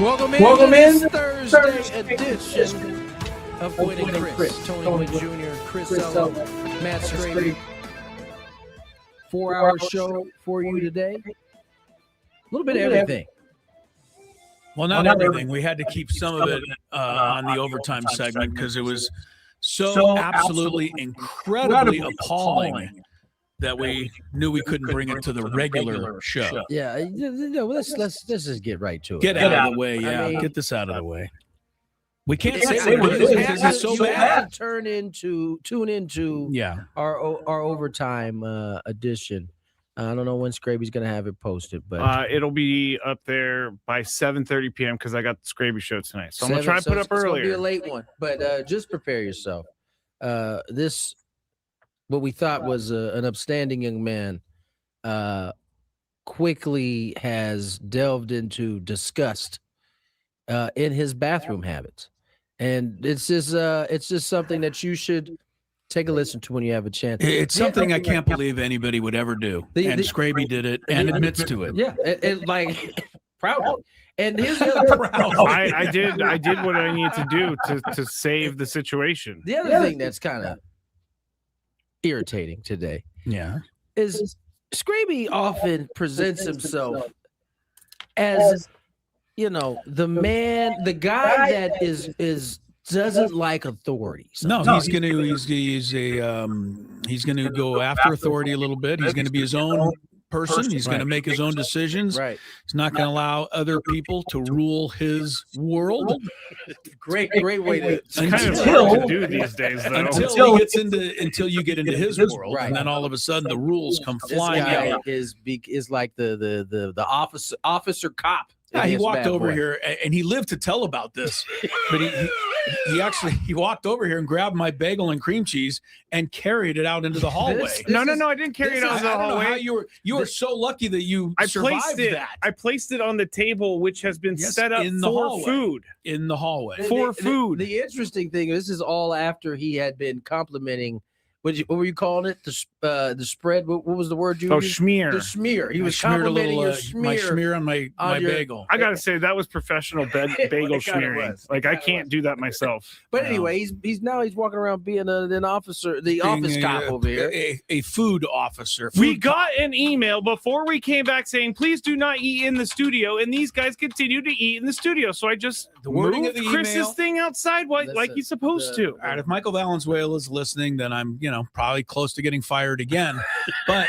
Welcome in this Thursday edition of Gwynn Chris. Tony Gwynn Jr., Chris Ella, Matt Scraby. 4-hour show for you today. A little bit of everything. Well, not everything. We had to keep some of it on the overtime segment because it was so absolutely incredibly appalling that we knew we couldn't bring it to the regular show. Yeah, let's just get right to it. Get out of the way, yeah. Get this out of the way. We can't say what it is because it's so bad. Tune into our overtime edition. I don't know when Scraby's going to have it posted, but it'll be up there by 7:30 p.m. because I got the Scraby show tonight. So I'm gonna try to put up earlier. It's gonna be a late one, but just prepare yourself. This, what we thought was an upstanding young man, quickly has delved into disgust in his bathroom habits, and it's just something that you should take a listen to when you have a chance. It's something I can't believe anybody would ever do. And Scraby did it and admits to it. Yeah, it like proudly. And here's the other I did what I needed to do to save the situation. The other thing that's kind of irritating today, is Scraby often presents himself as, the guy that is doesn't like authority. No, he's gonna go after authority a little bit. He's gonna be his own person. He's gonna make his own decisions. Right. He's not gonna allow other people to rule his world. Great way to. It's kind of hard to do these days, though. Until you get into his world, right. And then all of a sudden the rules come This flying guy out. is like the officer cop. Yeah, he walked over here and he lived to tell about this, but he walked over here and grabbed my bagel and cream cheese and carried it out into the hallway. No, I didn't carry it out into the hallway. How you were so lucky that you survived that. I placed it on the table, which has been set up in the for hallway. food. In the hallway. Food. The interesting thing is, this is all after he had been complimenting. What were you calling it? The spread. What was the word you used? Schmear. The smear. He was complimenting your smear. My smear on my bagel. I gotta say that was professional bagel smearing. Like I can't do that myself. But anyway, he's walking around being an officer, office cop over here. A food officer. We got an email before we came back saying, please do not eat in the studio, and these guys continue to eat in the studio. So I just moved Chris's thing outside like he's supposed to. All right, if Michael Valenzuela is listening, then I'm probably close to getting fired again. But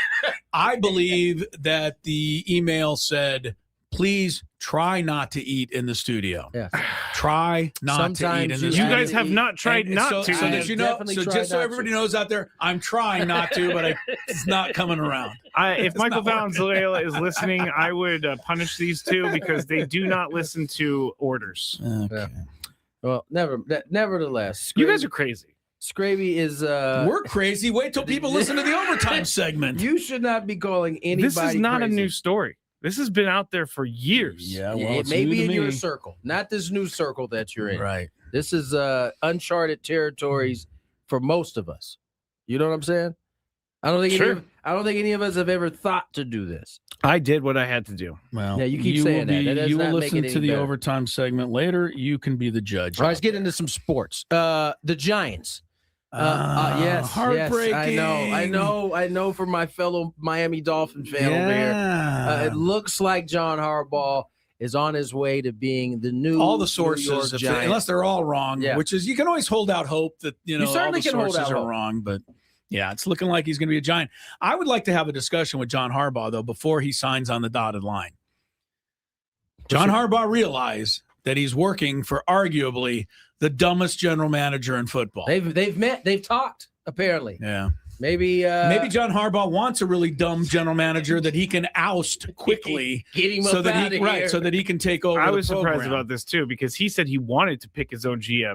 I believe that the email said, please try not to eat in the studio. Yeah. Try not to eat in the studio. You guys have not tried not to. So that you know, just so everybody knows out there, I'm trying not to, but it's not coming around. If Michael Valenzuela is listening, I would punish these two because they do not listen to orders. Okay. Yeah. Well, nevertheless, you guys are crazy. Scraby is we're crazy. Wait till people listen to the overtime segment. You should not be calling anybody. This is not crazy. a new story. This has been out there for years. Yeah, well, it may be in your circle, not this new circle that you're in. Right. This is uncharted territories for most of us. You know what I'm saying? I don't think any of us have ever thought to do this. I did what I had to do. Well, yeah, you keep saying that. You will listen to the overtime segment later. You can be the judge. All right, let's get into some sports. The Giants. Yes, heartbreaking. Yes, I know for my fellow Miami Dolphin fan over here. It looks like John Harbaugh is on his way to being the new all the sources, unless they're all wrong, which is you can always hold out hope that you certainly all the sources are wrong, but yeah, it's looking like he's going to be a Giant. I would like to have a discussion with John Harbaugh though before he signs on the dotted line. John Harbaugh realized that he's working for arguably the dumbest general manager in football. They've met, they've talked, apparently. Yeah. Maybe John Harbaugh wants a really dumb general manager that he can oust quickly get him so up that out of here. so that he can take over. I was the program. surprised about this too because he said he wanted to pick his own GM.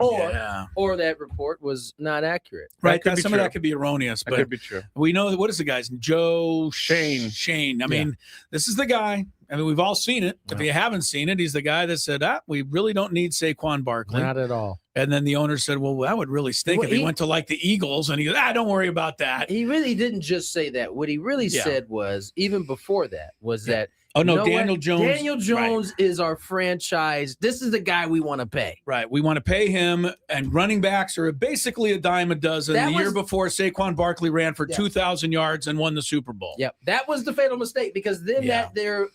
Or that report was not accurate. Right. Some of that could be erroneous, but that could be true. We know what is the guy's Joe Shane. I mean, this is the guy. I mean, we've all seen it. If you haven't seen it, he's the guy that said, we really don't need Saquon Barkley. Not at all. And then the owner said, well, that would really stink if he went to like the Eagles. And he goes, don't worry about that. He really didn't just say that. What he really said was, even before that, was that Oh, no, you know Daniel what? Jones. Daniel Jones is our franchise. This is the guy we want to pay. Right. We want to pay him, and running backs are basically a dime a dozen. Year before, Saquon Barkley ran for 2,000 yards and won the Super Bowl. Yep. That was the fatal mistake, because then that there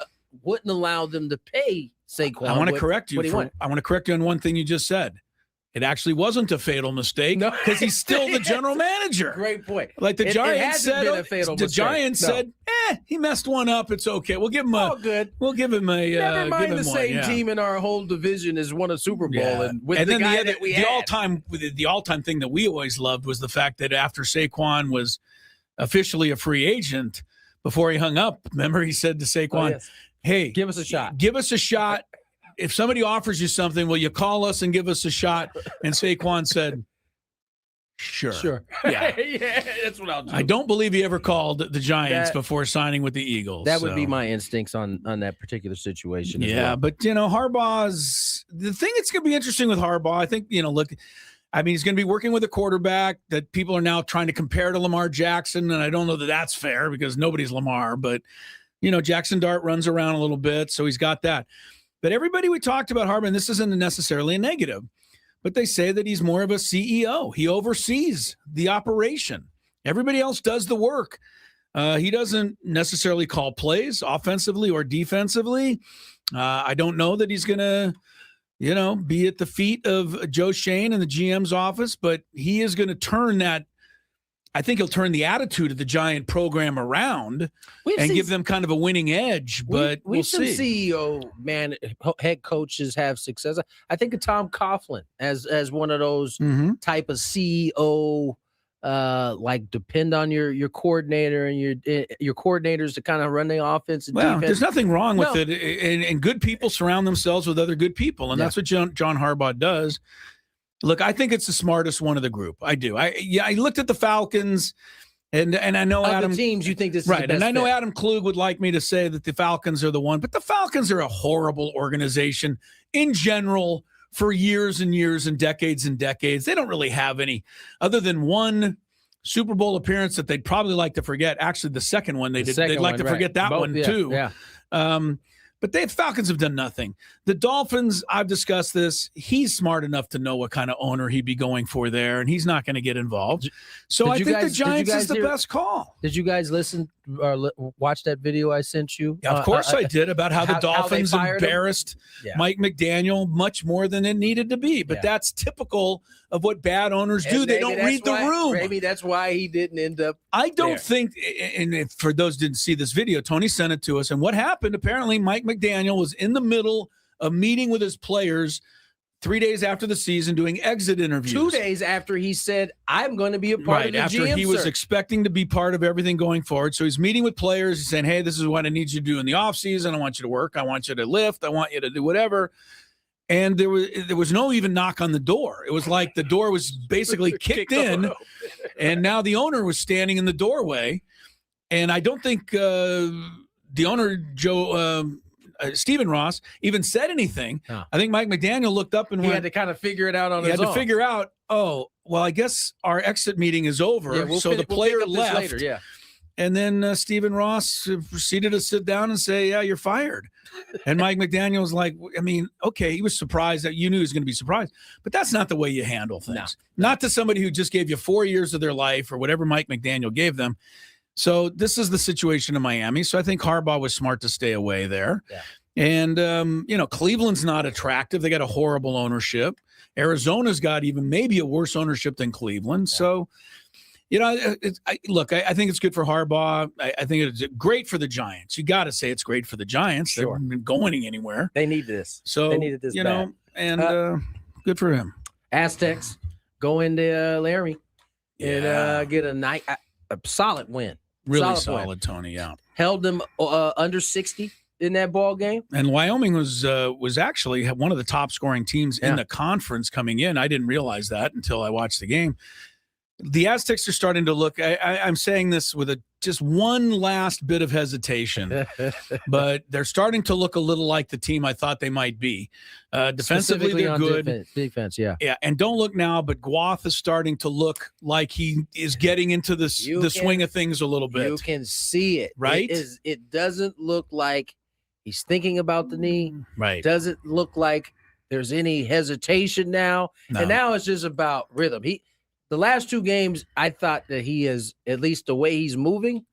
wouldn't allow them to pay Saquon. I want to correct you. I want to correct you on one thing you just said. It actually wasn't a fatal mistake because he's still the general manager. Great point. Like the Giants said, said, he messed one up. It's okay. We'll give him good. We'll give him a. Never mind, the same team in our whole division has won a Super Bowl, and then the all-time thing that we always loved was the fact that after Saquon was officially a free agent, before he hung up, remember he said to Saquon, "Hey, give us a shot. Give us a shot. If somebody offers you something, will you call us and give us a shot?" And Saquon said, Sure. Yeah. That's what I'll do. I don't believe he ever called the Giants before signing with the Eagles. That would be my instincts on that particular situation. But Harbaugh's the thing that's going to be interesting with Harbaugh. I think look, I mean, he's going to be working with a quarterback that people are now trying to compare to Lamar Jackson, and I don't know that that's fair because nobody's Lamar, but Jackson Dart runs around a little bit, so he's got that. But everybody we talked about Harbaugh, and this isn't necessarily a negative, but they say that he's more of a CEO. He oversees the operation. Everybody else does the work. He doesn't necessarily call plays offensively or defensively. I don't know that he's going to, be at the feet of Joe Shane in the GM's office, but he is going to turn that. I think he'll turn the attitude of the Giant program around and give them kind of a winning edge. But we'll see. CEO head coaches have success. I think of Tom Coughlin as one of those type of CEO, like depend on your coordinator and your coordinators to kind of run the offense and defense. There's nothing wrong with it, and good people surround themselves with other good people, and that's what John Harbaugh does. Look, I think it's the smartest one of the group. I do. I looked at the Falcons, and I know Adam. The teams you think this is right, the best and I know fit. Adam Klug would like me to say that the Falcons are the one, but the Falcons are a horrible organization in general for years and years and decades. They don't really have any other than one Super Bowl appearance that they'd probably like to forget. Actually, the second one they'd like to forget that one too. Yeah. But the Falcons have done nothing. The Dolphins, I've discussed this. He's smart enough to know what kind of owner he'd be going for there, and he's not going to get involved. So I think the Giants is the best call. Did you guys listen or watch that video I sent you? Yeah, of course I did, about how the Dolphins embarrassed Mike McDaniel much more than it needed to be. But that's typical of what bad owners do. They don't read the room. Maybe that's why he didn't end up. I don't think, and for those who didn't see this video, Tony sent it to us. And what happened, apparently Mike McDaniel was in the middle of meeting with his players 3 days after the season, doing exit interviews. 2 days after he said, I'm going to be a part of the after GM he was expecting to be part of everything going forward. So he's meeting with players. He's saying, hey, this is what I need you to do in the offseason. I want you to work. I want you to lift. I want you to do whatever. And there was no even knock on the door. It was like the door was basically kicked in, and now the owner was standing in the doorway. And I don't think the owner, Stephen Ross, even said anything. No. I think Mike McDaniel looked up and he had to kind of figure it out on his own. He had to figure out, I guess our exit meeting is over. So the player left. Later, And then Stephen Ross proceeded to sit down and say, yeah, you're fired. And Mike McDaniel was like, I mean, okay, he was surprised that you knew he was going to be surprised. But that's not the way you handle things. No. Not to somebody who just gave you 4 years of their life or whatever Mike McDaniel gave them. So this is the situation in Miami. So I think Harbaugh was smart to stay away there. Yeah. And, Cleveland's not attractive. They got a horrible ownership. Arizona's got even maybe a worse ownership than Cleveland. Yeah. So, I think it's good for Harbaugh. I think it's great for the Giants. You got to say it's great for the Giants. Sure. They haven't been going anywhere. They need this. So they needed this, and good for him. Aztecs go into Laramie and get a solid win. Really solid, Tony. Yeah, held them under 60 in that ball game. And Wyoming was actually one of the top scoring teams in the conference coming in. I didn't realize that until I watched the game. The Aztecs are starting to look, I'm saying this with just one last bit of hesitation, but they're starting to look a little like the team I thought they might be. Defensively, they're good. Defense, yeah. Yeah, and don't look now, but Guath is starting to look like he is getting into the swing of things a little bit. You can see it. Right? It doesn't look like He's thinking about the knee. Right. Doesn't look like there's any hesitation now. No. And now it's just about rhythm. The last 2 games, I thought that he is, at least the way he's moving,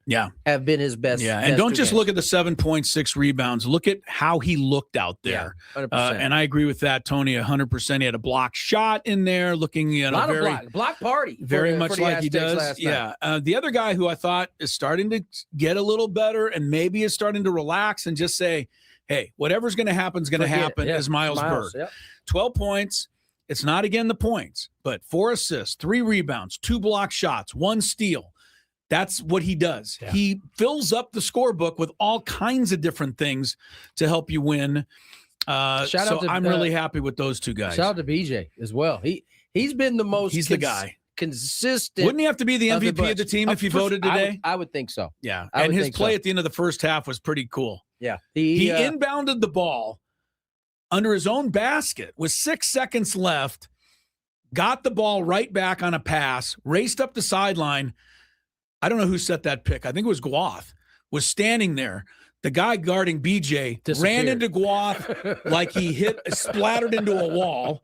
have been his best. Yeah, and don't just look at the 7.6 rebounds. Look at how he looked out there. Yeah, 100%. And I agree with that, Tony, 100%. He had a block shot in there, looking, a lot of block party. Very much like he does. Yeah. The other guy who I thought is starting to get a little better and maybe is starting to relax and just say, hey, whatever's going to happen is going to happen, is Miles Byrd. Yep. 12 points. It's not, again, the points, but 4 assists, 3 rebounds, 2 block shots, 1 steal. That's what he does. Yeah. He fills up the scorebook with all kinds of different things to help you win. I'm really happy with those 2 guys. Shout out to BJ as well. He's been the most the guy. Consistent. Wouldn't he have to be the MVP of the team if he voted today? I would think so. Yeah. And his play at the end of the first half was pretty cool. Yeah. He inbounded the ball under his own basket with 6 seconds left, got the ball right back on a pass, raced up the sideline. I don't know who set that pick. I think it was Guath, was standing there. The guy guarding BJ ran into Guath like he splattered into a wall.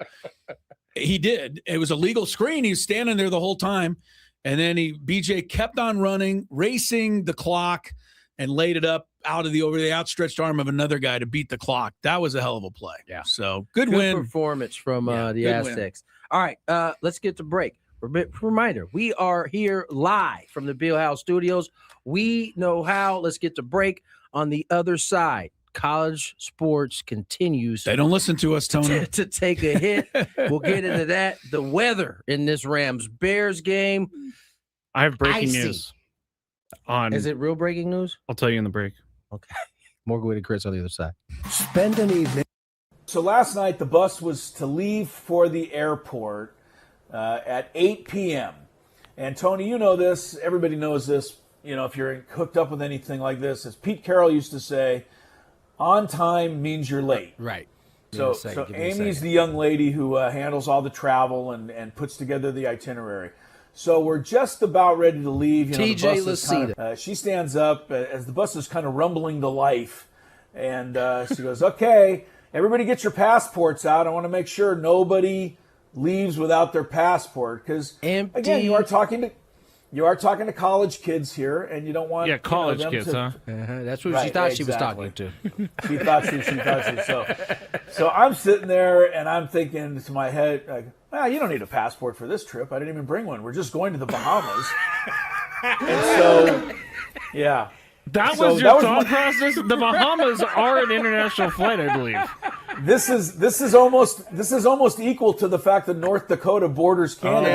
He did. It was a legal screen. He was standing there the whole time. And then BJ kept on running, racing the clock, and laid it up over the outstretched arm of another guy to beat the clock. That was a hell of a play. Yeah. So good win. Performance from the Aztecs. Win. All right, let's get to break. Reminder, we are here live from the Bill House Studios. We know how. Let's get to break. On the other side, college sports continues. They don't listen to us, Tony. To take a hit. We'll get into that. The weather in this Rams-Bears game. I have breaking news. Is it real breaking news? I'll tell you in the break. Okay. More Gwynn Chris on the other side. Spend an evening. So last night the bus was to leave for the airport at 8 p.m. And Tony, you know this. Everybody knows this. You know, if you're hooked up with anything like this, as Pete Carroll used to say, on time means you're late. Right. So Amy's the young lady who handles all the travel and puts together the itinerary. So we're just about ready to leave. TJ Lacita. She stands up as the bus is kind of rumbling to life. And she goes, okay, everybody get your passports out. I want to make sure nobody leaves without their passport. Because, again, you are talking to college kids here, and you don't want college kids, huh? That's what she thought she was talking to. She thought she. So I'm sitting there, and I'm thinking to my head, like, you don't need a passport for this trip. I didn't even bring one. We're just going to the Bahamas. And so, yeah. That was your thought process? The Bahamas are an international flight, I believe. This is almost equal to the fact that North Dakota borders Canada.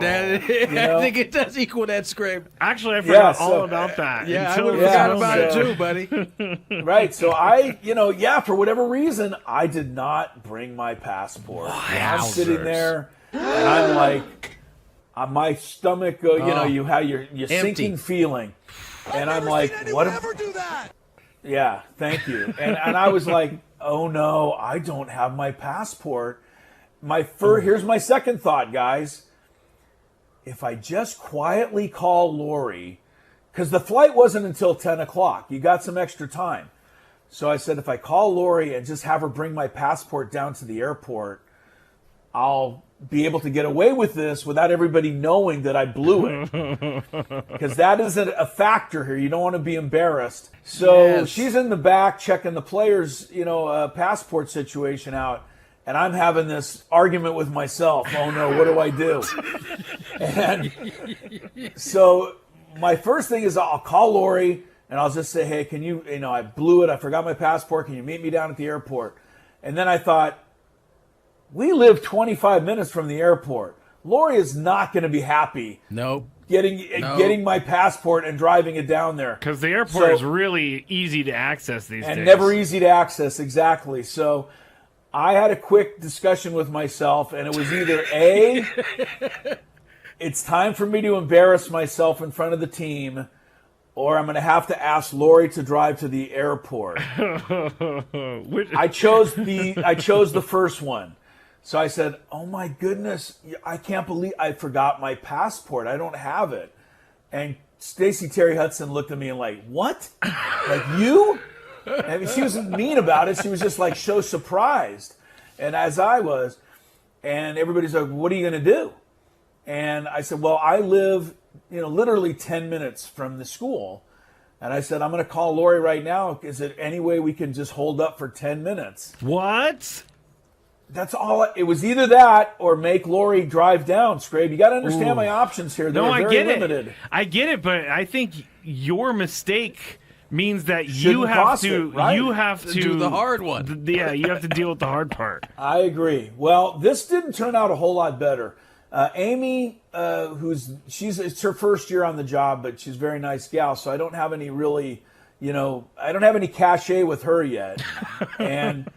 Yeah, I think it does equal that scrape. Actually, I forgot all about that. Yeah, I forgot about it too, buddy. Right. So for whatever reason, I did not bring my passport. I'm sitting there, and I'm like, my stomach, you have your sinking feeling, and I'm like, what? Never do that. Yeah, thank you. And I was like, oh no, I don't have my passport. Here's my second thought, guys. If I just quietly call Lori, because the flight wasn't until 10 o'clock. You got some extra time. So I said, if I call Lori and just have her bring my passport down to the airport, I'll be able to get away with this without everybody knowing that I blew it. Because that isn't a factor here. You don't want to be embarrassed. So she's in the back checking the players' passport situation out. And I'm having this argument with myself. Oh no, what do I do? And so my first thing is I'll call Lori and I'll just say, hey, can you, I blew it. I forgot my passport. Can you meet me down at the airport? And then I thought, we live 25 minutes from the airport. Lori is not going to be happy. Getting my passport and driving it down there. Because the airport is really easy to access these days. And never easy to access, exactly. So I had a quick discussion with myself, and it was either A, it's time for me to embarrass myself in front of the team, or I'm going to have to ask Lori to drive to the airport. I chose the first one. So I said, oh my goodness, I can't believe I forgot my passport. I don't have it. And Stacey Terry Hudson looked at me and like, what? Like you? And she wasn't mean about it. She was just like so surprised. And as I was, and everybody's like, what are you going to do? And I said, well, I live, literally 10 minutes from the school. And I said, I'm going to call Lori right now. Is there any way we can just hold up for 10 minutes? What? That's all. It was either that or make Lori drive down, Scrape. You got to understand my options here. They're very limited. I get it, but I think your mistake means that you have to do the hard one. Yeah, you have to deal with the hard part. I agree. Well, this didn't turn out a whole lot better. Amy, it's her first year on the job, but she's a very nice gal, so I don't have any really, I don't have any cachet with her yet. And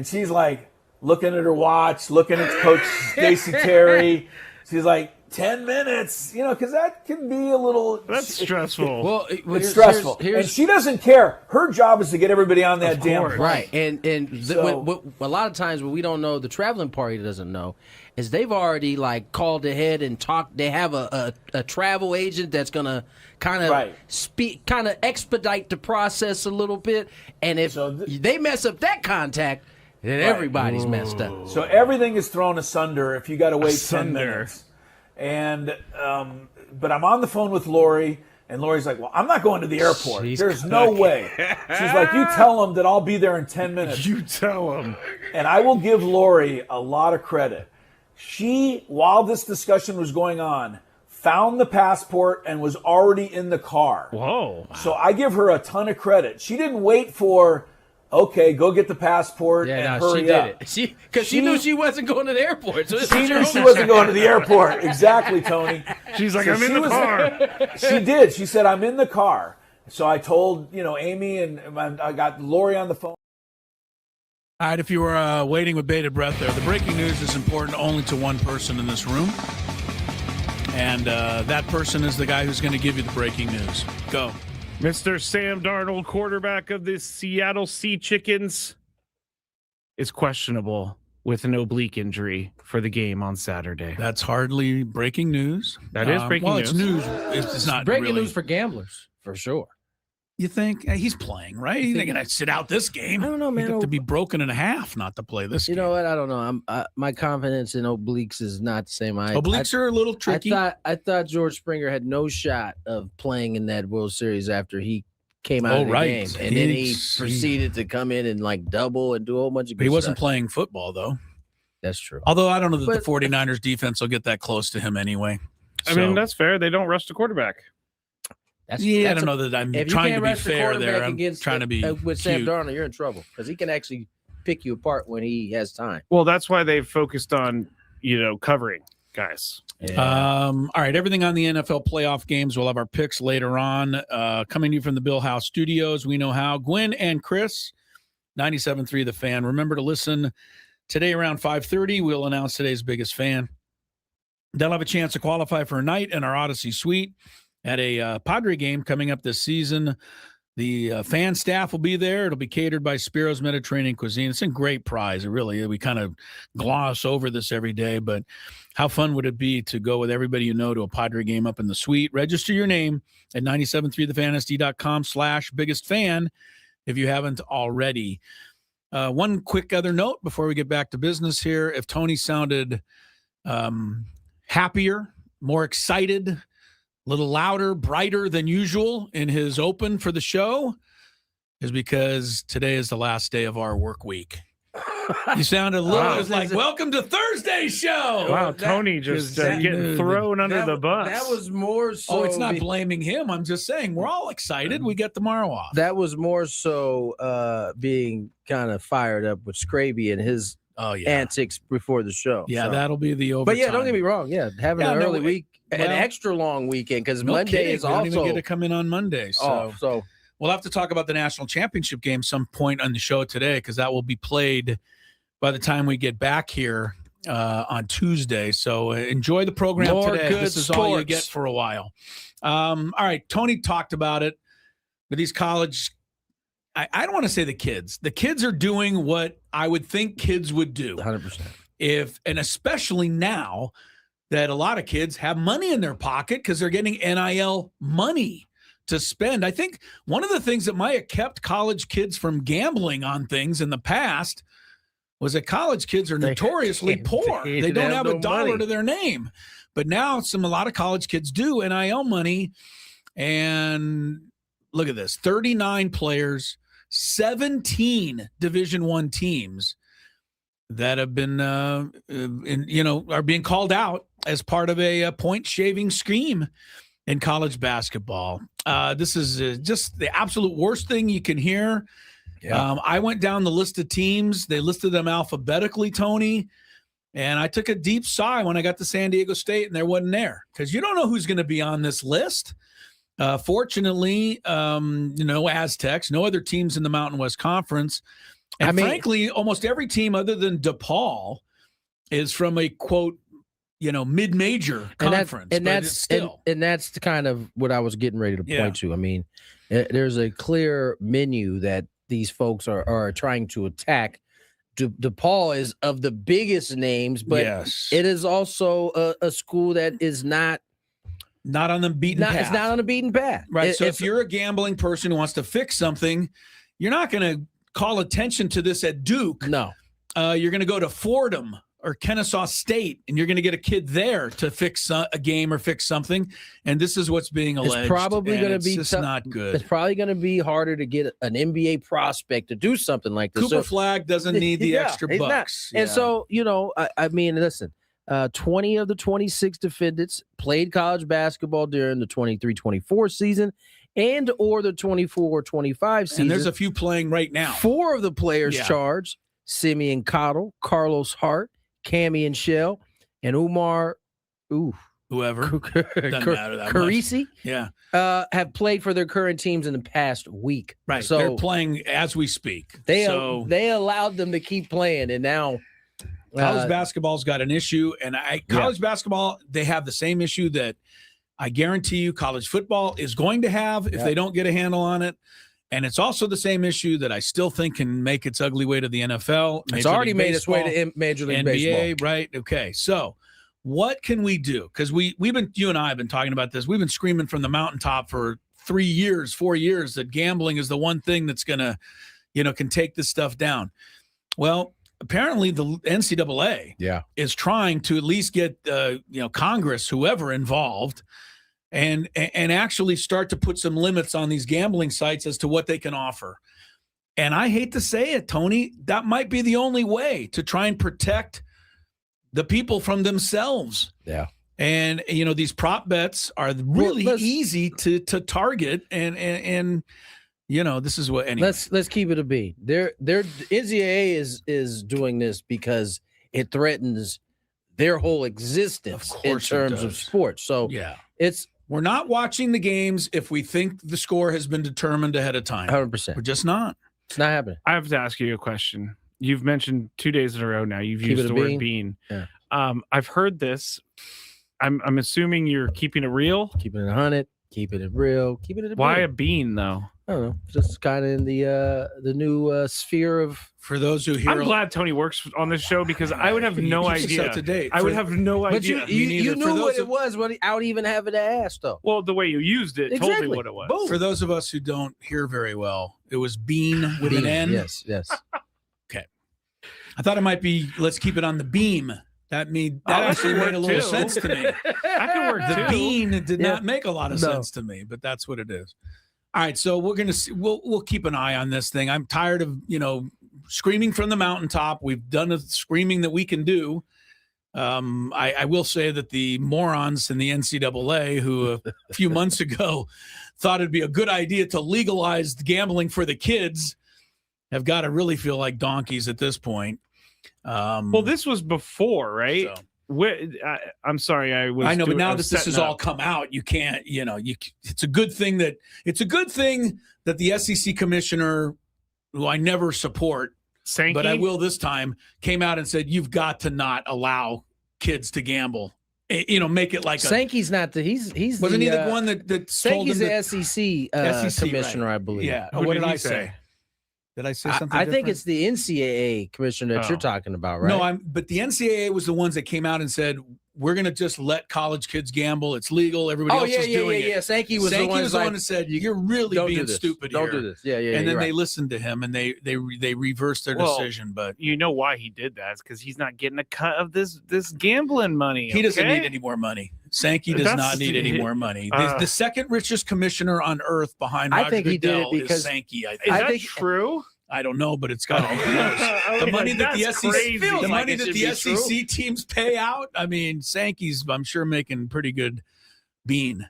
she's like looking at her watch, looking at Coach Stacey Terry. She's like, 10 minutes, because that can be a little... That's stressful. Well, it's stressful. And she doesn't care. Her job is to get everybody on that damn plane. Right. And a lot of times what we don't know, the traveling party doesn't know, is they've already called ahead and talked. They have a travel agent that's going to kind of expedite the process a little bit. And if they mess up that contact, then everybody's messed up. So everything is thrown asunder if you got to wait 10 minutes. And but I'm on the phone with Lori, and Lori's like, well, I'm not going to the airport. There's no way. She's like, you tell them that I'll be there in 10 minutes. You tell them. And I will give Lori a lot of credit. She, while this discussion was going on, found the passport and was already in the car. Whoa. So I give her a ton of credit. She didn't wait for... Okay, go get the passport and hurry up. Because she knew she wasn't going to the airport. So she knew she wasn't going to the airport. Exactly, Tony. She's like, I'm in the car. She did. She said, I'm in the car. So I told, Amy, and I got Lori on the phone. All right, if you were waiting with bated breath there, the breaking news is important only to one person in this room. And that person is the guy who's going to give you the breaking news. Go. Mr. Sam Darnold, quarterback of the Seattle Sea Chickens, is questionable with an oblique injury for the game on Saturday. That's hardly breaking news. That is breaking news. It's news. It's not breaking news for gamblers, for sure. You think he's playing, right? He's going to sit out this game. I don't know, man. He'd have to be broken in half not to play this game. You know what? I don't know. My confidence in obliques is not the same. Obliques are a little tricky. I thought George Springer had no shot of playing in that World Series after he came out of the game. And then he proceeded to come in and double and do a whole bunch of good stuff. He wasn't playing football, though. That's true. Although I don't know that the 49ers defense will get that close to him anyway. I mean, that's fair. They don't rush the quarterback. I don't know that I'm trying to be fair there. I'm trying to be with Sam Darnold, you're in trouble because he can actually pick you apart when he has time. Well, that's why they've focused on, covering guys. Yeah. All right, everything on the NFL playoff games. We'll have our picks later on. Coming to you from the Bill House Studios, we know how. Gwynn and Chris, 97.3 The Fan. Remember to listen today around 5:30. We'll announce today's biggest fan. They'll have a chance to qualify for a night in our Odyssey Suite at a Padre game coming up this season. The fan staff will be there. It'll be catered by Spiro's Mediterranean Cuisine. It's a great prize. It really is. We kind of gloss over this every day, but how fun would it be to go with everybody you know to a Padre game up in the suite? Register your name at 973thefansd.com/biggest-fan if you haven't already. One quick other note before we get back to business here. If Tony sounded happier, more excited, a little louder, brighter than usual in his open for the show, is because today is the last day of our work week. You sounded a little like, welcome to Thursday's show. Wow, Tony just getting thrown under the bus. That was more so. Oh, it's not blaming him. I'm just saying we're all excited. We get tomorrow off. That was more so being kind of fired up with Scraby and his antics before the show. Yeah, so that'll be the overtime. But yeah, don't get me wrong. Yeah, having an early week, an extra long weekend because Monday is also. We don't even get to come in on Monday. So we'll have to talk about the national championship game some point on the show today because that will be played by the time we get back here on Tuesday. So enjoy the program today. This is all you get for a while. All right, Tony talked about it with these college. I don't want to say the kids. The kids are doing what I would think kids would do. 100%. And especially now that a lot of kids have money in their pocket because they're getting NIL money to spend. I think one of the things that might have kept college kids from gambling on things in the past was that college kids are notoriously poor. They don't have a dollar to their name. But now a lot of college kids do NIL money. And look at this, 39 players, 17 Division I teams that have been, are being called out as part of a point shaving scheme in college basketball. This is just the absolute worst thing you can hear. Yeah. I went down the list of teams. They listed them alphabetically, Tony, and I took a deep sigh when I got to San Diego State and there wasn't there, because you don't know who's going to be on this list. Fortunately, no Aztecs, no other teams in the Mountain West Conference. And frankly, almost every team other than DePaul is from a, quote, mid-major conference. And that's the kind of what I was getting ready to point to. I mean, there's a clear menu that these folks are trying to attack. DePaul is of the biggest names, but it is also a school that is not on the beaten path. It's not on the beaten path. Right. So if you're a gambling person who wants to fix something, you're not going to call attention to this at Duke. No. You're going to go to Fordham or Kennesaw State, and you're going to get a kid there to fix a game or fix something. And this is what's being alleged. It's probably going to be just not good. It's probably going to be harder to get an NBA prospect to do something like this. Cooper Flagg doesn't need the extra bucks. And so, I mean, listen, 20 of the 26 defendants played college basketball during the 23-24 season and or the 24-25 season. And there's a few playing right now. 4 of the players charged, Simeon Cottle, Carlos Hart, Cammy and Shell, and Umar, whoever, Carisi, have played for their current teams in the past week. Right, so they're playing as we speak. They allowed them to keep playing, and now college basketball's got an issue. And college basketball, they have the same issue that I guarantee you college football is going to have if they don't get a handle on it. And it's also the same issue that I still think can make its ugly way to the NFL. It's already made its way to Major League NBA, Baseball. Right? Okay. So what can we do? Because you and I have been talking about this. We've been screaming from the mountaintop for 4 years that gambling is the one thing that's going to, can take this stuff down. Well, apparently the NCAA is trying to at least get, Congress, whoever involved, and actually start to put some limits on these gambling sites as to what they can offer. And I hate to say it, Tony, that might be the only way to try and protect the people from themselves. Yeah. And, these prop bets are really easy to target. And this is what, anyway. Let's keep it a beat. Their NCAA is doing this because it threatens their whole existence in terms of sports. So we're not watching the games if we think the score has been determined ahead of time. 100%. We're just not. It's not happening. I have to ask you a question. You've mentioned 2 days in a row now. You've used the word bean. Yeah. I've heard this. I'm assuming you're keeping it real. Keeping it 100. Keeping it real. Keeping it. Why a bean though? I don't know. Just kind of in the new sphere of. For those who hear, I'm glad Tony works on this show because I would have no idea. Up to date. I would have no idea. But you knew what it was without even having to ask, though. Well, the way you used it told me what it was. Boom. For those of us who don't hear very well, it was bean with an N. Yes. Okay. I thought it might be. Let's keep it on the beam. That actually made a little sense to me. That can work. The bean did not make a lot of sense to me, but that's what it is. All right, so we're gonna see. We'll keep an eye on this thing. I'm tired of screaming from the mountaintop. We've done the screaming that we can do. I will say that the morons in the NCAA who a few months ago thought it'd be a good idea to legalize gambling for the kids have got to really feel like donkeys at this point. Well, this was before, right? So. I'm sorry, I know, but now that this has all come out, you can't. It's a good thing that the SEC commissioner, who I never support, Sankey? But I will this time, came out and said you've got to not allow kids to gamble. Make it like Sankey's not the he's wasn't he the one that Sankey's the SEC commissioner, right? I believe. Yeah. What did I say? Did I say something? I think it's the NCAA commissioner that you're talking about, right? No, but the NCAA was the ones that came out and said we're going to just let college kids gamble. It's legal. Everybody else is doing it. Yeah. Sankey was the one who said, you're really being stupid here. Don't do this. Yeah. And then they listened to him, and they reversed their decision. But you know why he did that? It's because he's not getting a cut of this gambling money. He doesn't need any more money. Sankey does not need any more money. The second richest commissioner on earth behind Roger Goodell is Sankey. Is that true? I don't know, but it's got all the money that the SEC teams pay out. I mean, Sankey's, I'm sure, making pretty good bean.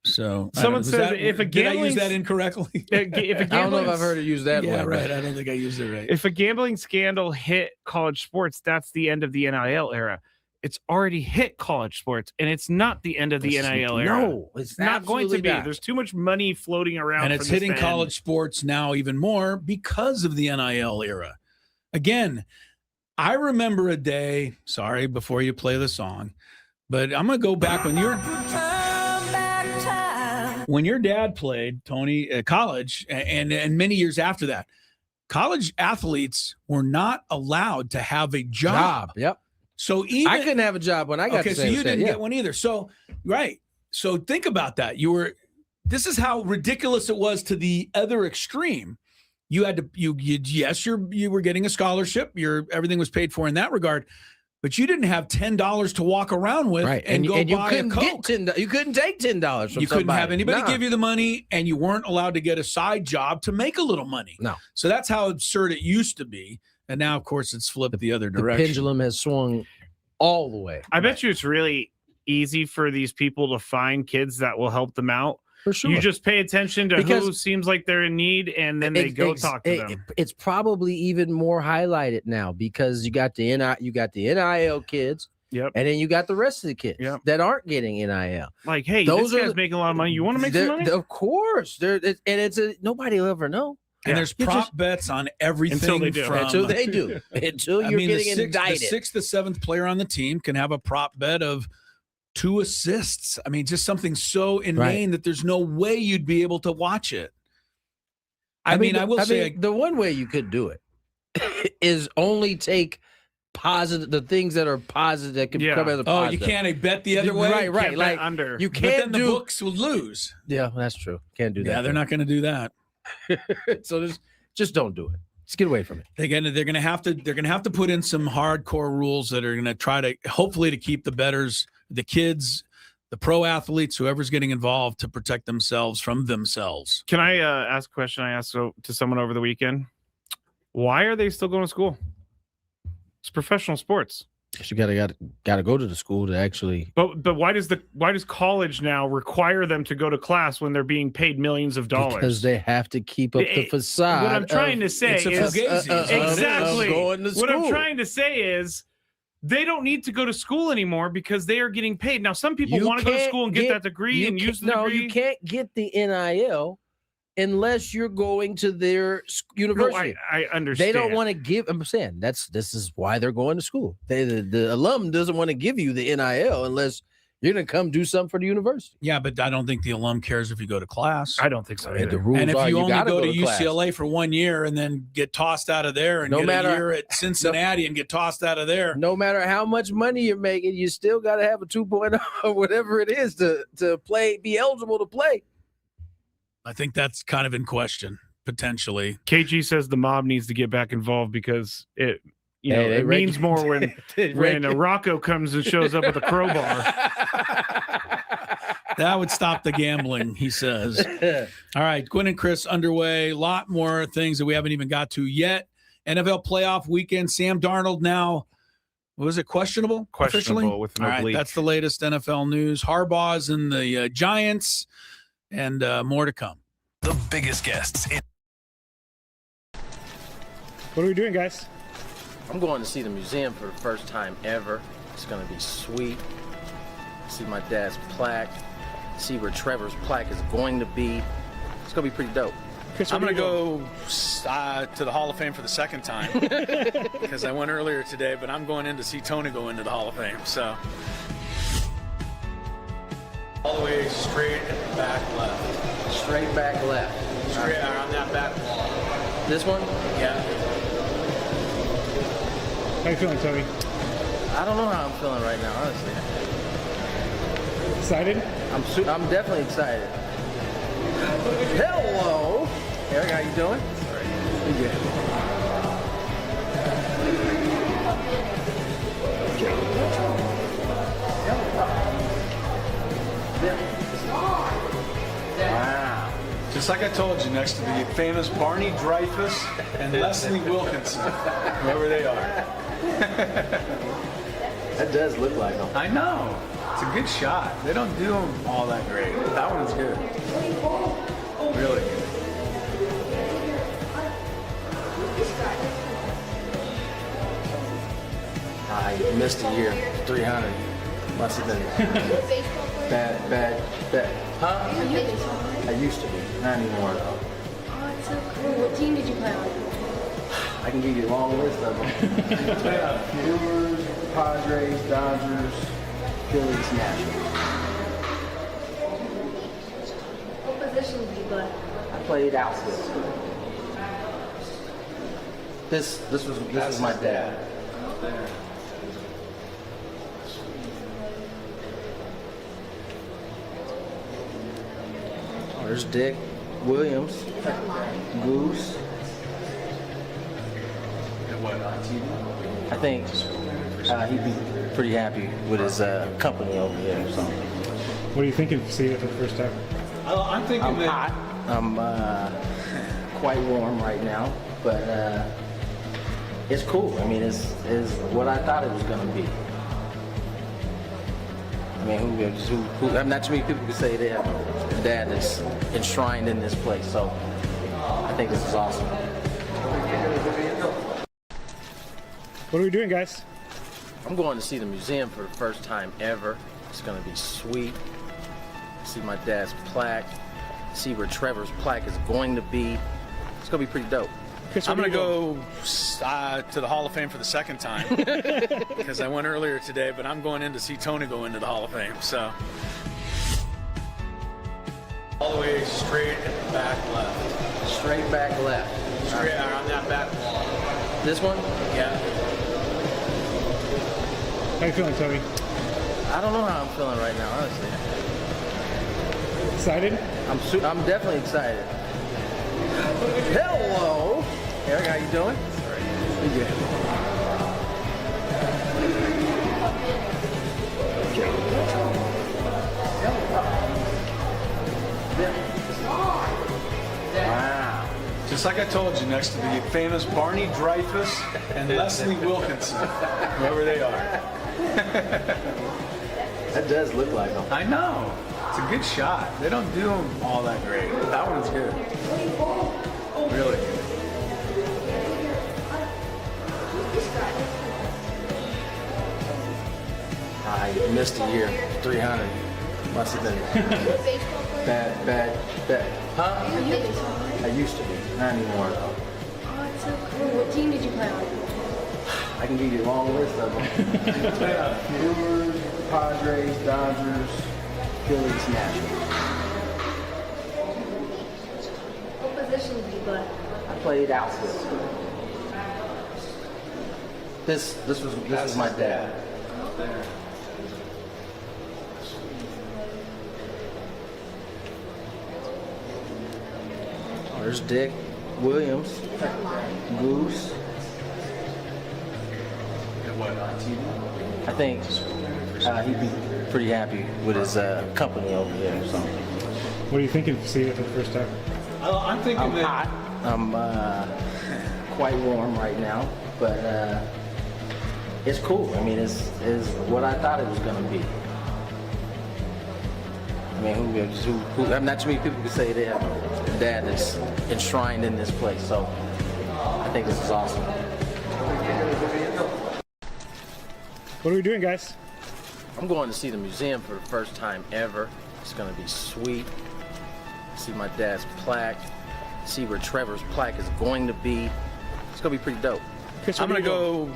So someone says if a gambling, did I use that incorrectly? I don't know if I've heard it used that way. Yeah, right. I don't think I used it right. If a gambling scandal hit college sports, that's the end of the NIL era. It's already hit college sports, and it's not the end of the NIL era. No, it's not going to be. There's too much money floating around. And it's hitting college sports now even more because of the NIL era. Again, I remember a day, sorry, before you play the song, but I'm going to go back when your dad played, Tony, at college, and many years after that. College athletes were not allowed to have a job. Yep. So I couldn't have a job when I got to so you didn't get one either. So right. So think about that. This is how ridiculous it was to the other extreme. You had to you were getting a scholarship. Everything was paid for in that regard, but you didn't have $10 to walk around with and go buy a Coke. You couldn't take $10 from You couldn't have anybody give you the money, and you weren't allowed to get a side job to make a little money. No. So that's how absurd it used to be. And now, of course, it's flipped the other direction. The pendulum has swung all the way. I bet you it's really easy for these people to find kids that will help them out. For sure. You just pay attention to who seems like they're in need, and then they go talk to them. It's probably even more highlighted now because you got the NIL kids. Yep. And then you got the rest of the kids that aren't getting NIL. Like, hey, this guy's making a lot of money. You want to make some money? Of course. Nobody will ever know. And there's prop bets on everything until they do. Until you're getting indicted. The 6th to 7th player on the team can have a prop bet of 2 assists. I mean, just something so inane that there's no way you'd be able to watch it. I mean, the one way you could do it is only take the things that are positive that can come as a positive. You can't bet the other way? Right. Like under. You can't the books will lose. Yeah, that's true. Can't do that. Yeah, they're not going to do that. So just don't do it. Just get away from it. They're gonna have to put in some hardcore rules that are gonna try to hopefully to keep the bettors, the kids, the pro athletes, whoever's getting involved, to protect themselves from themselves. Can I ask a question I asked to someone over the weekend? Why are they still going to school? It's professional sports. You gotta go to the school to actually. But why does college now require them to go to class when they're being paid millions of dollars? Because they have to keep up the facade. What I'm trying to say is exactly what I'm trying to say is they don't need to go to school anymore because they are getting paid. Now, some people want to go to school and get that degree and use the degree. No, you can't get the NIL unless you're going to their university. No, I understand. They don't want to give. I'm saying this is why they're going to school. The alum doesn't want to give you the NIL unless you're going to come do something for the university. Yeah, but I don't think the alum cares if you go to class. I don't think so either. The rules and if are, you only go to class. UCLA for 1 year and then get tossed out of there and get a year at Cincinnati and get tossed out of there. No matter how much money you're making, you still got to have a 2.0 or whatever it is to play, be eligible to play. I think that's kind of in question, potentially. KG says the mob needs to get back involved because it means more when Rocco comes and shows up with a crowbar. That would stop the gambling, he says. All right, Gwynn and Chris underway. A lot more things that we haven't even got to yet. NFL playoff weekend. Sam Darnold now, was it questionable? Questionable with no All right, bleep. that's the latest NFL news. Harbaugh's in the Giants. And more to come. The biggest guests. What are we doing, guys? I'm going to see the museum for the first time ever. It's going to be sweet. See my dad's plaque. See where Trevor's plaque is going to be. It's going to be pretty dope. Chris, I'm going to go to the Hall of Fame for the second time because I went earlier today, but I'm going in to see Tony go into the Hall of Fame. So. All the way straight at the back left. Straight back left. Straight on that back wall. This one? Yeah. How you feeling, Tony? I don't know how I'm feeling right now, honestly. Excited? I'm definitely excited. Hello, Eric. How you doing? Pretty good. Wow. Just like I told you, next to the famous Barney Dreyfuss and Leslie Wilkinson, whoever they are. That does look like them. I know. It's a good shot. They don't do them all that great. That one's good. Really good. I missed a year. 300. Must have been bad. Huh? I used to be. Not anymore though. Oh, it's so cool. What team did you play on? I can give you a long list of them. Brewers, Padres, Dodgers, Phillies, Nationals. What position did you play? I played outfield. This was my dad. Oh, there's Dick Williams, Goose. I think he'd be pretty happy with his company over here. So. What are you thinking of seeing it for the first time? I'm thinking I'm hot. I'm quite warm right now, but it's cool. I mean, it's what I thought it was going to be. I mean, not too many people can say they have a dad that's enshrined in this place, so I think this is awesome. What are we doing, guys? I'm going to see the museum for the first time ever. It's going to be sweet. See my dad's plaque. See where Trevor's plaque is going to be. It's going to be pretty dope. Chris, I'm going to go to the Hall of Fame for the second time because I went earlier today, but I'm going in to see Tony go into the Hall of Fame. So all the way straight and back left. Straight back left. Straight on that back wall. This one? Yeah. How you feeling, Tony? I don't know how I'm feeling right now, honestly. Excited? I'm definitely excited. Hello, Eric. How you doing? Pretty good. Wow. Just like I told you, next to the famous Barney Dreyfuss and Leslie Wilkinson, whoever they are. That does look like them. I know. It's a good shot. They don't do them all that great. That one's good. Really good. I missed a year. 300. Must have been bad. Huh? I used to be. Not anymore though. Oh, it's so cool. What team did you play on? I can give you a long list of them. Brewers, Padres, Dodgers, Phillies, Nationals. What position did you play? I played outfield. This was my dad. Oh, there's Dick Williams, Goose. I think he'd be pretty happy with his company over here. So. What are you thinking of seeing it for the first time? I'm thinking I'm hot. I'm quite warm right now, but it's cool. I mean, it's what I thought it was going to be. I mean, not too many people can say they have a dad that's enshrined in this place, so I think this is awesome. What are we doing, guys? I'm going to see the museum for the first time ever. It's going to be sweet. See my dad's plaque. See where Trevor's plaque is going to be. It's going to be pretty dope. Chris, I'm going to go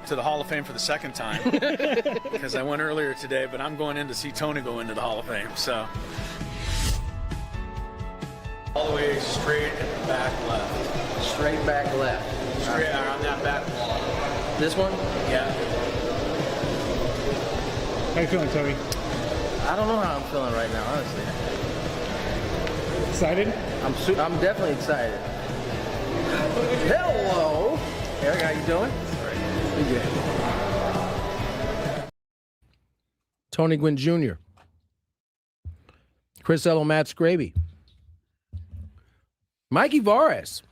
to the Hall of Fame for the second time because I went earlier today, but I'm going in to see Tony go into the Hall of Fame. So all the way straight and back left. Straight back left. Straight on that back wall. This one? Yeah. How you feeling, Tony? I don't know how I'm feeling right now, honestly. Excited? I'm definitely excited. Hello, Eric. How you doing? Pretty good. Tony Gwynn Jr., Chris Ello, Matt Scraby, Mikey Vares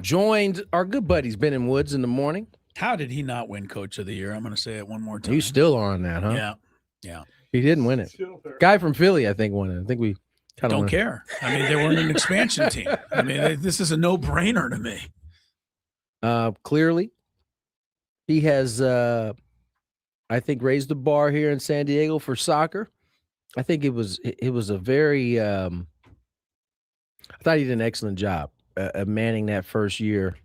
joined our good buddies Ben and Woods in the morning. How did he not win Coach of the Year? I'm going to say it one more time. You still are on that, huh? Yeah. Yeah. He didn't win it. Guy from Philly, I think, won it. I think we kind of don't care. I mean, they weren't an expansion team. I mean, this is a no-brainer to me. Clearly, he has, I think, raised the bar here in San Diego for soccer. I think it was a very. I thought he did an excellent job manning that first year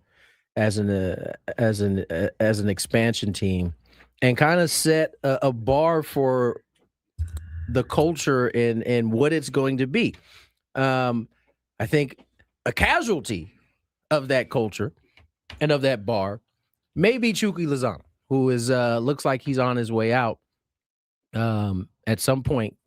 as an expansion team, and kind of set a bar for the culture and what it's going to be. I think a casualty of that culture and of that bar may be Chucky Lozano, who is looks like he's on his way out at some point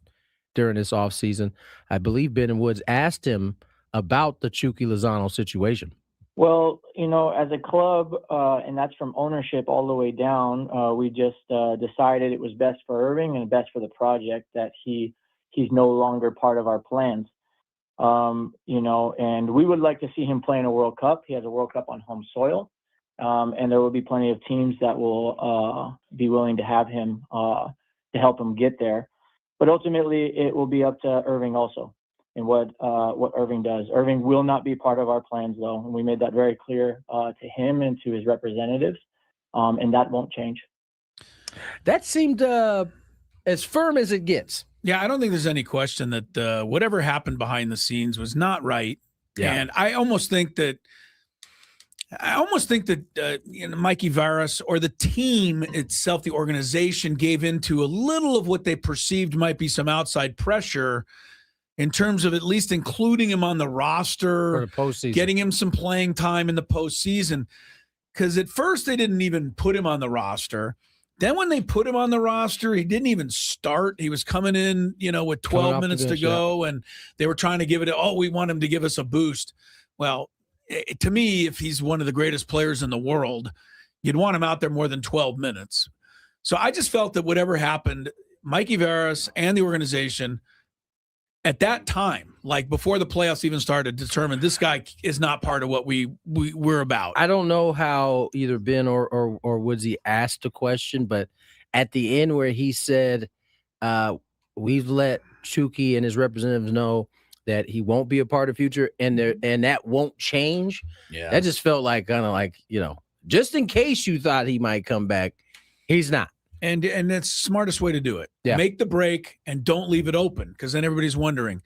during this offseason. I believe Ben and Woods asked him about the Chucky Lozano situation. Well, as a club, and that's from ownership all the way down, we just decided it was best for Irving and best for the project that he's no longer part of our plans. And we would like to see him play in a World Cup. He has a World Cup on home soil, and there will be plenty of teams that will be willing to have him to help him get there. But ultimately, it will be up to Irving also. And what Irving does. Irving will not be part of our plans, though, and we made that very clear to him and to his representatives, and that won't change. That seemed as firm as it gets. Yeah, I don't think there's any question that whatever happened behind the scenes was not right. Yeah. And I almost think that Mikey Vares or the team itself, the organization, gave into a little of what they perceived might be some outside pressure in terms of at least including him on the roster, for the postseason, getting him some playing time in the postseason. Because at first they didn't even put him on the roster. Then when they put him on the roster, he didn't even start. He was coming in, with 12 minutes to go, and they were trying to give it, we want him to give us a boost. Well, to me, if he's one of the greatest players in the world, you'd want him out there more than 12 minutes. So I just felt that whatever happened, Mikey Vares and the organization at that time, like before the playoffs even started, determined this guy is not part of what we're about. I don't know how either Ben or Woodsy asked the question, but at the end where he said, we've let Chucky and his representatives know that he won't be a part of future and that won't change. Yeah. That just felt like kind of like, just in case you thought he might come back, he's not. And that's the smartest way to do it. Yeah. Make the break and don't leave it open, because then everybody's wondering.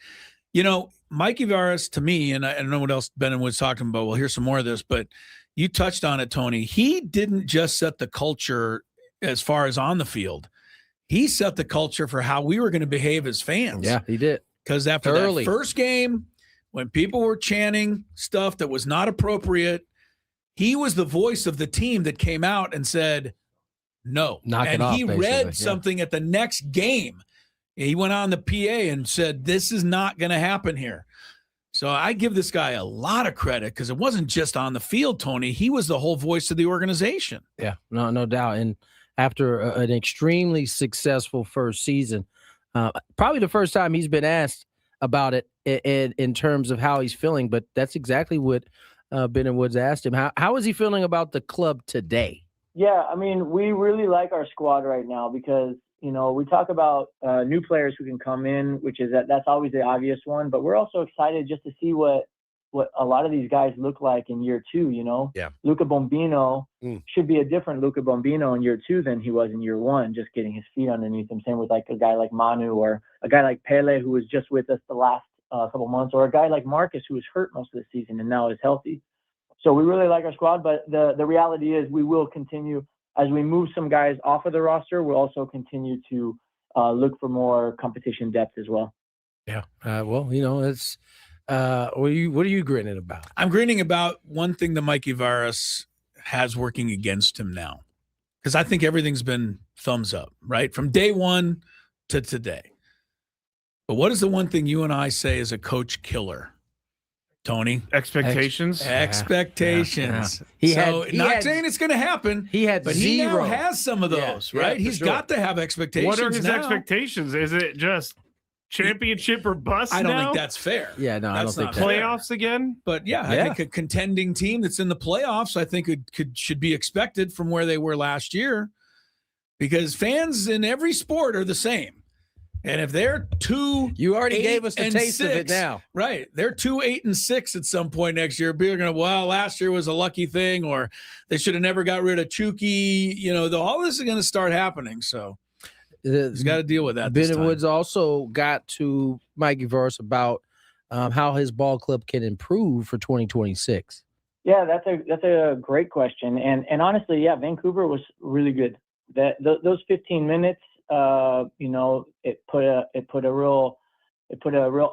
Mikey Vares, to me, and I don't know what else Ben was talking about. We'll hear some more of this, but you touched on it, Tony. He didn't just set the culture as far as on the field. He set the culture for how we were going to behave as fans. Yeah, he did. Because after that first game, when people were chanting stuff that was not appropriate, he was the voice of the team that came out and said, no. And he read something at the next game. He went on the PA and said, this is not going to happen here. So I give this guy a lot of credit, because it wasn't just on the field, Tony. He was the whole voice of the organization. Yeah, no doubt. And after an extremely successful first season, probably the first time he's been asked about it in terms of how he's feeling, but that's exactly what Ben and Woods asked him. How is he feeling about the club today? Yeah, I mean, we really like our squad right now because, we talk about new players who can come in, which is that's always the obvious one. But we're also excited just to see what a lot of these guys look like in year two, Yeah. Luca Bombino should be a different Luca Bombino in year two than he was in year one, just getting his feet underneath him. Same with like a guy like Manu or a guy like Pele, who was just with us the last couple months, or a guy like Marcus, who was hurt most of the season and now is healthy. So we really like our squad, but the reality is we will continue as we move some guys off of the roster. We'll also continue to look for more competition depth as well. Yeah. It's what are you grinning about? I'm grinning about one thing that Mikey Vares has working against him now. because I think everything's been thumbs up, right? From day one to today. But what is the one thing you and I say is a coach killer? Tony? Expectations. Expectations. Yeah. Not saying it's going to happen. He had but zero. He now has some of those, right? He's got to have expectations. What are his now. expectations? Is it just championship or bust? I don't think that's fair. Yeah, no, I don't think that's playoffs again. But I think a contending team that's in the playoffs, I think should be expected from where they were last year, because fans in every sport are the same. And if they're 2, you already gave us the taste 6, of it now, right? They're 2, 8, and 6 at some point next year. People are going to, well, last year was a lucky thing, or they should have never got rid of Chucky. All this is going to start happening. So he's got to deal with that. Ben Woods also got to Mikey Verse about how his ball club can improve for 2026. Yeah, that's a great question. And honestly, Vancouver was really good. Those 15 minutes. It put a real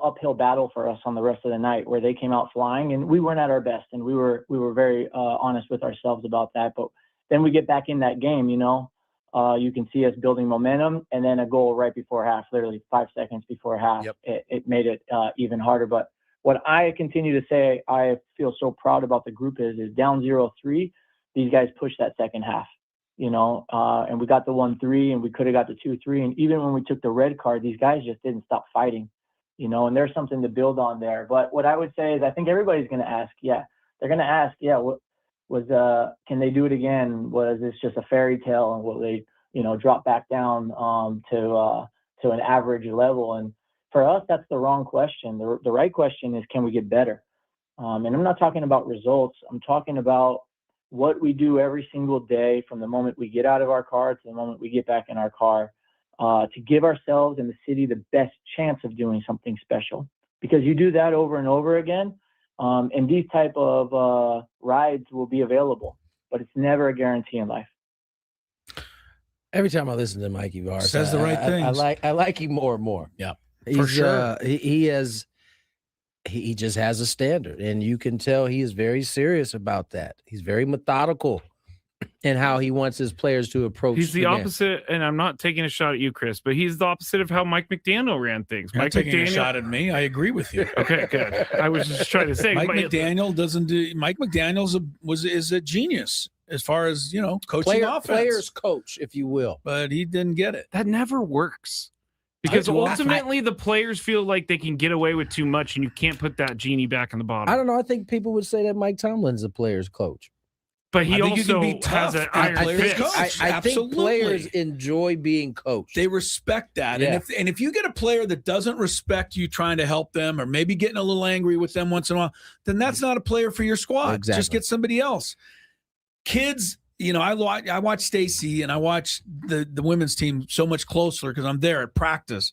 uphill battle for us on the rest of the night, where they came out flying and we weren't at our best, and we were very honest with ourselves about that. But then we get back in that game, you can see us building momentum, and then a goal right before half, literally 5 seconds before half. Yep. It made it even harder. But what I continue to say I feel so proud about the group is down 0-3, these guys pushed that second half. And we got the 1-3, and we could have got the 2-3. And even when we took the red card, these guys just didn't stop fighting, and there's something to build on there. But what I would say is I think everybody's going to ask, they're going to ask, can they do it again? Was this just a fairy tale, and will they, drop back down to an average level? And for us, that's the wrong question. The right question is, can we get better? And I'm not talking about results. I'm talking about what we do every single day, from the moment we get out of our car to the moment we get back in our car, to give ourselves and the city the best chance of doing something special. Because you do that over and over again, and these type of rides will be available, but it's never a guarantee in life. Every time I listen to Mikey Vargas, says the right things. I like him more and more. Yeah, for sure. He just has a standard, and you can tell he is very serious about that. He's very methodical in how he wants his players to approach. He's the opposite, and I'm not taking a shot at you, Chris, but he's the opposite of how Mike McDaniel ran things. You're not taking a shot at me. I agree with you. Okay, good. I was just trying to say, Mike McDaniel doesn't do. Mike McDaniel's is a genius as far as coaching offense. Players coach, if you will, but he didn't get it. That never works. Because ultimately, the players feel like they can get away with too much, and you can't put that genie back in the bottle. I don't know. I think people would say that Mike Tomlin's a player's coach. But he also has an iron fist. I think players enjoy being coached. They respect that. Yeah. And if you get a player that doesn't respect you trying to help them, or maybe getting a little angry with them once in a while, then that's not a player for your squad. Exactly. Just get somebody else. Kids, I watch Stacy, and I watch the women's team so much closer because I'm there at practice.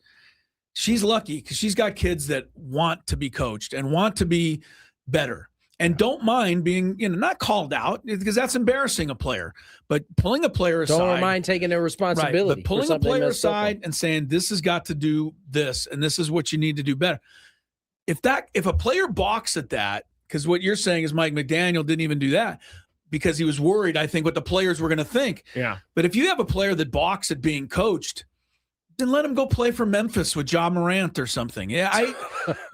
She's lucky because she's got kids that want to be coached and want to be better and don't mind being, not called out, because that's embarrassing a player, but pulling a player aside. Don't mind taking their responsibility. Right, but pulling a player aside and saying, this has got to do this, and this is what you need to do better. If a player balks at that, because what you're saying is Mike McDaniel didn't even do that, because he was worried, I think, what the players were going to think. Yeah. But if you have a player that balks at being coached, then let him go play for Memphis with Ja Morant or something. Yeah,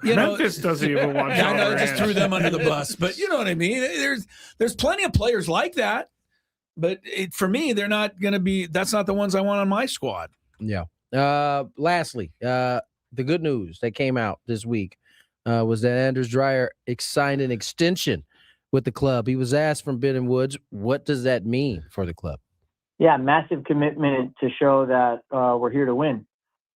Memphis doesn't even want Ja Morant. I know, just threw them under the bus. But you know what I mean? There's plenty of players like that. But for me, they're not going to be – that's not the ones I want on my squad. Yeah. Lastly, the good news that came out this week was that Anders Dreyer signed an extension with the club. He was asked from Ben Woods, what does that mean for the club? Yeah, massive commitment to show that we're here to win,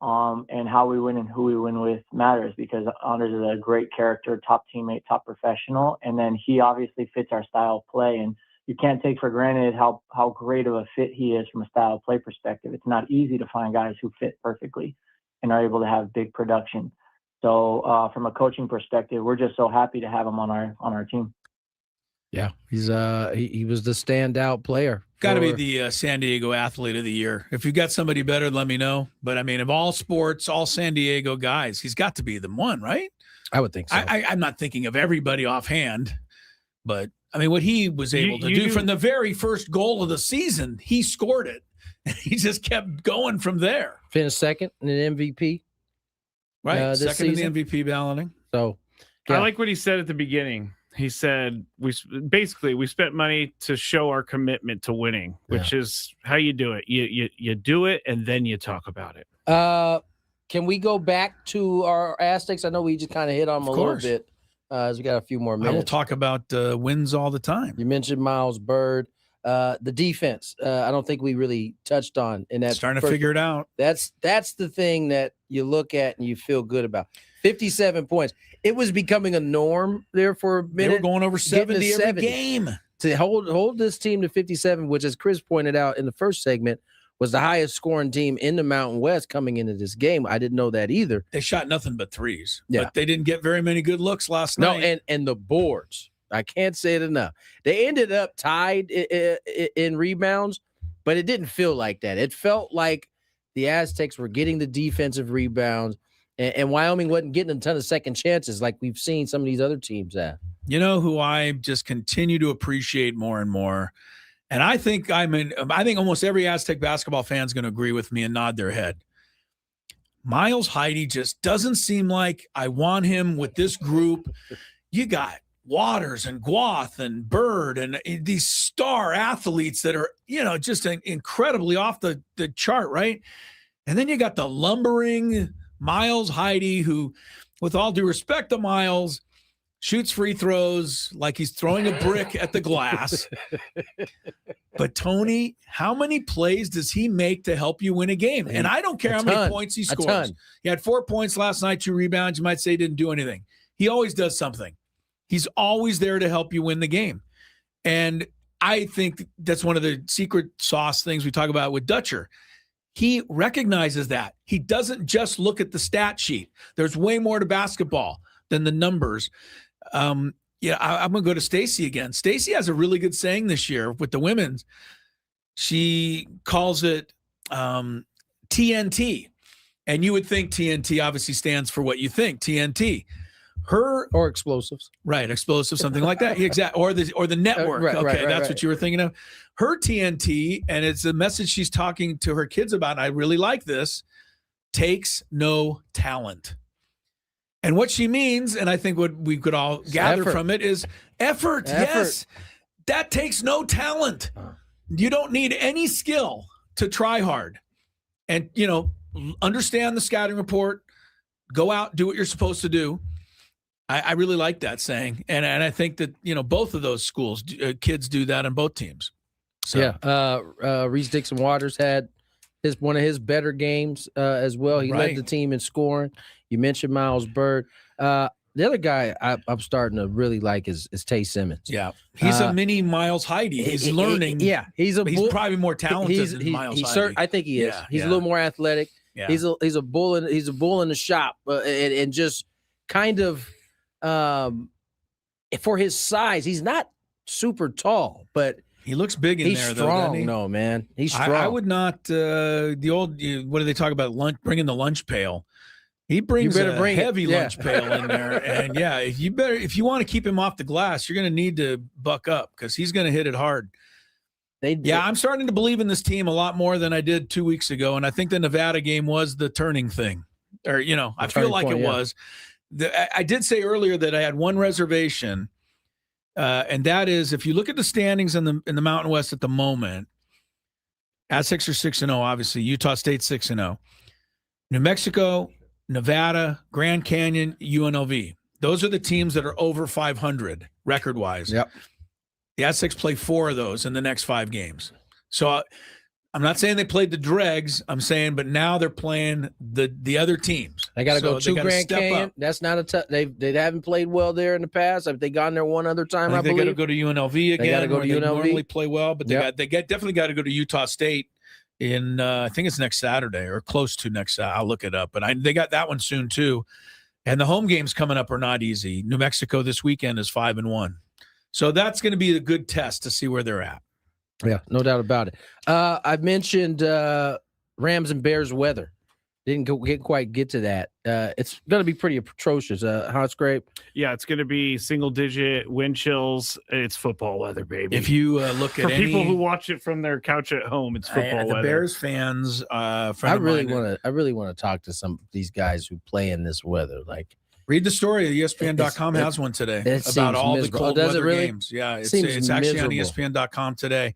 and how we win and who we win with matters, because Anders is a great character, top teammate, top professional, and then he obviously fits our style of play, and you can't take for granted how great of a fit he is from a style of play perspective. It's not easy to find guys who fit perfectly and are able to have big production. So from a coaching perspective, we're just so happy to have him on our team. Yeah, he's he was the standout player. Got to be the San Diego Athlete of the Year. If you got somebody better, let me know. But I mean, of all sports, all San Diego guys, he's got to be the one, right? I would think so. I'm not thinking of everybody offhand, but I mean, what he was able to do from the very first goal of the season, he scored it. And he just kept going from there. Finished second in an MVP. Right, this second season. in the MVP balloting. So I like what he said at the beginning. He said, we spent money to show our commitment to winning, which is how you do it. You do it, and then you talk about it. Can we go back to our Aztecs? I know we just kind of hit on them a little bit as we got a few more minutes. I will talk about wins all the time. You mentioned Miles Bird. The defense, I don't think we really touched on in that. Starting to figure it out. That's the thing that you look at and you feel good about. 57 points. It was becoming a norm there for a minute. They were going over 70 every game. To hold this team to 57, which, as Chris pointed out in the first segment, was the highest scoring team in the Mountain West coming into this game. I didn't know that either. They shot nothing but threes. Yeah. But they didn't get very many good looks last night. No, and the boards. I can't say it enough. They ended up tied in rebounds, but it didn't feel like that. It felt like the Aztecs were getting the defensive rebounds, and Wyoming wasn't getting a ton of second chances like we've seen some of these other teams have. You know who I just continue to appreciate more and more, and I think almost every Aztec basketball fan is going to agree with me and nod their head. Miles Heide just doesn't seem like I want him with this group. You got Waters and Guath and Bird and these star athletes that are, just incredibly off the chart, right? And then you got the lumbering Miles Heide, who, with all due respect to Miles, shoots free throws like he's throwing a brick at the glass. But Tony, how many plays does he make to help you win a game? And I don't care how many points he scores. He had 4 points last night, 2 rebounds. You might say he didn't do anything. He always does something. He's always there to help you win the game. And I think that's one of the secret sauce things we talk about with Dutcher. He recognizes that. He doesn't just look at the stat sheet. There's way more to basketball than the numbers. I'm going to go to Stacy again. Stacy has a really good saying this year with the women's. She calls it TNT. And you would think TNT obviously stands for what you think, TNT. Or explosives, right? Explosives, something like that. Exactly. Or the network. Right, that's what you were thinking of. Her TNT, and it's a message she's talking to her kids about. And I really like this. Takes no talent. And what she means, and I think what we could all gather from it is effort. Yes, that takes no talent. You don't need any skill to try hard, and understand the scouting report. Go out, do what you're supposed to do. I really like that saying, and I think that both of those schools kids do that on both teams. So. Yeah, Reese Dixon Waters had one of his better games as well. He led the team in scoring. You mentioned Miles Bird. The other guy I'm starting to really like is Tay Simmons. Yeah, he's a mini Miles Heide. He's learning. He's probably more talented than Miles Heide. I think he is. Yeah, he's a little more athletic. Yeah. He's a bull in the shop, and just kind of. For his size, he's not super tall, but he looks big in there. He's strong, though, no man. He's strong. I would not. The old what do they talk about? Bringing the lunch pail. He brings a heavy lunch pail in there, and if you want to keep him off the glass, you're going to need to buck up because he's going to hit it hard. I'm starting to believe in this team a lot more than I did 2 weeks ago, and I think the Nevada game was the turning thing, or I feel like it was. I did say earlier that I had one reservation, and that is if you look at the standings in the Mountain West at the moment, Aztecs are 6-0, obviously. Utah State 6-0. New Mexico, Nevada, Grand Canyon, UNLV. Those are the teams that are over 500 record-wise. Yep. The Aztecs play 4 of those in the next 5 games. So I'm not saying they played the dregs. I'm saying, but now they're playing the other teams. They got to go to Grand Canyon. That's not a tough. They haven't played well there in the past. Have they gone there one other time? I believe they got to go to UNLV again. They got to go to UNLV. Normally play well, but they definitely got to go to Utah State in I think it's next Saturday or close to next. I'll look it up, but they got that one soon too. And the home games coming up are not easy. New Mexico this weekend is 5-1, so that's going to be a good test to see where they're at. Yeah, no doubt about it. I mentioned Rams and Bears weather. Didn't quite get to that. It's going to be pretty atrocious. Hot scrape. Yeah, it's going to be single-digit wind chills. It's football weather, baby. If you look at people who watch it from their couch at home, it's football weather. The Bears fans, I really want to talk to some of these guys who play in this weather. Like, read the story. ESPN.com has one today about all the cold weather games. Yeah, it's actually on ESPN.com today.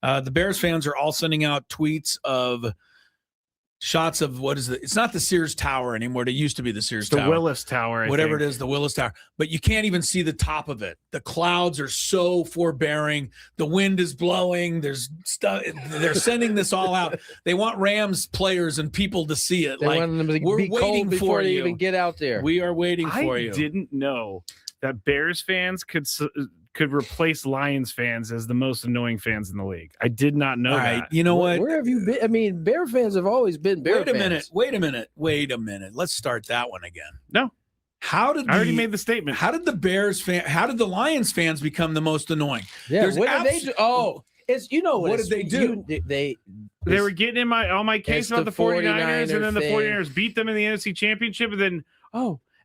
The Bears fans are all sending out tweets of shots of it's not the Sears Tower anymore. It used to be the Sears Tower. The Willis Tower. Whatever it is, the Willis Tower. But you can't even see the top of it. The clouds are so forbearing. The wind is blowing. There's stuff. They're sending this all out. They want Rams players and people to see it. They want them to be waiting before they even get out there. We are waiting for you. I didn't know that Bears fans could replace Lions fans as the most annoying fans in the league. I did not know that. You know what? Where have you been? I mean, Bear fans have always been Bear fans. Wait a minute. Let's start that one again. No. I already made the statement. How did the Lions fans become the most annoying? Yeah, what did they do? Oh, what did they do? They were getting in on my case about the 49ers, and then the 49ers beat them in the NFC Championship, and then,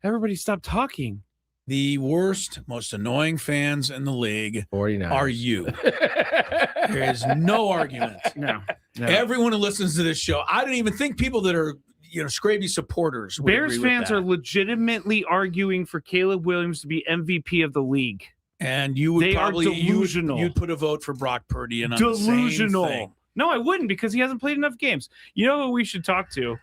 everybody stopped talking. The worst, most annoying fans in the league 49ers. Are you. There is no argument. No. Everyone who listens to this show, I don't even think people that are, Scraby supporters. Bears fans are legitimately arguing for Caleb Williams to be MVP of the league. And you would probably delusional. You'd put a vote for Brock Purdy and delusional. The same thing. No, I wouldn't, because he hasn't played enough games. You know who we should talk to?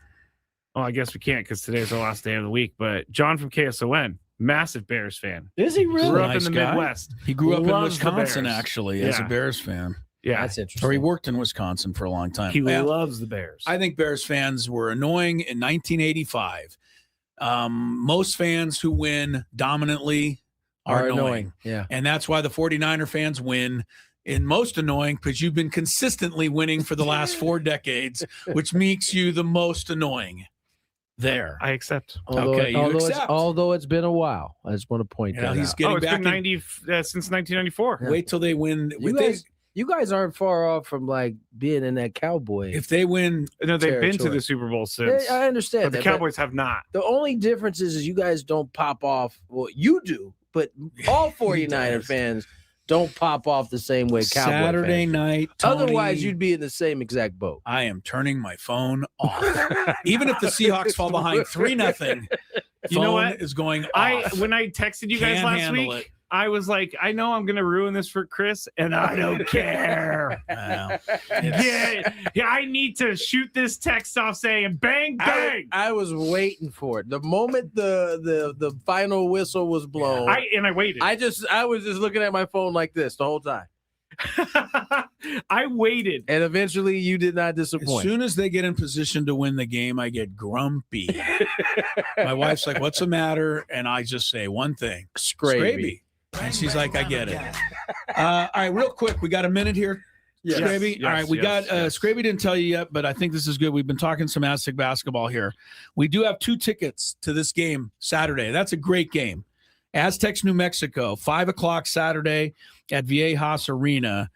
Well, I guess we can't because today's the last day of the week. But John from KSON. Massive Bears fan. Is he really? Grew up in the Midwest. He grew up in Wisconsin, actually, as a Bears fan. Yeah, that's interesting. Or he worked in Wisconsin for a long time. He loves the Bears. I think Bears fans were annoying in 1985. Most fans who win dominantly are annoying. Yeah. And that's why the 49er fans win. And most annoying because you've been consistently winning for the last 4 decades, which makes you the most annoying. There, I accept. Although it's been a while, I just want to point that he's out. getting it's back been since 1994. Yeah. Wait till they win. You guys aren't far off from like being in that Cowboy. If they win, no, they've been to the Super Bowl since. I understand, but the Cowboys have not. The only difference is you guys don't pop off. Well, you do, but all 49er fans don't pop off the same way Cowboy Saturday fans. Night. Tony, otherwise, you'd be in the same exact boat. I am turning my phone off. Even if the Seahawks fall behind 3-0, you know what is going off. When I texted you guys last week, I was like, I know I'm going to ruin this for Chris, and I don't care. Well, I need to shoot this text off saying bang, bang. I was waiting for it. The moment the final whistle was blown. I waited. I was just looking at my phone like this the whole time. I waited. And eventually you did not disappoint. As soon as they get in position to win the game, I get grumpy. My wife's like, what's the matter? And I just say one thing. Scraby. And she's like, I get it. All right, real quick. We got a minute here. Yes. Scraby. Yes, all right, we got Scraby didn't tell you yet, but I think this is good. We've been talking some Aztec basketball here. We do have 2 tickets to this game Saturday. That's a great game. Aztecs, New Mexico, 5:00 Saturday at Viejas Arena.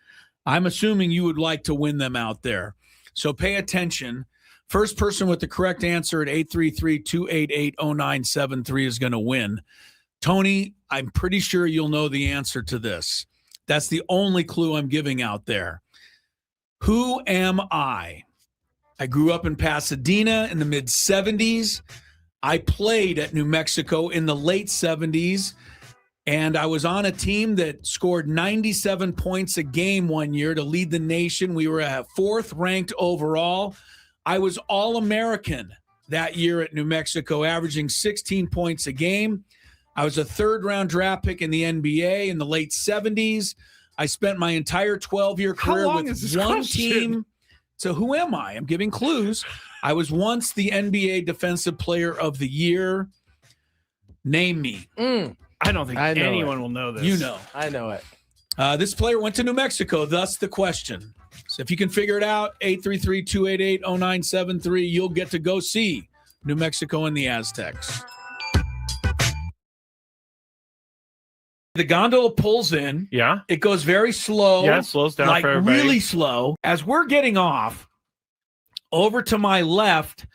I'm assuming you would like to win them out there. So pay attention. First person with the correct answer at 833-288-0973 is going to win. Tony, I'm pretty sure you'll know the answer to this. That's the only clue I'm giving out there. Who am I? I grew up in Pasadena in the mid-'70s. I played at New Mexico in the late 70s, and I was on a team that scored 97 points a game one year to lead the nation. We were 4th ranked overall. I was All-American that year at New Mexico, averaging 16 points a game. I was a 3rd-round draft pick in the NBA in the late 70s. I spent my entire 12-year career with one team. So who am I? I'm giving clues. I was once the NBA Defensive Player of the Year. Name me. I don't think anyone will know this. You know. I know it. This player went to New Mexico, thus the question. So if you can figure it out, 833-288-0973, you'll get to go see New Mexico and the Aztecs. The gondola pulls in. Yeah. It goes very slow. Yeah, it slows down like for everybody. Really slow. As we're getting off, over to my left,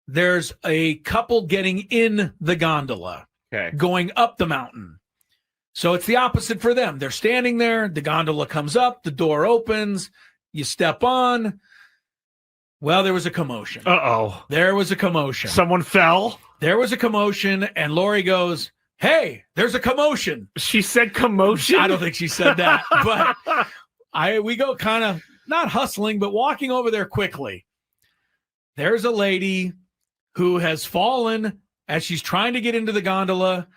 there's a couple getting in the gondola, going up the mountain. So it's the opposite for them. They're standing there. The gondola comes up. The door opens. You step on. Well, there was a commotion. Uh-oh. There was a commotion. Someone fell? There was a commotion, and Lori goes, hey, there's a commotion. She said commotion? I don't think she said that. But we go kind of, not hustling, but walking over there quickly. There's a lady who has fallen as she's trying to get into the gondola.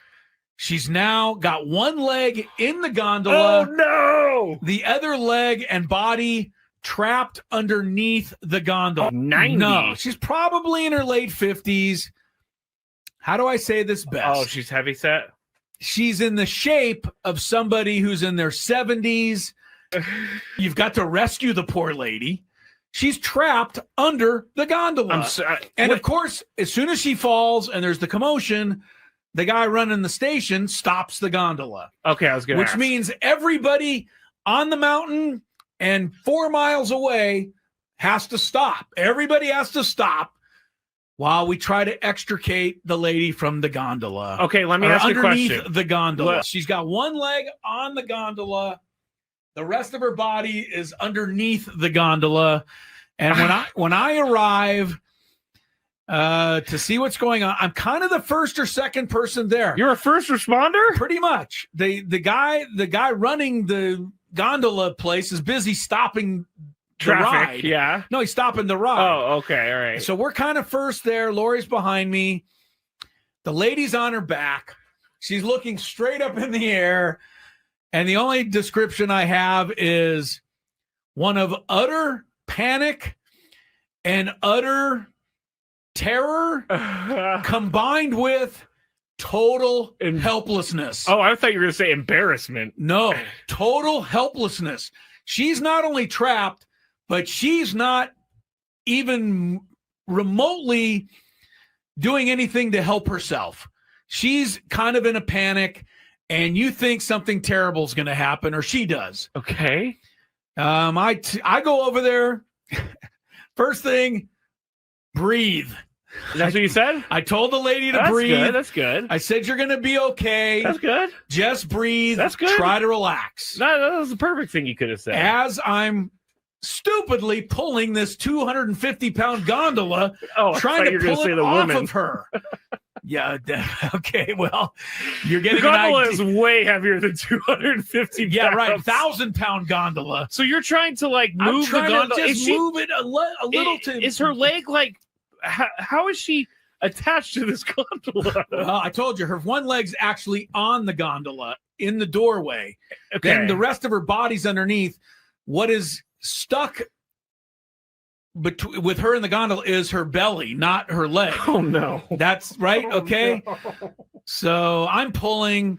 She's now got one leg in the gondola. Oh, no! The other leg and body trapped underneath the gondola. 90. No, she's probably in her late 50s. How do I say this best? Oh, she's heavyset? She's in the shape of somebody who's in their 70s. You've got to rescue the poor lady. She's trapped under the gondola. Of course, as soon as she falls and there's the commotion, the guy running the station stops the gondola. Okay, I was going to ask. Which means everybody on the mountain and 4 miles away has to stop. Everybody has to stop while we try to extricate the lady from the gondola. Okay, let me ask you a question. Underneath the gondola. She's got one leg on the gondola. The rest of her body is underneath the gondola. And when I arrive to see what's going on, I'm kind of the first or second person there. You're a first responder? Pretty much. The guy running the gondola place is busy stopping traffic. Ride. Yeah. No, he's stopping the ride. Oh, okay. All right. So we're kind of first there. Lori's behind me. The lady's on her back. She's looking straight up in the air. And the only description I have is one of utter panic and utter terror combined with total helplessness. Oh, I thought you were going to say embarrassment. No, total helplessness. She's not only trapped, but she's not even remotely doing anything to help herself. She's kind of in a panic, and you think something terrible is going to happen, or she does. Okay. I go over there. First thing, breathe. That's what you said? I told the lady to breathe. Good. That's good. I said, you're going to be okay. That's good. Just breathe. That's good. Try to relax. That was the perfect thing you could have said. As I'm stupidly pulling this 250-pound gondola, trying to pull it off of her. Yeah. Okay. Well, you're getting the gondola is way heavier than 250 pounds. Yeah, right. 1,000-pound gondola. So you're trying to move the gondola. Move it a little. Is her leg how is she attached to this gondola? Well, I told you her one leg's actually on the gondola in the doorway. Okay. Then the rest of her body's underneath. What is stuck with her in the gondola is her belly, not her leg. Oh no. That's right. Okay. No. So I'm pulling.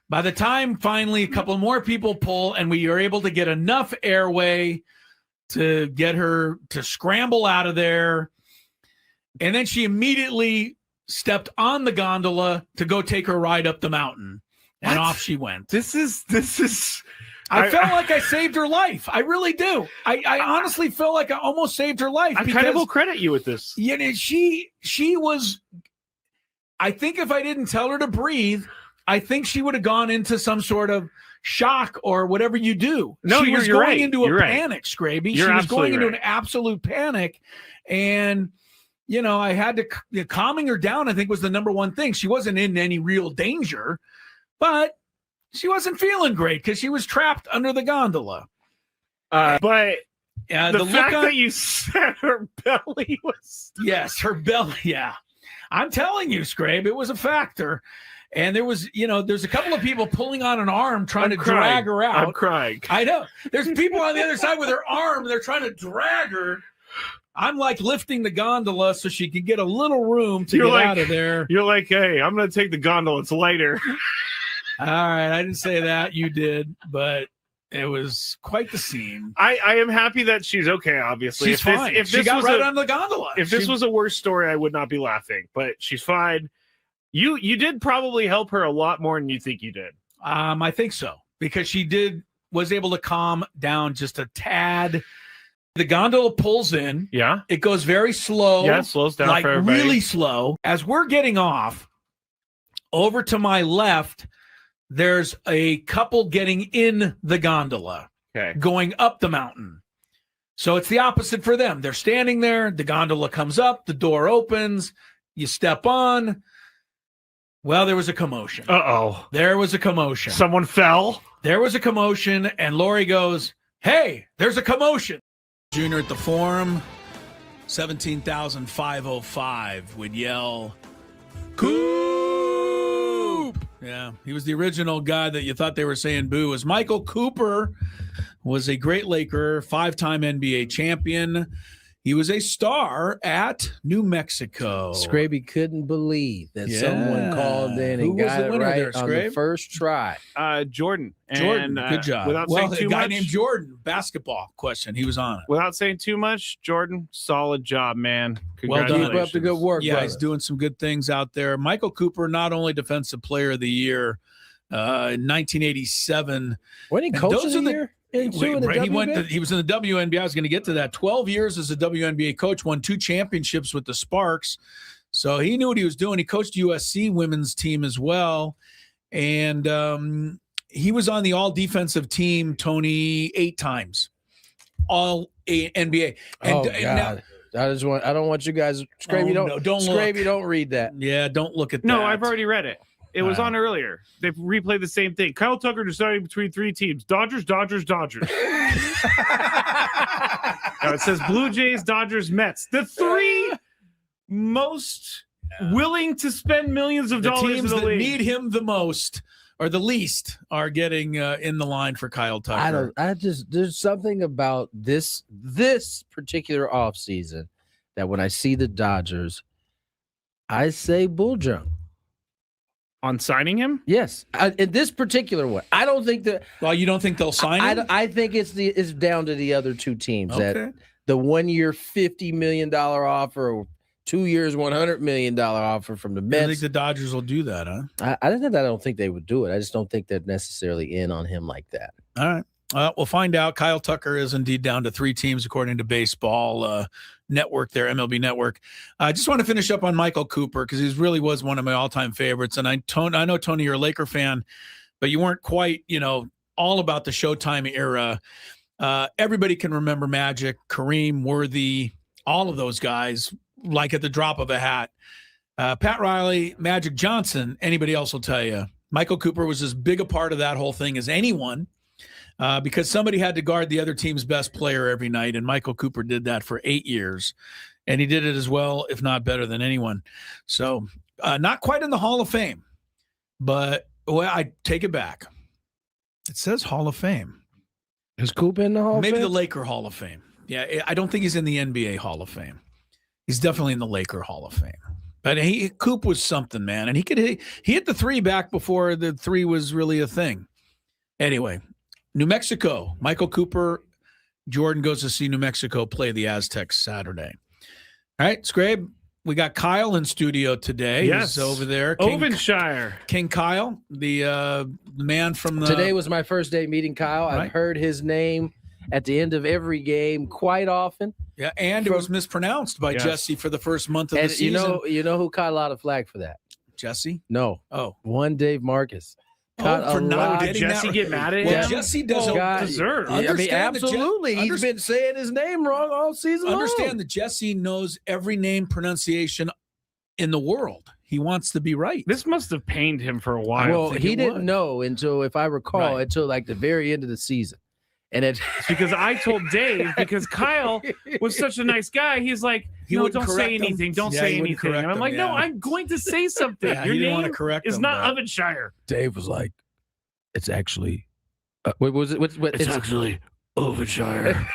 By the time finally a couple more people pull and we are able to get enough airway to get her to scramble out of there. And then she immediately stepped on the gondola to go take her ride up the mountain. And off she went. This is I felt like I saved her life. I really do. I honestly feel like I almost saved her life. I kind of will credit you with this. You know, she was, I think if I didn't tell her to breathe, I think she would have gone into some sort of shock or whatever you do. No, she was you're going right. into a panic, Scraby. She was going into an absolute panic. And, you know, I had to, calming her down, I think was the number one thing. She wasn't in any real danger, but she wasn't feeling great because she was trapped under the gondola. But the fact that you said her belly was... Yes, her belly, yeah. I'm telling you, Scrabe, it was a factor. And there was, there's a couple of people pulling on an arm trying to drag her out. I'm crying. I know. There's people on the other side with her arm. They're trying to drag her. I'm like lifting the gondola so she can get a little room to get out of there. You're like, hey, I'm going to take the gondola. It's lighter. All right. I didn't say that. You did. But it was quite the scene. I am happy that she's okay, obviously. She's fine. If she this got was right on the gondola. If this was a worse story, I would not be laughing. But she's fine. You did probably help her a lot more than you think you did. I think so. Because she was able to calm down just a tad. The gondola pulls in. Yeah. It goes very slow. Yeah, it slows down like for everybody. Really slow. As we're getting off, over to my left, there's a couple getting in the gondola, going up the mountain. So it's the opposite for them. They're standing there. The gondola comes up. The door opens. You step on. Well, there was a commotion. Uh-oh. There was a commotion. Someone fell. There was a commotion, and Lori goes, "Hey, there's a commotion." Junior at the Forum, 17,505 would yell, "Coop!" Yeah, he was the original guy that you thought they were saying boo. Was Michael Cooper, was a great Laker, 5-time NBA champion. He was a star at New Mexico. Scraby couldn't believe that someone called in and got it right on the first try. Jordan. Jordan, good job. Without saying too a guy much, named Jordan, basketball question. He was on it. Without saying too much, Jordan, solid job, man. Well done. Keep up the good work, Yeah, brother. he's doing some good things out there. Michael Cooper, not only Defensive Player of the Year in 1987. When he coach of the year? He was in the WNBA. I was going to get to that. 12 years as a WNBA coach, won 2 championships with the Sparks. So he knew what he was doing. He coached USC women's team as well. And he was on the all-defensive team, Tony, 8 times. All NBA. And, God. I don't want you guys. Scraby, don't read that. Yeah, don't look at that. No, I've already read it. It was on earlier. They replayed the same thing. Kyle Tucker deciding between 3 teams: Dodgers. Now it says Blue Jays, Dodgers, Mets. The 3 most willing to spend millions of dollars teams in the that league. need him the most or the least are getting in the line for Kyle Tucker. There's something about this particular offseason that when I see the Dodgers, I say bull junk. On signing him? Yes. In this particular one, I don't think that. Well, you don't think they'll sign him? I think it's down to the other 2 teams. Okay. That the 1 year $50 million offer, or 2 years $100 million offer from the Mets. I think the Dodgers will do that, huh? I don't think they would do it. I just don't think they're necessarily in on him like that. All right. We'll find out. Kyle Tucker is indeed down to 3 teams, according to Baseball Network, their MLB Network. I just want to finish up on Michael Cooper because he really was one of my all-time favorites. And I know, Tony, you're a Laker fan, but you weren't quite, all about the Showtime era. Everybody can remember Magic, Kareem, Worthy, all of those guys, like at the drop of a hat. Pat Riley, Magic Johnson, anybody else will tell you. Michael Cooper was as big a part of that whole thing as anyone. Because somebody had to guard the other team's best player every night, and Michael Cooper did that for 8 years, and he did it as well, if not better than anyone. So not quite in the Hall of Fame, but I take it back. It says Hall of Fame. Is Coop in the Hall of Fame? Maybe the Laker Hall of Fame. Yeah, I don't think he's in the NBA Hall of Fame. He's definitely in the Laker Hall of Fame. But Coop was something, man, and he hit the 3 back before the 3 was really a thing. Anyway. New Mexico, Michael Cooper, Jordan goes to see New Mexico play the Aztecs Saturday. All right, Scrabe, we got Kyle in studio today. Yes. He's over there. Ovenshire. King Kyle, the man from the... Today was my first day meeting Kyle. Right. I've heard his name at the end of every game quite often. Yeah, and it was mispronounced by Jesse for the first month of the season. You know who caught a lot of flack for that? Jesse? No. Oh. One Dave Marcus. For not did Jesse get mad at him? Well, Jesse doesn't deserve. I mean, absolutely. He's been saying his name wrong all season long. Understand that Jesse knows every name pronunciation in the world. He wants to be right. This must have pained him for a while. Well, he didn't know until, if I recall, until like the very end of the season. And it's because I told Dave, because Kyle was such a nice guy, he's like, don't say anything. Don't say anything. And I'm like, no, I'm going to say something. Your name is not Ovenshire. Dave was like, it's actually, what was it? It's actually Ovenshire.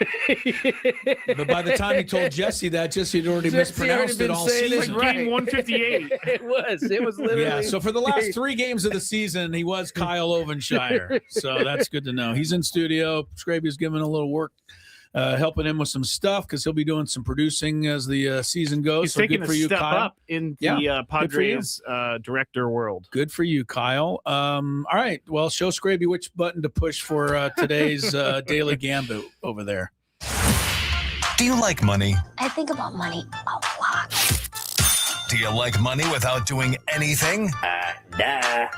But by the time he told Jesse that, Jesse had already mispronounced it all season. Like game 158. It was literally. Yeah, so for the last 3 games of the season, he was Kyle Ovenshire. So that's good to know. He's in studio. Scraby's giving a little work, helping him with some stuff because he'll be doing some producing as the season goes. He's so taking good for a you, step Kyle. up in the Padres director world. Good for you, Kyle. All right. Well, show Scraby which button to push for today's Daily Gambit over there. Do you like money? I think about money a lot. Do you like money without doing anything?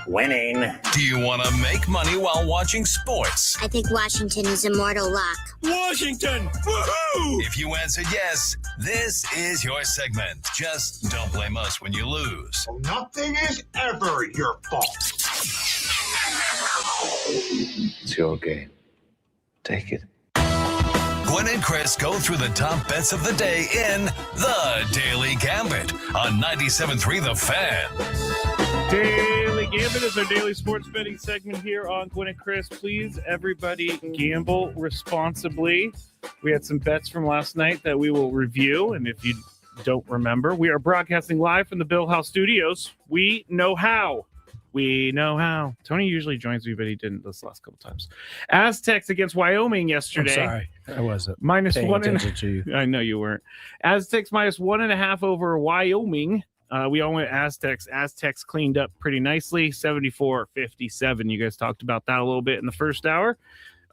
Winning. Do you want to make money while watching sports? I think Washington is immortal luck. Washington! Woohoo! If you answered yes, this is your segment. Just don't blame us when you lose. Nothing is ever your fault. It's your game. Take it. Gwynn and Chris go through the top bets of the day in The Daily Gambit on 97.3 The Fan. Daily Gambit is our daily sports betting segment here on Gwynn and Chris. Please, everybody, gamble responsibly. We had some bets from last night that we will review, and if you don't remember, we are broadcasting live from the Bill House Studios. We know how. We know how. Tony usually joins me, but he didn't this last couple times. Aztecs against Wyoming yesterday. I'm sorry, I wasn't. Minus paying one and attention to you. I know you weren't. Aztecs minus 1.5 over Wyoming. We all went Aztecs. Aztecs cleaned up pretty nicely, 74-57. You guys talked about that a little bit in the first hour.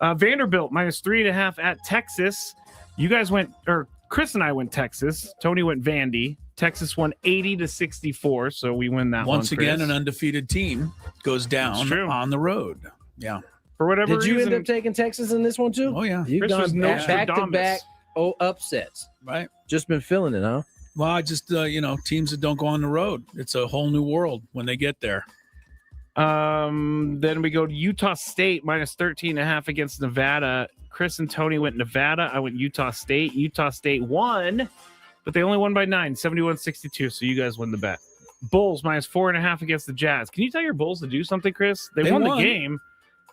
Vanderbilt minus 3.5 at Texas. You guys went, or Chris and I went Texas. Tony went Vandy. Texas won 80-64, so we win that one. Once again, an undefeated team goes down on the road. Yeah. For whatever reason. Did you end up taking Texas in this one too? Oh, yeah. You've gone back-to-back upsets. Right. Just been feeling it, huh? Well, I just, teams that don't go on the road, it's a whole new world when they get there. Then we go to Utah State minus 13.5 against Nevada. Chris and Tony went Nevada. I went Utah State. Utah State won, but they only won by 9, 71-62. So you guys win the bet. Bulls minus 4.5 against the Jazz. Can you tell your Bulls to do something, Chris? They won the game,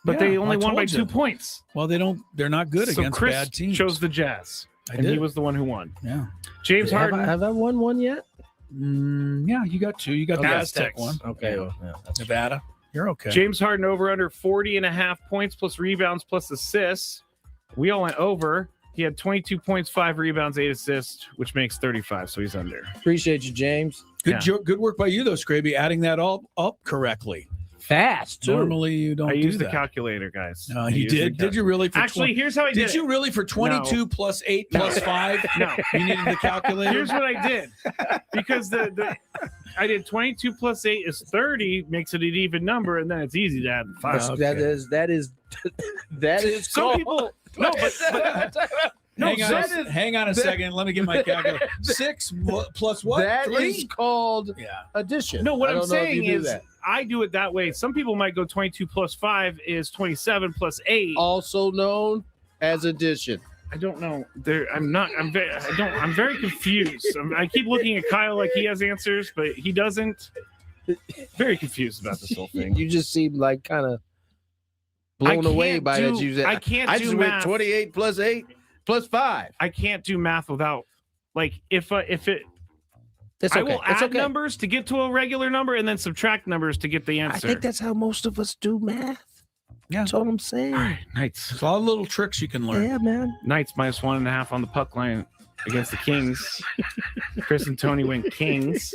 but they only won by 2 points. Well, they're not good against Chris bad teams. chose the Jazz. He was the one who won. Yeah. James Harden. Have I won one yet? Yeah, you got 2. You got the Aztec one. Okay. Well, Nevada. You're okay. James Harden over under 40.5 points plus rebounds plus assists. We all went over. He had 22 points, 5 rebounds, 8 assists, which makes 35. So he's under. Appreciate you, James. Good work by you, though, Scraby, adding that all up correctly. Fast, too. Normally, you don't do that. I used the calculator, guys. No, you did. Did you really? Actually, here's how I did it. Did you really for 22 plus 8 plus 5? No. You needed the calculator? Here's what I did. Because I did 22 plus 8 is 30, makes it an even number, and then it's easy to add 5. Okay. That is some people. No, but hang on a second. Let me get my calculator. 6 plus what? That 3? is called addition. No, what I'm saying is I do it that way. Some people might go 22 plus 5 is 27 plus 8. Also known as addition. I don't know. I'm very confused. I keep looking at Kyle like he has answers, but he doesn't. Very confused about this whole thing. You just seem like kind of blown away by it. I can't I do just math. went 28 plus 8 plus 5. I can't do math without, like, if it. It's okay. I will add numbers to get to a regular number and then subtract numbers to get the answer. I think that's how most of us do math. Yeah. That's all I'm saying. All right, Knights. There's a lot of little tricks you can learn. Yeah, man. Knights minus 1.5 on the puck line against the Kings. Chris and Tony went Kings.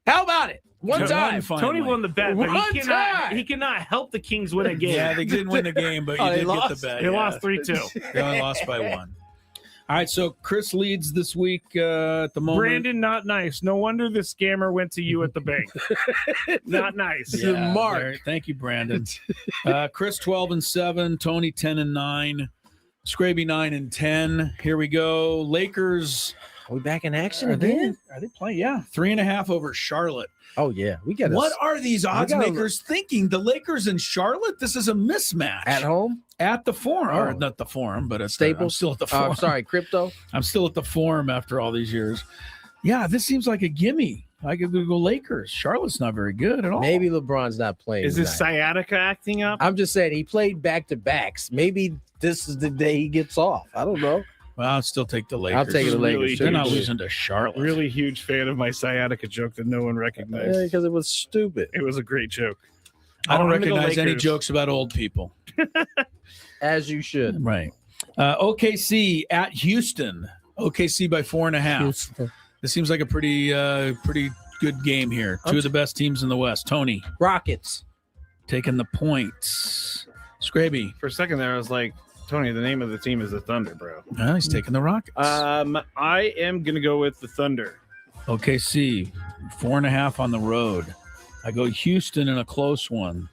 How about it? One time. Tony won the bet, but he cannot help the Kings win a game. Yeah, they didn't win the game, but you did get the bet. They lost 3-2. They only lost by 1. All right, so Chris leads this week at the moment. Brandon, not nice. No wonder the scammer went to you at the bank. Not nice. Yeah, Mark. Thank you, Brandon. Chris 12-7, Tony 10-9, Scraby 9-10. Here we go. Lakers. Are we back in action again? Are they playing? Yeah, 3.5 over Charlotte. Oh yeah, we got. What are these odds makers thinking? The Lakers and Charlotte. This is a mismatch. At home, at the Forum, or not the Forum, but at Staples. I'm still at the Forum. Sorry, Crypto. I'm still at the Forum after all these years. Yeah, this seems like a gimme. I could go Lakers. Charlotte's not very good at all. Maybe LeBron's not playing. Is this sciatica acting up? I'm just saying he played back-to-backs. Maybe this is the day he gets off. I don't know. Well, I'll still take the Lakers. I'll take the Lakers. They're not losing to Charlotte. Really huge fan of my sciatica joke that no one recognized. Yeah, because it was stupid. It was a great joke. I don't recognize any jokes about old people. As you should. Right. OKC at Houston. OKC by 4.5. Houston. This seems like a pretty good game here. Two of the best teams in the West. Tony. Rockets. Taking the points. Scraby. For a second there, I was like, Tony, the name of the team is the Thunder, bro. He's taking the Rockets. I am going to go with the Thunder. OKC, 4.5 on the road. I go Houston in a close one.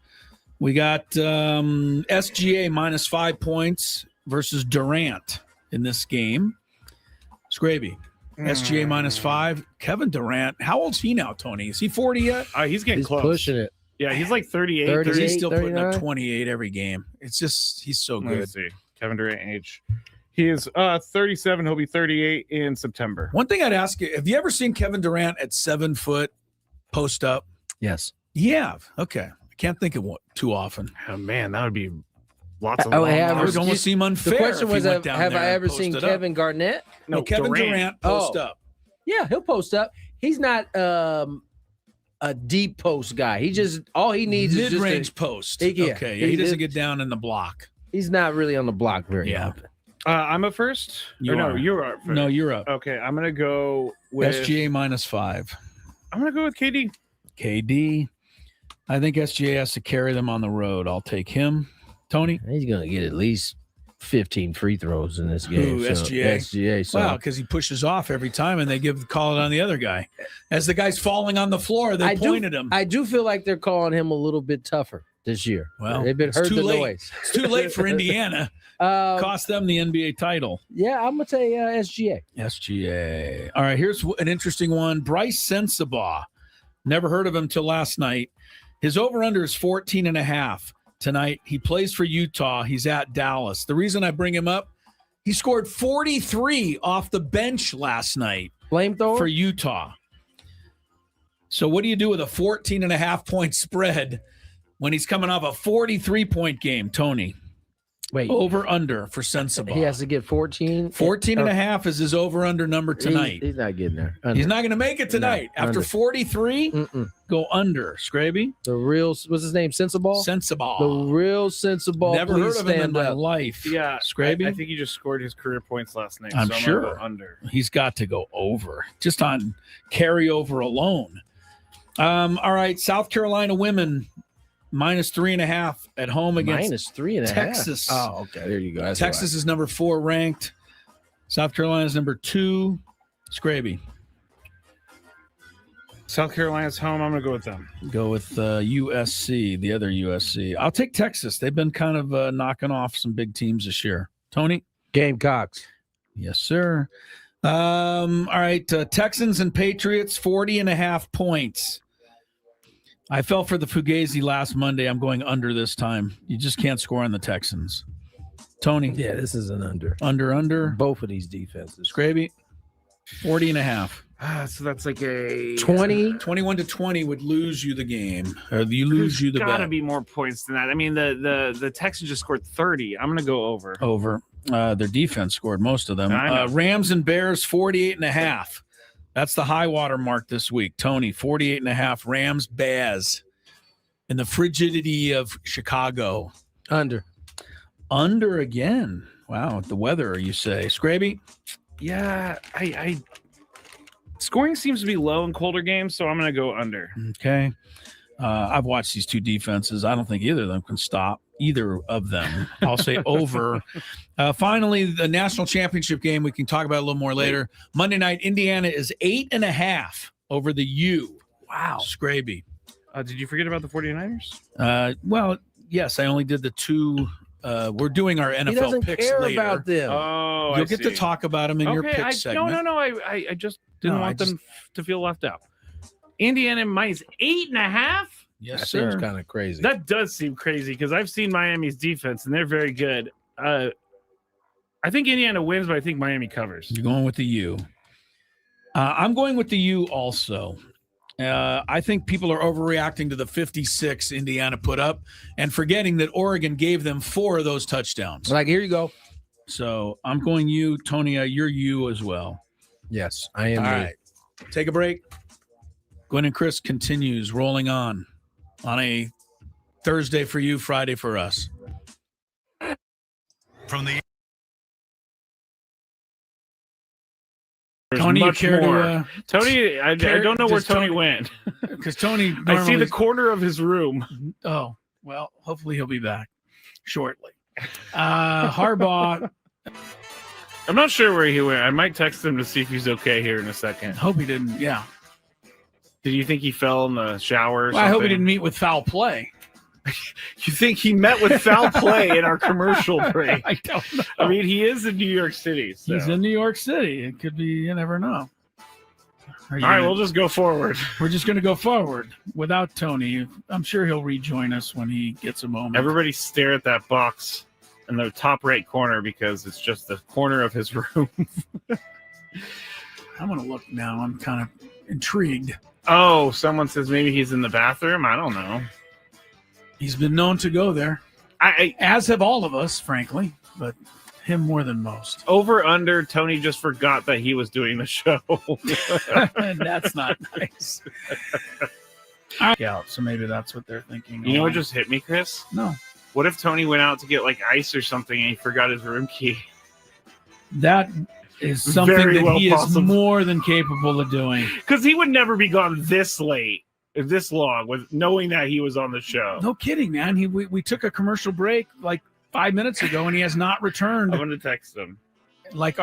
We got SGA minus 5 points versus Durant in this game. Scraby, SGA minus 5. Kevin Durant, how old's he now, Tony? Is he 40 yet? He's getting close. Pushing it. Yeah, he's like 38. He's still putting up 28 every game. It's just, he's so good. Let's see. Kevin Durant age. He is 37. He'll be 38 in September. One thing I'd ask you, have you ever seen Kevin Durant at 7 foot post up? Yes. You have? Okay. I can't think of one too often. Oh, man, that would be lots of It would almost seem unfair. The question was, have I ever seen Kevin Garnett? No, Kevin Durant post up. Yeah, he'll post up. He's not a deep post guy. He just, all he needs is mid-range post. He doesn't get down in the block. He's not really on the block very often. I'm up first. You're up first. No, you're up. Okay, I'm gonna go with SGA minus 5. I'm gonna go with KD. KD. I think SGA has to carry them on the road. I'll take him. Tony? He's gonna get at least 15 free throws in this game. SGA. So. Wow, because he pushes off every time and they call it on the other guy. As the guy's falling on the floor, they point at him. I do feel like they're calling him a little bit tougher this year. Well, they've been heard the noise. It's too late for Indiana. Cost them the NBA title. Yeah, I'm gonna say SGA. SGA. All right, here's an interesting one. Bryce Sensabaugh. Never heard of him till last night. His over-under is 14.5 tonight. He plays for Utah. He's at Dallas. The reason I bring him up, he scored 43 off the bench last night. Flamethrower? For Utah. So what do you do with a 14.5 point spread when he's coming off a 43-point game, Tony? Wait. Over under for Sensabaugh. He has to get 14. 14.5 is his over under number tonight. He's not getting there. Under. He's not going to make it tonight. No, after 43, go under. Scraby. The real, what's his name? Sensabaugh? Sensabaugh. The real Sensabaugh. Never heard of him in my life. Yeah. Scraby. I think he just scored his career points last night. I'm so sure. I'm gonna go under. He's got to go over just on carryover alone. All right. South Carolina women. Minus 3.5 at home against minus 3.5. Texas. Oh, okay. There you go. That's Texas is number 4 ranked. South Carolina is number 2. Scraby. South Carolina's home. I'm going to go with them. Go with USC, the other USC. I'll take Texas. They've been kind of knocking off some big teams this year. Tony? Gamecocks. Yes, sir. All right. Texans and Patriots, 40.5 points. I fell for the Fugazi last Monday. I'm going under this time. You just can't score on the Texans. Tony? Yeah, this is an under. Under. Both of these defenses. Scraby? 40.5. So that's like a 21-20 would lose you the game. Or you lose you the bet. There's got to be more points than that. I mean, the Texans just scored 30. I'm going to go over. Over. Their defense scored most of them. Rams and Bears, 48.5. That's the high water mark this week. Tony, 48.5. Rams, Baz. In the frigidity of Chicago. Under. Under again. Wow. The weather, you say. Scraby? Yeah. I scoring seems to be low in colder games, so I'm going to go under. Okay. I've watched these two defenses. I don't think either of them can stop either of them. I'll say over. Finally, the national championship game, we can talk about a little more later. Monday night, Indiana is 8.5 over the U. Wow. Scraby. Did you forget about the 49ers? Well, yes, I only did the two. We're doing our NFL he doesn't picks care later. About them. Oh, You'll get to talk about them in your pick segment. No. I just didn't want them to feel left out. Indiana minus 8.5. Yes, that sir. seems kind of crazy. That does seem crazy because I've seen Miami's defense and they're very good. I think Indiana wins, but I think Miami covers. You're going with the U. I'm going with the U also. I think people are overreacting to the 56 Indiana put up and forgetting that Oregon gave them 4 of those touchdowns. Like, here you go. So I'm going U. Tony, you're U as well. Yes, I am. All right. Take a break. Gwynn and Chris continues rolling on a Thursday for you, Friday for us. From the Tony, you care to Tony, I don't know where Tony went. Because Tony, I see the corner of his room. Oh, well, hopefully he'll be back shortly. Harbaugh. I'm not sure where he went. I might text him to see if he's okay here in a second. Hope he didn't. Yeah. Did you think he fell in the shower or something? I hope he didn't meet with foul play. You think he met with foul play in our commercial break? I don't know. I mean, he is in New York City. So. He's in New York City. It could be, you never know. All right, we'll just go forward. We're just going to go forward without Tony. I'm sure he'll rejoin us when he gets a moment. Everybody stare at that box in the top right corner because it's just the corner of his room. I'm going to look now. I'm kind of intrigued. Oh, someone says maybe he's in the bathroom. I don't know. He's been known to go there. As have all of us, frankly, but him more than most. Over under, Tony just forgot that he was doing the show. That's not nice. Yeah, so maybe that's what they're thinking. You know what just hit me, Chris? No. What if Tony went out to get like ice or something and he forgot his room key? That is something that he is more than capable of doing. Because he would never be gone this late. This long with knowing that he was on the show. No kidding, man. We took a commercial break like 5 minutes ago and he has not returned. I'm going to text him. Like,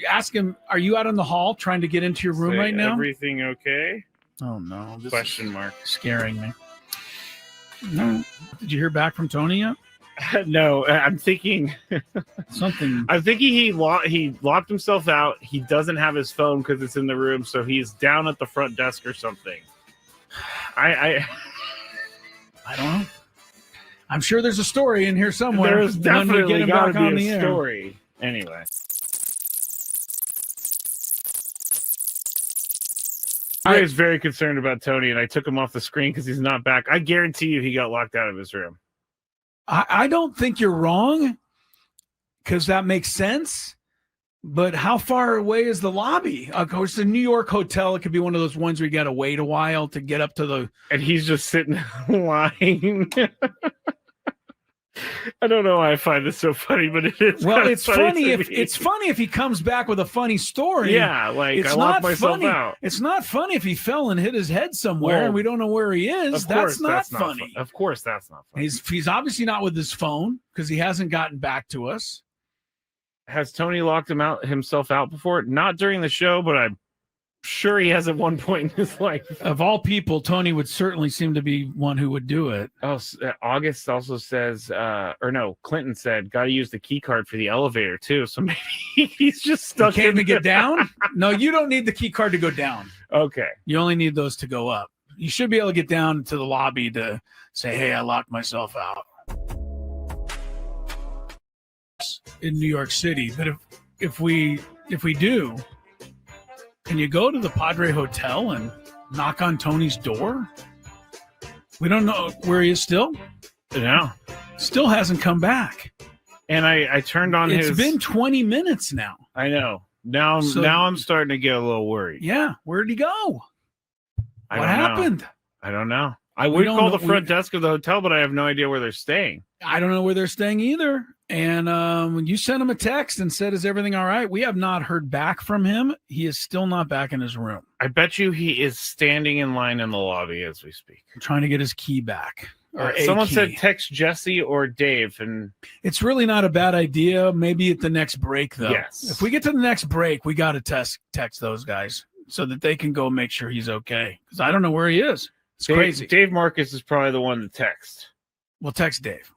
ask him, are you out in the hall trying to get into your room right now? Everything okay? Oh, no. This Question mark. Scaring me. No. Did you hear back from Tony yet? No, I'm thinking something. I'm thinking he locked himself out. He doesn't have his phone because it's in the room, so he's down at the front desk or something. I don't know. I'm sure there's a story in here somewhere. There's definitely got to be a story. Air. Anyway. I was very concerned about Tony, and I took him off the screen because he's not back. I guarantee you he got locked out of his room. I don't think you're wrong because that makes sense. But how far away is the lobby? Of course, the New York hotel, it could be one of those ones where you got to wait a while to get up to the... And he's just sitting in line. I don't know why I find this so funny, but it is. Well, it's funny if he comes back with a funny story. Yeah, like I locked myself out. It's not funny if he fell and hit his head somewhere and we don't know where he is. That's not funny. Of course, that's not funny. He's obviously not with his phone because he hasn't gotten back to us. Has Tony locked himself out before? Not during the show, but I'm sure he has at one point in his life. Of all people, Tony would certainly seem to be one who would do it. Oh, August also says, Clinton said, got to use the key card for the elevator too. So maybe he's just stuck. Can't even get down? No, you don't need the key card to go down. Okay. You only need those to go up. You should be able to get down to the lobby to say, hey, I locked myself out. In New York City, but if we do, can you go to the Padre Hotel and knock on Tony's door? We don't know where he is still. No, still hasn't come back. And I turned on It's been 20 minutes now. I know. Now I'm starting to get a little worried. Yeah, where'd he go? What happened? I don't know. I would call the front desk of the hotel, but I have no idea where they're staying. I don't know where they're staying either. And when you sent him a text and said, is everything all right? We have not heard back from him. He is still not back in his room. I bet you he is standing in line in the lobby as we speak. Trying to get his key back. Someone said text Jesse or Dave. And it's really not a bad idea. Maybe at the next break, though. Yes. If we get to the next break, we got to text those guys so that they can go make sure he's okay. Because I don't know where he is. It's crazy. Dave Marcus is probably the one to text. We'll text Dave.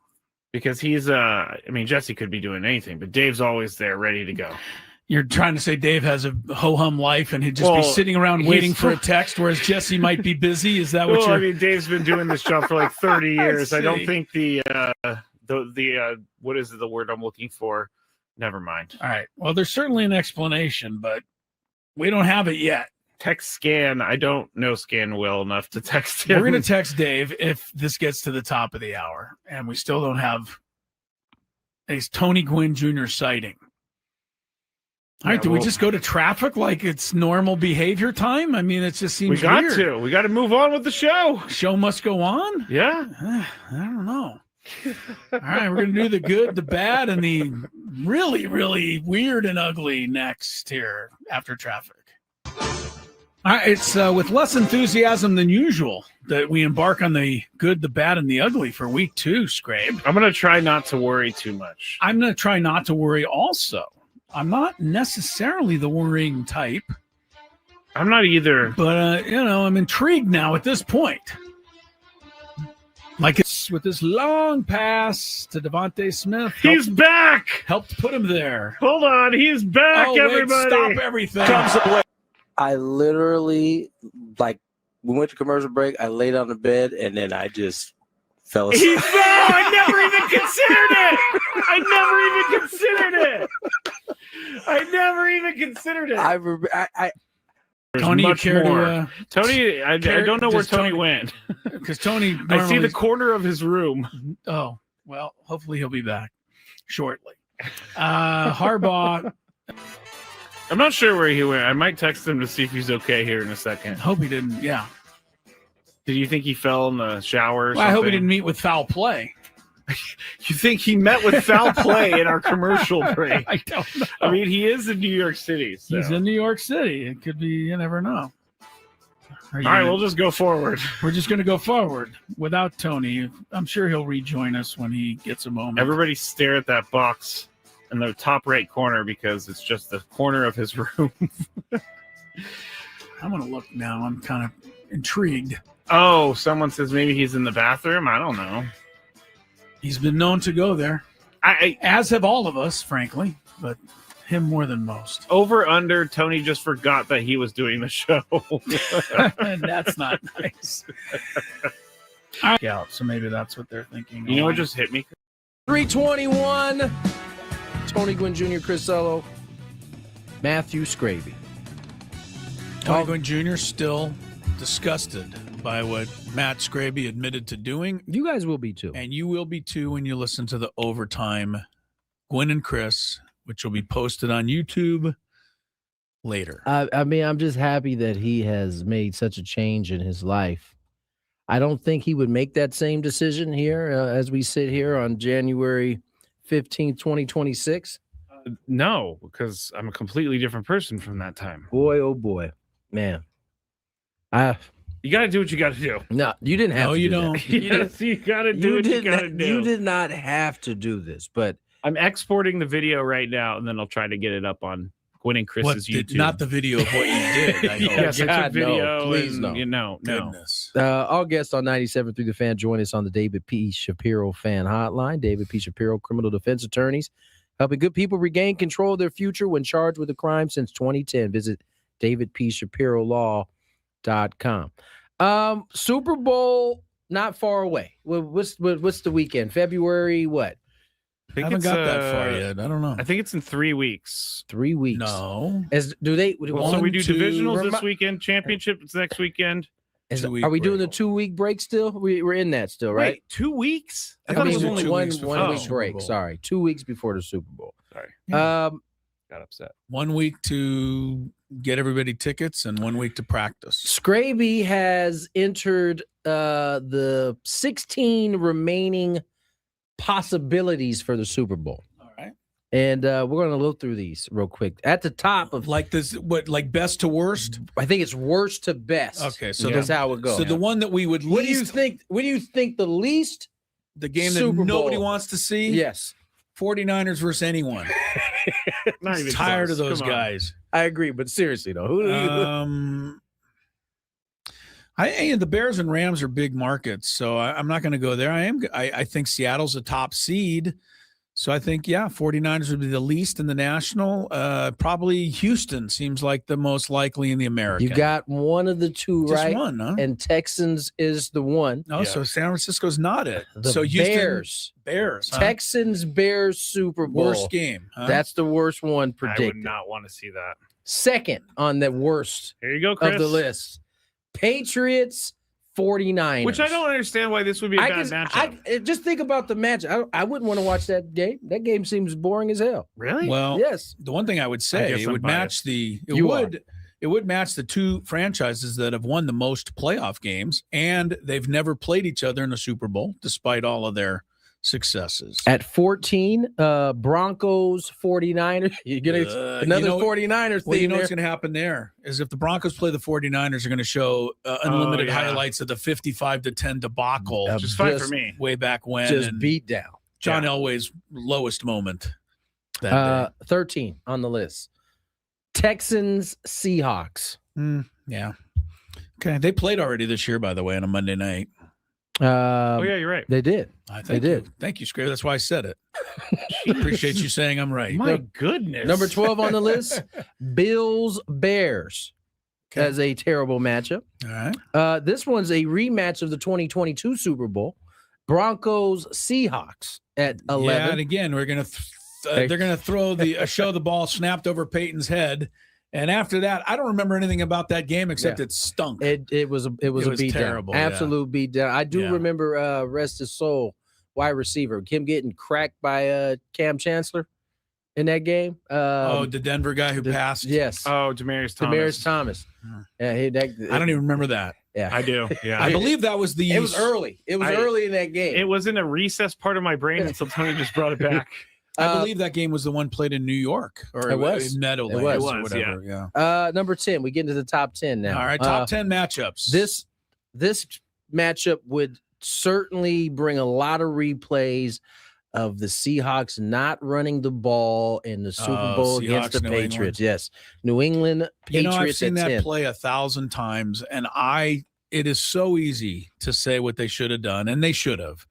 Because he's, Jesse could be doing anything, but Dave's always there, ready to go. You're trying to say Dave has a ho-hum life and he'd just be sitting around waiting for a text, whereas Jesse might be busy? Is that what you're... Dave's been doing this job for like 30 years. I don't think the what is the word I'm looking for? Never mind. All right. Well, there's certainly an explanation, but we don't have it yet. Text Scan. I don't know Scan well enough to text him. We're going to text Dave if this gets to the top of the hour and we still don't have a Tony Gwynn Jr. sighting. All right, do we just go to traffic like it's normal behavior time? I mean, it just seems weird. We got to move on with the show. Show must go on? Yeah. I don't know. All right, we're going to do the good, the bad, and the really, really weird and ugly next here after traffic. It's with less enthusiasm than usual that we embark on the good, the bad, and the ugly for week 2, Scrape. I'm going to try not to worry too much. I'm going to try not to worry also. I'm not necessarily the worrying type. I'm not either. But, I'm intrigued now at this point. Like it's with this long pass to Devontae Smith. He's back! Helped put him there. Hold on. He's back, everybody. Stop everything. I literally, we went to commercial break. I laid on the bed, and then I just fell asleep. I never even considered it. Tony, you care to, Tony, I don't know where Tony went. Because Tony, I see the corner of his room. Oh, well, hopefully he'll be back shortly. Harbaugh. I'm not sure where he went. I might text him to see if he's okay here in a second. Hope he didn't. Yeah. Did you think he fell in the shower or something? I hope he didn't meet with foul play. You think he met with foul play in our commercial break? I don't know. I mean, he is in New York City. So. He's in New York City. It could be, you never know. All right, we'll just go forward. We're just going to go forward without Tony. I'm sure he'll rejoin us when he gets a moment. Everybody stare at that box in the top right corner because it's just the corner of his room. I'm going to look now. I'm kind of intrigued. Oh, someone says maybe he's in the bathroom. I don't know. He's been known to go there, as have all of us, frankly, but him more than most. Over under, Tony just forgot that he was doing the show. That's not nice. Yeah, so maybe that's what they're thinking. You know what just hit me? 321. Tony Gwynn Jr., Chris Ello, Matthew Scraby. Tony Gwynn Jr. still disgusted by what Matt Scraby admitted to doing. You guys will be too. And you will be too when you listen to the Overtime Gwynn and Chris, which will be posted on YouTube later. I mean, I'm just happy that he has made such a change in his life. I don't think he would make that same decision here as we sit here on January 15th, 2026. No, because I'm a completely different person from that time. Boy, oh boy, man. You got to do what you got to do. No, you didn't have to. No, you do don't. That. You got to do what you got to do. You did not have to do this, but I'm exporting the video right now, and then I'll try to get it up on Gwynn and Chris's YouTube. Not the video of what you did. I hope. Yes, I took video. No, please no. No. Goodness. All guests on 97 through the Fan join us on the David P. Shapiro Fan Hotline. David P. Shapiro, criminal defense attorneys, helping good people regain control of their future when charged with a crime since 2010. Visit davidpshapirolaw.com. Super Bowl not far away. What's the weekend? February what? I haven't got that far yet. I don't know. I think it's in 3 weeks. 3 weeks. No. So we do divisionals this weekend, championships next weekend. Are we doing the 2 week break still? We're in that still, right? Wait, 2 weeks? I thought it was only one week break. Sorry, 2 weeks before the Super Bowl. Sorry. Got upset. 1 week to get everybody tickets and 1 week to practice. Scraby has entered the 16 remaining possibilities for the Super Bowl. All right. And we're going to look through these real quick. At the top of like best to worst? I think it's worst to best. Okay, so that's how it goes. So the one that we would What do you think the least the game Super that nobody Bowl wants to see? Yes. 49ers versus anyone. Not even tired close. of those guys. I agree, but seriously though, who do you the Bears and Rams are big markets, so I'm not going to go there. I think Seattle's a top seed, so I think 49ers would be the least in the national. Probably Houston seems like the most likely in the American. You got one of the two, just right? One, huh? And Texans is the one. Oh, so San Francisco's not it. So Houston, Bears, huh? Texans, Bears, Super Bowl. Worst game. Huh? That's the worst one predicted. I would not want to see that. Second on the worst Here you go, Chris. of the list. Patriots, 49ers. Which I don't understand why this would be a bad matchup. Just think about the match. I wouldn't want to watch that game. That game seems boring as hell. Really? Well, yes. The one thing I would say, it would match it would match the two franchises that have won the most playoff games, and they've never played each other in a Super Bowl, despite all of their successes. At 14, Broncos 49ers. You're going to another 49ers Well, theme you know there. what's going to happen there is if the Broncos play the 49ers, are going to show unlimited highlights of the 55-10 debacle. Which is fine for me. Way back when. Just beat down. John Elway's lowest moment that day. 13 on the list. Texans Seahawks. Yeah. Okay. They played already this year, by the way, on a Monday night. Oh, yeah, you're right. They did. They did. Thank you, Scrape. That's why I said it. Appreciate you saying I'm right. My goodness. Number 12 on the list, Bills Bears. As a terrible matchup. All right. This one's a rematch of the 2022 Super Bowl. Broncos Seahawks at 11. Yeah, and again, we're gonna they're gonna throw show the ball snapped over Peyton's head, and after that, I don't remember anything about that game except it stunk. It was a beat terrible, down, absolute beat down. I do remember rest his soul, wide receiver, him getting cracked by Cam Chancellor in that game. The Denver guy who passed. Yes. Oh, Demaryius Thomas. Yeah, I don't even remember that. Yeah, I do. Yeah, I believe that was It was early. It was early in that game. It was in a recessed part of my brain until Tony just brought it back. I believe that game was the one played in New York, or it was Meadowlands, or whatever. Yeah. Number 10. We get into the top 10 now. All right, top 10 matchups. This matchup would certainly bring a lot of replays of the Seahawks not running the ball in the Super Bowl against the Patriots. Yes, New England Patriots. I've seen at that 10. play 1,000 times, and it is so easy to say what they should have done, and they should have.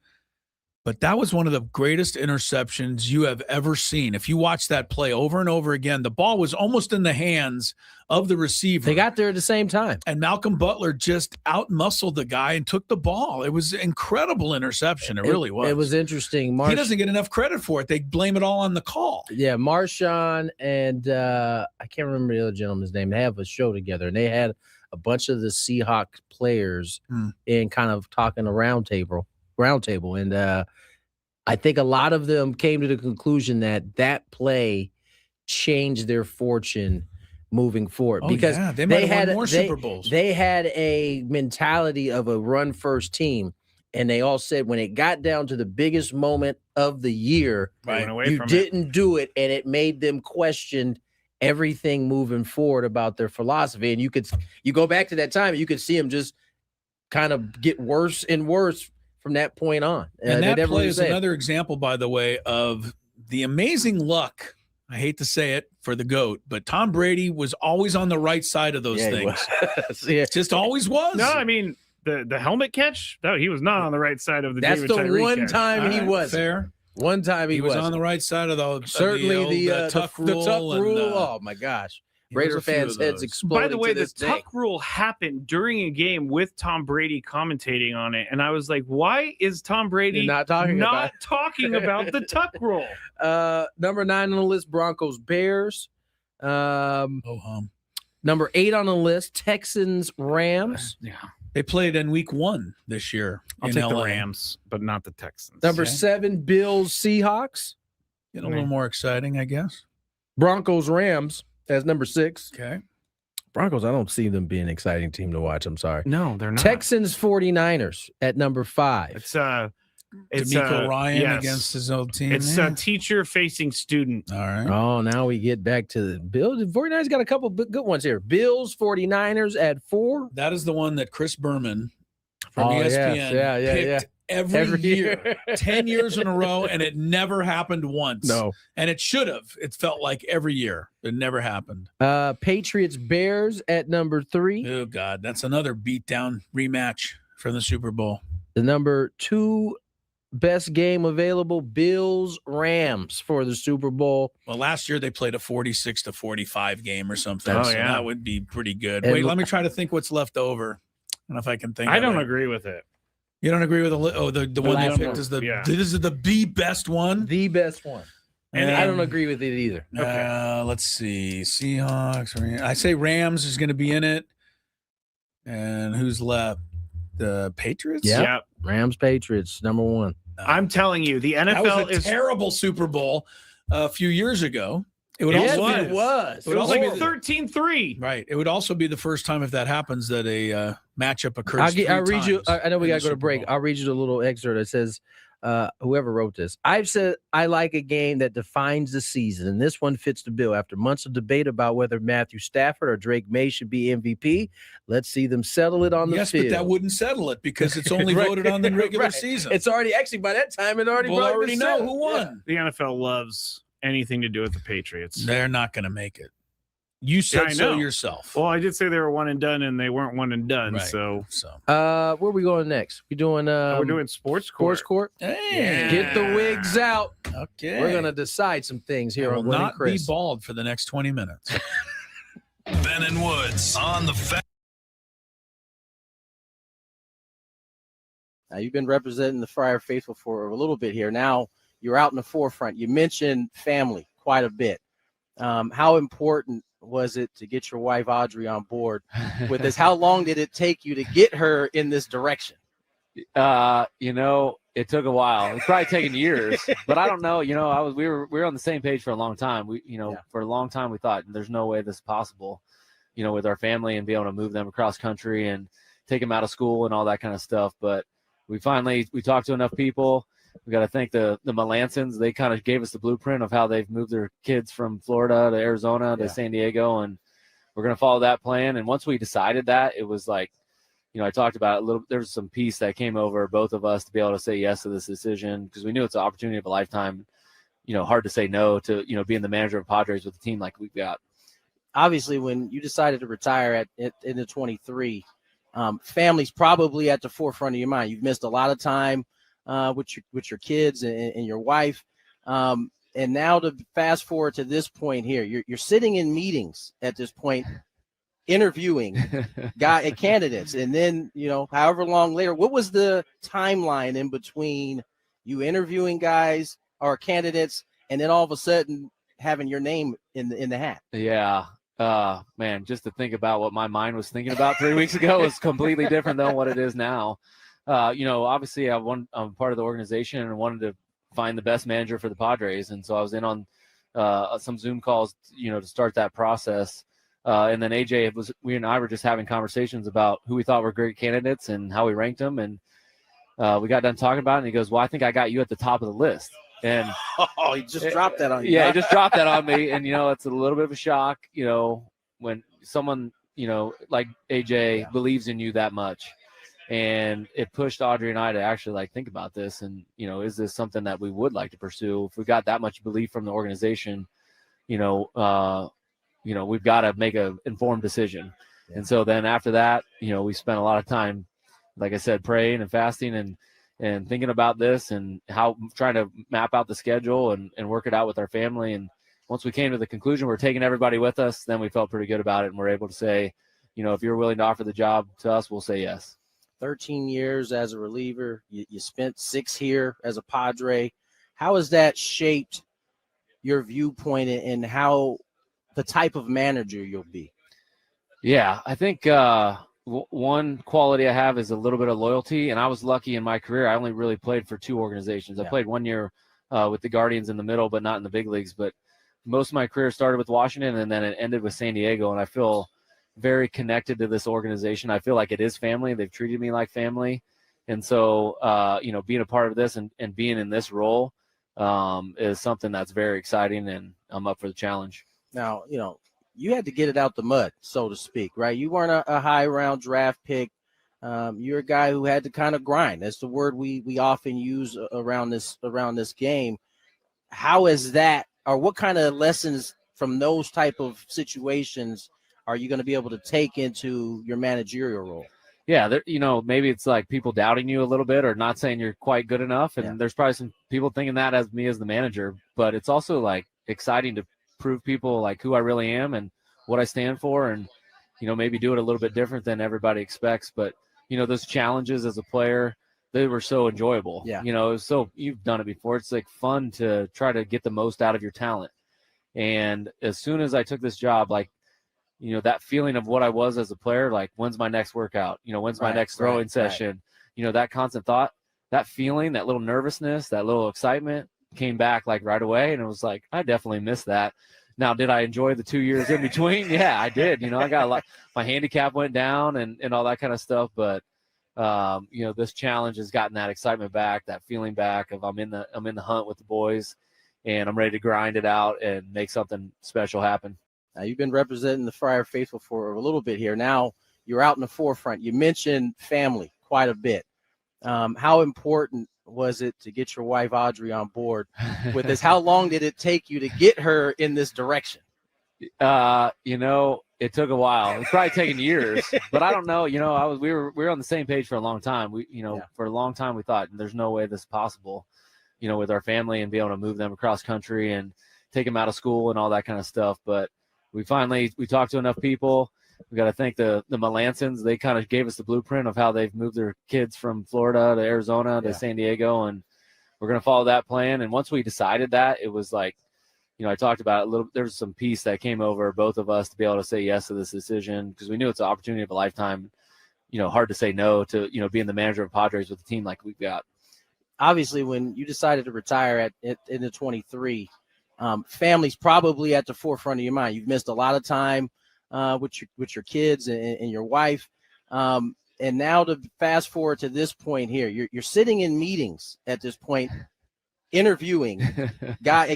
But that was one of the greatest interceptions you have ever seen. If you watch that play over and over again, the ball was almost in the hands of the receiver. They got there at the same time. And Malcolm Butler just out-muscled the guy and took the ball. It was an incredible interception. It really was. It was interesting. He doesn't get enough credit for it. They blame it all on the call. Yeah, Marshawn and I can't remember the other gentleman's name. They have a show together, and they had a bunch of the Seahawks players in kind of talking a round table. And I think a lot of them came to the conclusion that play changed their fortune moving forward because they had won more Super Bowls. They had a mentality of a run first team, and they all said when it got down to the biggest moment of the year, you didn't do it, and it made them question everything moving forward about their philosophy. And you go back to that time, and you could see them just kind of get worse and worse from that point on. And that play is another example, by the way, of the amazing luck. I hate to say it for the GOAT, but Tom Brady was always on the right side of those things. Just always was. No, I mean, the helmet catch, no, he was not on the right side of the That's David the Tyree one catch. time he was. Fair. One time he was on the right side of the certainly the tuck rule. The tuck rule. Oh my gosh. Raider fans' heads exploded. By the way, the day. tuck rule happened during a game with Tom Brady commentating on it, and I was like, "Why is Tom Brady not talking about the tuck rule?" Number 9 on the list, Broncos Bears. Number 8 on the list, Texans Rams. Yeah, they played in Week 1 this year. I'll take the Rams, but not the Texans. Number 7, Bills Seahawks. Getting a little more exciting, I guess. Broncos Rams. That's number 6. Okay. Broncos, I don't see them being an exciting team to watch. I'm sorry. No, they're not. Texans 49ers at number 5. It's D'Amico Ryan against his old team. It's a teacher facing student. All right. Oh, now we get back to the Bills. The 49ers got a couple good ones here. Bills 49ers at 4. That is the one that Chris Berman from ESPN picked every year. 10 years in a row, and it never happened once. No. And it should have. It felt like every year. It never happened. Patriots Bears at number 3. Oh, God. That's another beatdown rematch from the Super Bowl. The number 2 best game available, Bills Rams for the Super Bowl. Well, last year they played a 46-45 game or something. Oh, so yeah. that would be pretty good. And wait, let me try to think what's left over. I don't know if I can think. I don't agree with it. You don't agree with the one you picked is this is the best one? The best one. And I don't agree with it either. Let's see. Seahawks. I say Rams is going to be in it. And who's left? The Patriots? Yeah. Rams Patriots, number 1. I'm telling you, the NFL that was a terrible Super Bowl a few years ago. It would It also was like 13-3. Right. It would also be the first time, if that happens, that a matchup occurs. I'll read you. I know we got to go to break. I'll read you the little excerpt. It says, whoever wrote this. I've said I like a game that defines the season, and this one fits the bill. After months of debate about whether Matthew Stafford or Drake May should be MVP, let's see them settle it on the field. Yes, but that wouldn't settle it because it's only voted on the regular season. It's already, actually, by that time, it already we'll already know who won. The NFL loves anything to do with the Patriots. They're not going to make it. You said so yourself. Well, I did say they were one and done, and they weren't one and done. Right. So, where are we going next? We're doing sports court. Sports court. Hey. Get the wigs out. Okay. We're gonna decide some things here. I will on Gwynn not Chris. be bald for the next 20 minutes. Ben and Woods on the Fan. Now, you've been representing the Friar Faithful for a little bit here. Now you're out in the forefront. You mentioned family quite a bit. How important was it to get your wife Audrey on board with this? How long did it take you to get her in this direction? It took a while. It's probably taken years, but I don't know. We were on the same page for a long time. For a long time we thought there's no way this is possible, with our family and be able to move them across country and take them out of school and all that kind of stuff. But we talked to enough people. We got to thank the Melansons. They kind of gave us the blueprint of how they've moved their kids from Florida to Arizona to San Diego, and we're going to follow that plan. And once we decided that, it was like, I talked about it a little. There was some peace that came over both of us to be able to say yes to this decision because we knew it's an opportunity of a lifetime. Hard to say no to being the manager of Padres with a team like we've got. Obviously, when you decided to retire in the 23, family's probably at the forefront of your mind. You've missed a lot of time with your kids and your wife. And now to fast forward to this point here, you're sitting in meetings at this point, interviewing candidates. And then, however long later, what was the timeline in between you interviewing guys or candidates and then all of a sudden having your name in the hat? Yeah. Man, just to think about what my mind was thinking about 3 weeks ago was completely different than what it is now. Obviously I'm part of the organization and wanted to find the best manager for the Padres. And so I was in on some Zoom calls, to start that process. And then we and I were just having conversations about who we thought were great candidates and how we ranked them. And we got done talking about it. And he goes, well, I think I got you at the top of the list. And he just dropped that on you. Yeah, he just dropped that on me. And, it's a little bit of a shock, when someone, like AJ believes in you that much. And it pushed Audrey and I to actually think about this. And, is this something that we would like to pursue? If we got that much belief from the organization, we've got to make an informed decision. Yeah. And so then after that, we spent a lot of time, like I said, praying and fasting and thinking about this and how trying to map out the schedule and work it out with our family. And once we came to the conclusion we're taking everybody with us, then we felt pretty good about it. And we're able to say, if you're willing to offer the job to us, we'll say yes. 13 years as a reliever. You spent 6 here as a Padre. How has that shaped your viewpoint and how the type of manager you'll be? Yeah, I think one quality I have is a little bit of loyalty, and I was lucky in my career. I only really played for 2 organizations. I played 1 year with the Guardians in the middle, but not in the big leagues. But most of my career started with Washington, and then it ended with San Diego, and I feel very connected to this organization. I feel like it is family. They've treated me like family. And so, being a part of this and being in this role is something that's very exciting, and I'm up for the challenge. Now, you had to get it out the mud, so to speak, right? You weren't a high round draft pick. You're a guy who had to kind of grind. That's the word we often use around this game. How is that, or what kind of lessons from those type of situations are you going to be able to take into your managerial role? Yeah, maybe it's like people doubting you a little bit or not saying you're quite good enough. And there's probably some people thinking that as me as the manager. But it's also exciting to prove people who I really am and what I stand for, and maybe do it a little bit different than everybody expects. But those challenges as a player, they were so enjoyable. Yeah. You've done it before. It's fun to try to get the most out of your talent. And as soon as I took this job, that feeling of what I was as a player, when's my next workout? When's my next throwing session? Right. That constant thought, that feeling, that little nervousness, that little excitement came back right away. And it was I definitely missed that. Now, did I enjoy the 2 years in between? Yeah, I did. I got my handicap went down and all that kind of stuff. But, This challenge has gotten that excitement back, that feeling back of I'm in the hunt with the boys, and I'm ready to grind it out and make something special happen. Now, you've been representing the Friar Faithful for a little bit here. Now you're out in the forefront. You mentioned family quite a bit. How important was it to get your wife Audrey on board with this? How long did it take you to get her in this direction? It took a while. It's probably taken years, but I don't know. We were on the same page for a long time. For a long time we thought there's no way this is possible, with our family and be able to move them across country and take them out of school and all that kind of stuff. But we talked to enough people. We got to thank the Melancons. They kind of gave us the blueprint of how they've moved their kids from Florida to Arizona to San Diego, and we're going to follow that plan. And once we decided that, it was like, I talked about it a little. There was some peace that came over both of us to be able to say yes to this decision, because we knew it's an opportunity of a lifetime. Hard to say no to, being the manager of Padres with the team like we've got. Obviously, when you decided to retire in the 23, family's probably at the forefront of your mind. You've missed a lot of time with your kids and your wife. And now to fast forward to this point here, you're sitting in meetings at this point, interviewing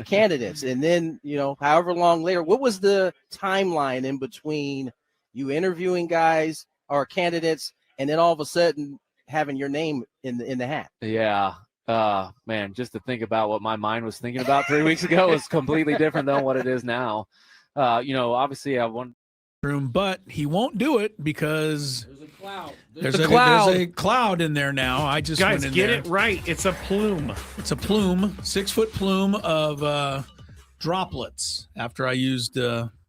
candidates, and then however long later, what was the timeline in between you interviewing guys or candidates and then all of a sudden having your name in the hat? Yeah. Man, just to think about what my mind was thinking about 3 weeks ago was completely different than what it is now. Obviously I want room, but he won't do it because there's a cloud. There's a cloud in there now. I just guys went in get there. It right. It's a plume. It's a plume, 6-foot plume of droplets. After I used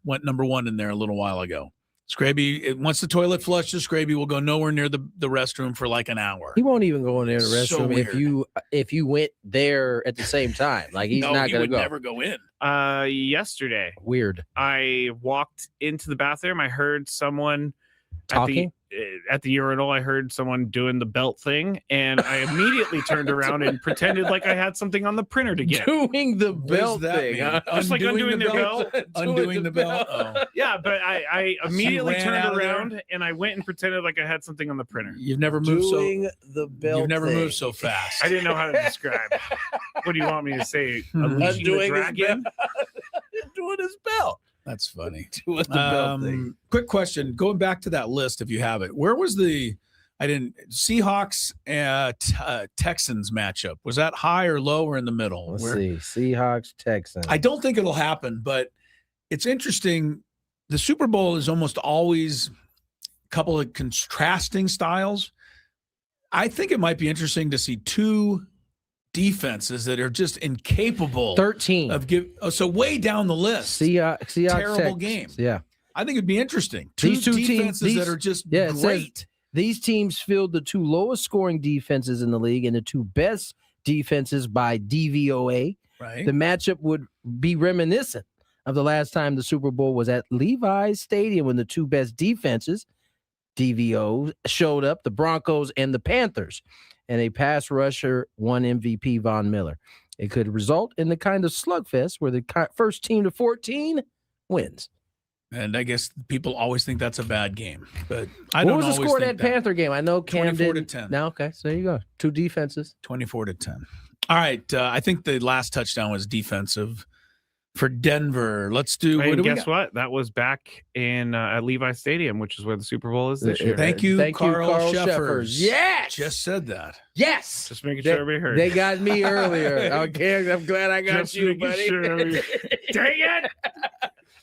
went number 1 in there a little while ago. Scraby, once the toilet flushes, Scraby will go nowhere near the restroom for like an hour. He won't even go in there the So restroom weird. if you went there at the same time. Like he's not going to go. Never go in. Yesterday, Weird. I walked into the bathroom. I heard someone Talking? at the urinal. I heard someone doing the belt thing, and I immediately turned around and pretended like I had something on the printer to get. Doing the belt thing. Huh? Just like undoing the belt. Undoing the belt. Oh. Yeah, but I immediately ran turned out of around and I went and pretended like I had something on the printer. You've never moved Doing the belt. You've never thing. moved so fast. I didn't know how to describe. What do you want me to say? Unleashing the Undoing his dragon? Doing his belt. That's funny. Doing the belt thing. Quick question. Going back to that list, if you have it, where was Seahawks Texans matchup? Was that high or low or in the middle? Let's see. Seahawks, Texans. I don't think it'll happen, but it's interesting. The Super Bowl is almost always a couple of contrasting styles. I think it might be interesting to see two defenses that are just incapable 13 of so way down the list. Seahawks, terrible Texans. game. Yeah. I think it'd be interesting. These two defenses teams that are just it great. says these teams field the two lowest scoring defenses in the league and the two best defenses by DVOA. Right. The matchup would be reminiscent of the last time the Super Bowl was at Levi's Stadium when the two best defenses, DVO, showed up, the Broncos and the Panthers, and a pass rusher won MVP Von Miller. It could result in the kind of slugfest where the first team to 14 wins. And I guess people always think that's a bad game, but I don't. What was the score of that Panther game? I know Cam 24 did. to 10. No, okay, so there you go. Two defenses. 24-10. All right, I think the last touchdown was defensive for Denver. Let's do. And guess what? That was back in at Levi's Stadium, which is where the Super Bowl is this year. Thank you, Carl Sheffers. Yes, just said that. Yes, just making sure everybody heard. They got me earlier. Okay, I'm glad I got just you, buddy. Sure Dang it!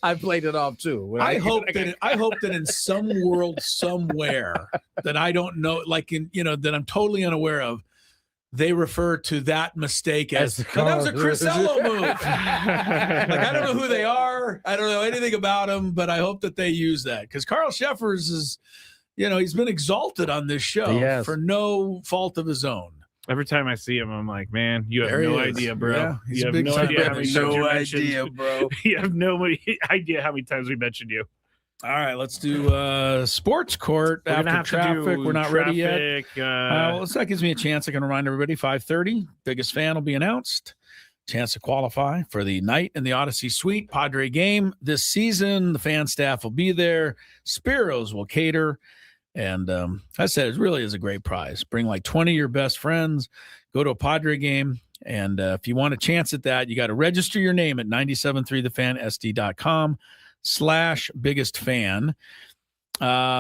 I played it off too. I hope that in some world somewhere that I don't know, like that I'm totally unaware of, they refer to that mistake as that was a Crisello move. Like, I don't know who they are. I don't know anything about them, but I hope that they use that because Carl Sheffers is, he's been exalted on this show for no fault of his own. Every time I see him, I'm like, man, you have no idea, bro. Yeah, you have no idea how many times bro. You have no idea how many times we mentioned you. All right, let's do sports court after traffic. We're not ready yet. Well, that gives me a chance. I can remind everybody, 5:30, biggest fan will be announced. Chance to qualify for the night in the Odyssey Suite Padre game this season. The fan staff will be there. Spiros will cater. And I said, it really is a great prize. Bring like 20 of your best friends, go to a Padre game. And if you want a chance at that, you got to register your name at 973thefansd.com/biggest fan.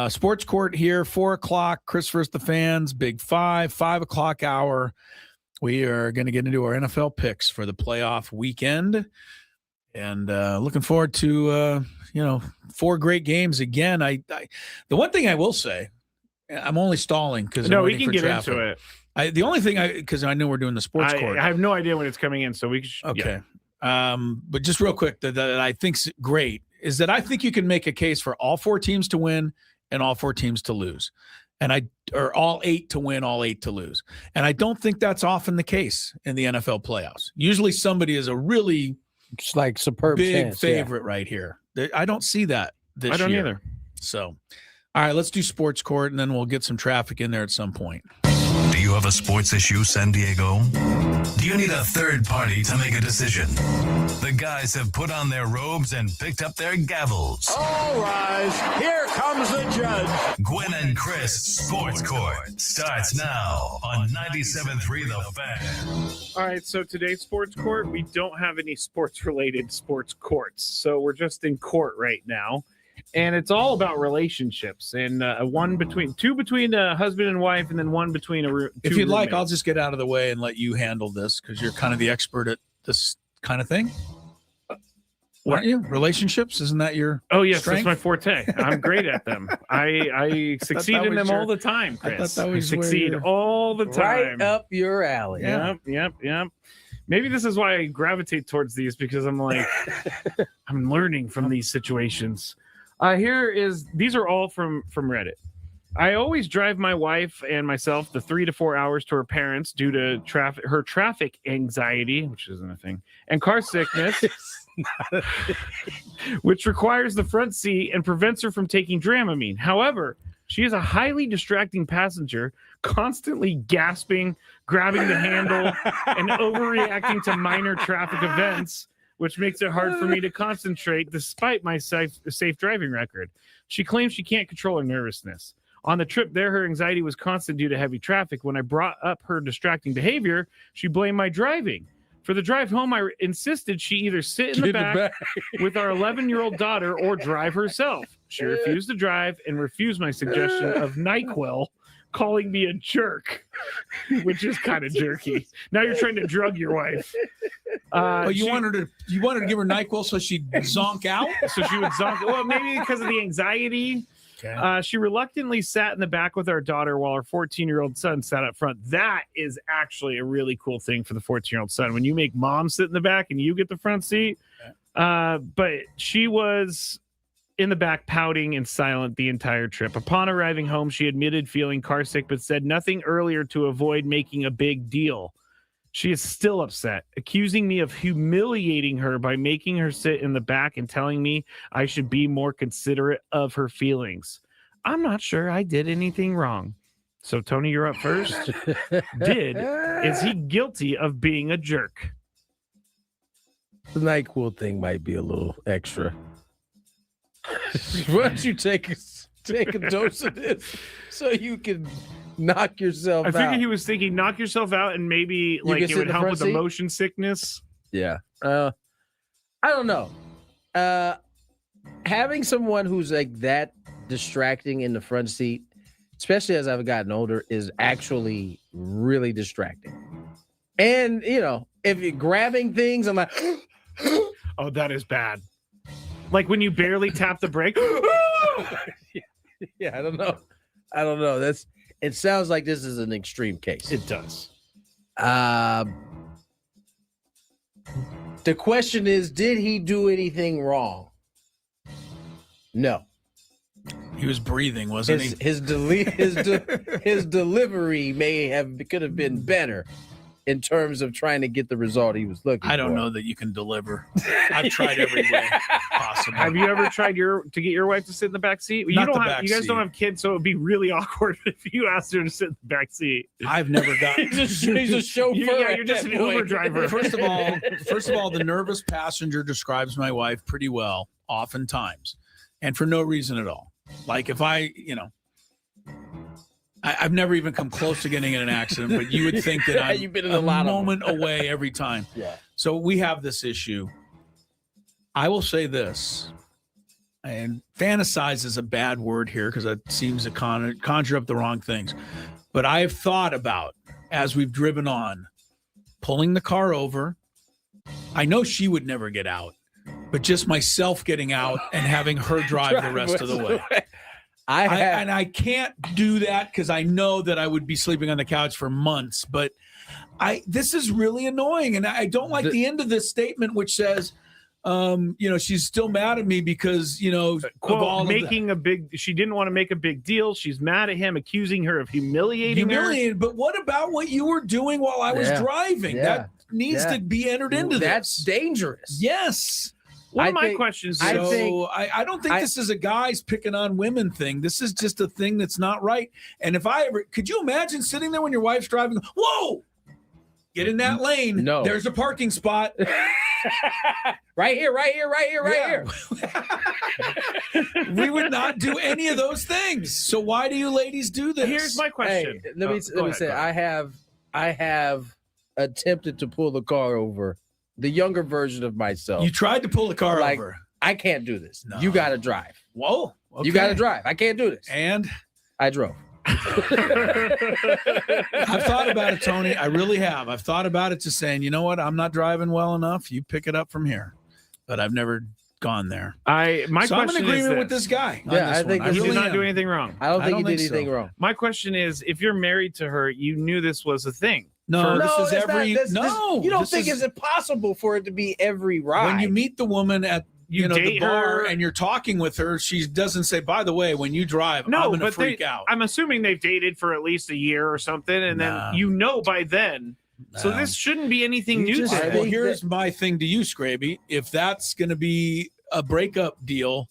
Sports Court here, 4:00, Chris vs. the Fans, Big 5 o'clock hour. We are going to get into our NFL picks for the playoff weekend. And looking forward to, 4 great games again. The one thing I will say, I'm only stalling because we can get into it. The only thing because I know we're doing the Sports Court. I have no idea when it's coming in, so we can. Okay. Yeah. But just real quick, that I think's great is that I think you can make a case for all 4 teams to win and all 4 teams to lose. Or all 8 to win, all 8 to lose. And I don't think that's often the case in the NFL playoffs. Usually somebody is a really superb big favorite right here. I don't see that this year. I don't either. So, all right, let's do Sports Court, and then we'll get some traffic in there at some point. Do you have a sports issue, San Diego? Do you need a third party to make a decision? The guys have put on their robes and picked up their gavels. All rise. Here comes the judge. Gwynn and Chris Sports Court starts now on 97.3 The Fan. All right, so today's Sports Court, we don't have any sports-related sports courts. So we're just in court right now. And it's all about relationships, and two between a husband and wife, and then one between two If you'd like, roommates. I'll just get out of the way and let you handle this because you're kind of the expert at this kind of thing. Aren't you? Relationships, isn't that your strength? That's my forte. I'm great at them. I succeed in them all the time, Chris. I succeed all the time. Right up your alley. Yep. Maybe this is why I gravitate towards these, because I'm like, I'm learning from these situations. These are all from Reddit. I always drive my wife and myself the 3 to 4 hours to her parents due to her traffic anxiety, which isn't a thing, and car sickness, which requires the front seat and prevents her from taking Dramamine. However, she is a highly distracting passenger, constantly gasping, grabbing the handle, and overreacting to minor traffic events, which makes it hard for me to concentrate despite my safe driving record. She claims she can't control her nervousness. On the trip there, her anxiety was constant due to heavy traffic. When I brought up her distracting behavior, she blamed my driving. For the drive home, I insisted she either sit in the back with our 11-year-old daughter or drive herself. She refused to drive and refused my suggestion of NyQuil, calling me a jerk, which is kind of jerky. Now you're trying to drug your wife. You wanted to give her NyQuil so she'd zonk out? So she would zonk. Well, maybe because of the anxiety. Okay. She reluctantly sat in the back with our daughter while her 14-year-old son sat up front. That is actually a really cool thing for the 14-year-old son. When you make mom sit in the back and you get the front seat. But she was in the back pouting and silent the entire trip. Upon arriving home, she admitted feeling car sick, but said nothing earlier to avoid making a big deal. She is still upset, accusing me of humiliating her by making her sit in the back and telling me I should be more considerate of her feelings. I'm not sure I did anything wrong. So, Tony, you're up first. Is he guilty of being a jerk? The NyQuil thing might be a little extra. Why don't you take a dose of this so you can knock yourself out? I figured he was thinking knock yourself out and maybe like it would help with the motion sickness. Yeah. I don't know. Having someone who's like that distracting in the front seat, especially as I've gotten older, is actually really distracting. And, if you're grabbing things, I'm like, oh, that is bad. Like when you barely tap the brake. Yeah, I don't know. It sounds like this is an extreme case. It does. The question is, did he do anything wrong? No. He was breathing, wasn't he? His delivery could have been better in terms of trying to get the result he was looking for. I don't know that you can deliver. I've tried every way possible. Have you ever tried to get your wife to sit in the back seat? You guys don't have kids, so it would be really awkward if you asked her to sit in the back seat. I've never gotten. He's a chauffeur. You're just an Uber driver. First of all, the nervous passenger describes my wife pretty well, oftentimes, and for no reason at all. Like if I, I've never even come close to getting in an accident, but you would think that I'm You've been in a lot moment away every time. Yeah. So we have this issue. I will say this, and fantasize is a bad word here because it seems to conjure up the wrong things. But I have thought about, as we've driven on, pulling the car over. I know she would never get out, but just myself getting out and having her drive the rest of the way. And I can't do that because I know that I would be sleeping on the couch for months. But this is really annoying, and I don't like the end of this statement, which says, she's still mad at me because, quote, she didn't want to make a big deal. She's mad at him, accusing her of humiliating her. But what about what you were doing while I was driving? Yeah. That needs to be entered into this. That's dangerous. Yes. One of my questions is, I don't think this is a guys picking on women thing. This is just a thing that's not right. And could you imagine sitting there when your wife's driving, whoa, get in that lane. No. There's a parking spot. Right here. We would not do any of those things. So why do you ladies do this? Here's my question. Hey, let me say, I have attempted to pull the car over. The younger version of myself. You tried to pull the car over. I can't do this. No. You got to drive. Whoa. Okay. You got to drive. I can't do this. And I drove. I've thought about it, Tony. I really have. I've thought about it, just saying, you know what? I'm not driving well enough. You pick it up from here. But I've never gone there. I'm in agreement with this guy. Yeah, I think you did not do anything wrong. I don't think you did anything wrong. My question is, if you're married to her, you knew this was a thing. You don't think it's impossible for it to be every ride. When you meet the woman at the bar her, and you're talking with her, she doesn't say, by the way, when you drive, I'm going to freak out. I'm assuming they've dated for at least a year or something, and then by then. So this shouldn't be anything new to Well, here's my thing to you, Scraby. If that's going to be a breakup deal,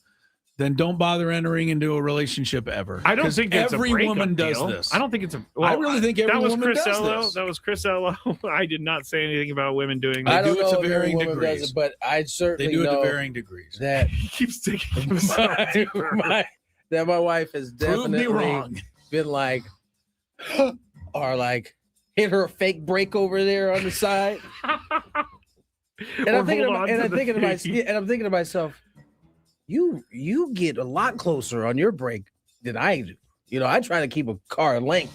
then don't bother entering into a relationship ever. I don't think it's every a breakup woman does deal. this. I don't think it's a. I really think every woman does this. That was Chris Ello. I did not say anything about women doing They that. do it to varying degrees. But I certainly know know to varying degrees. That he keeps taking that my wife has definitely wrong. Been like, or like hit her a fake break over there on the side. And I'm thinking to myself, you get a lot closer on your break than I do. I try to keep a car length.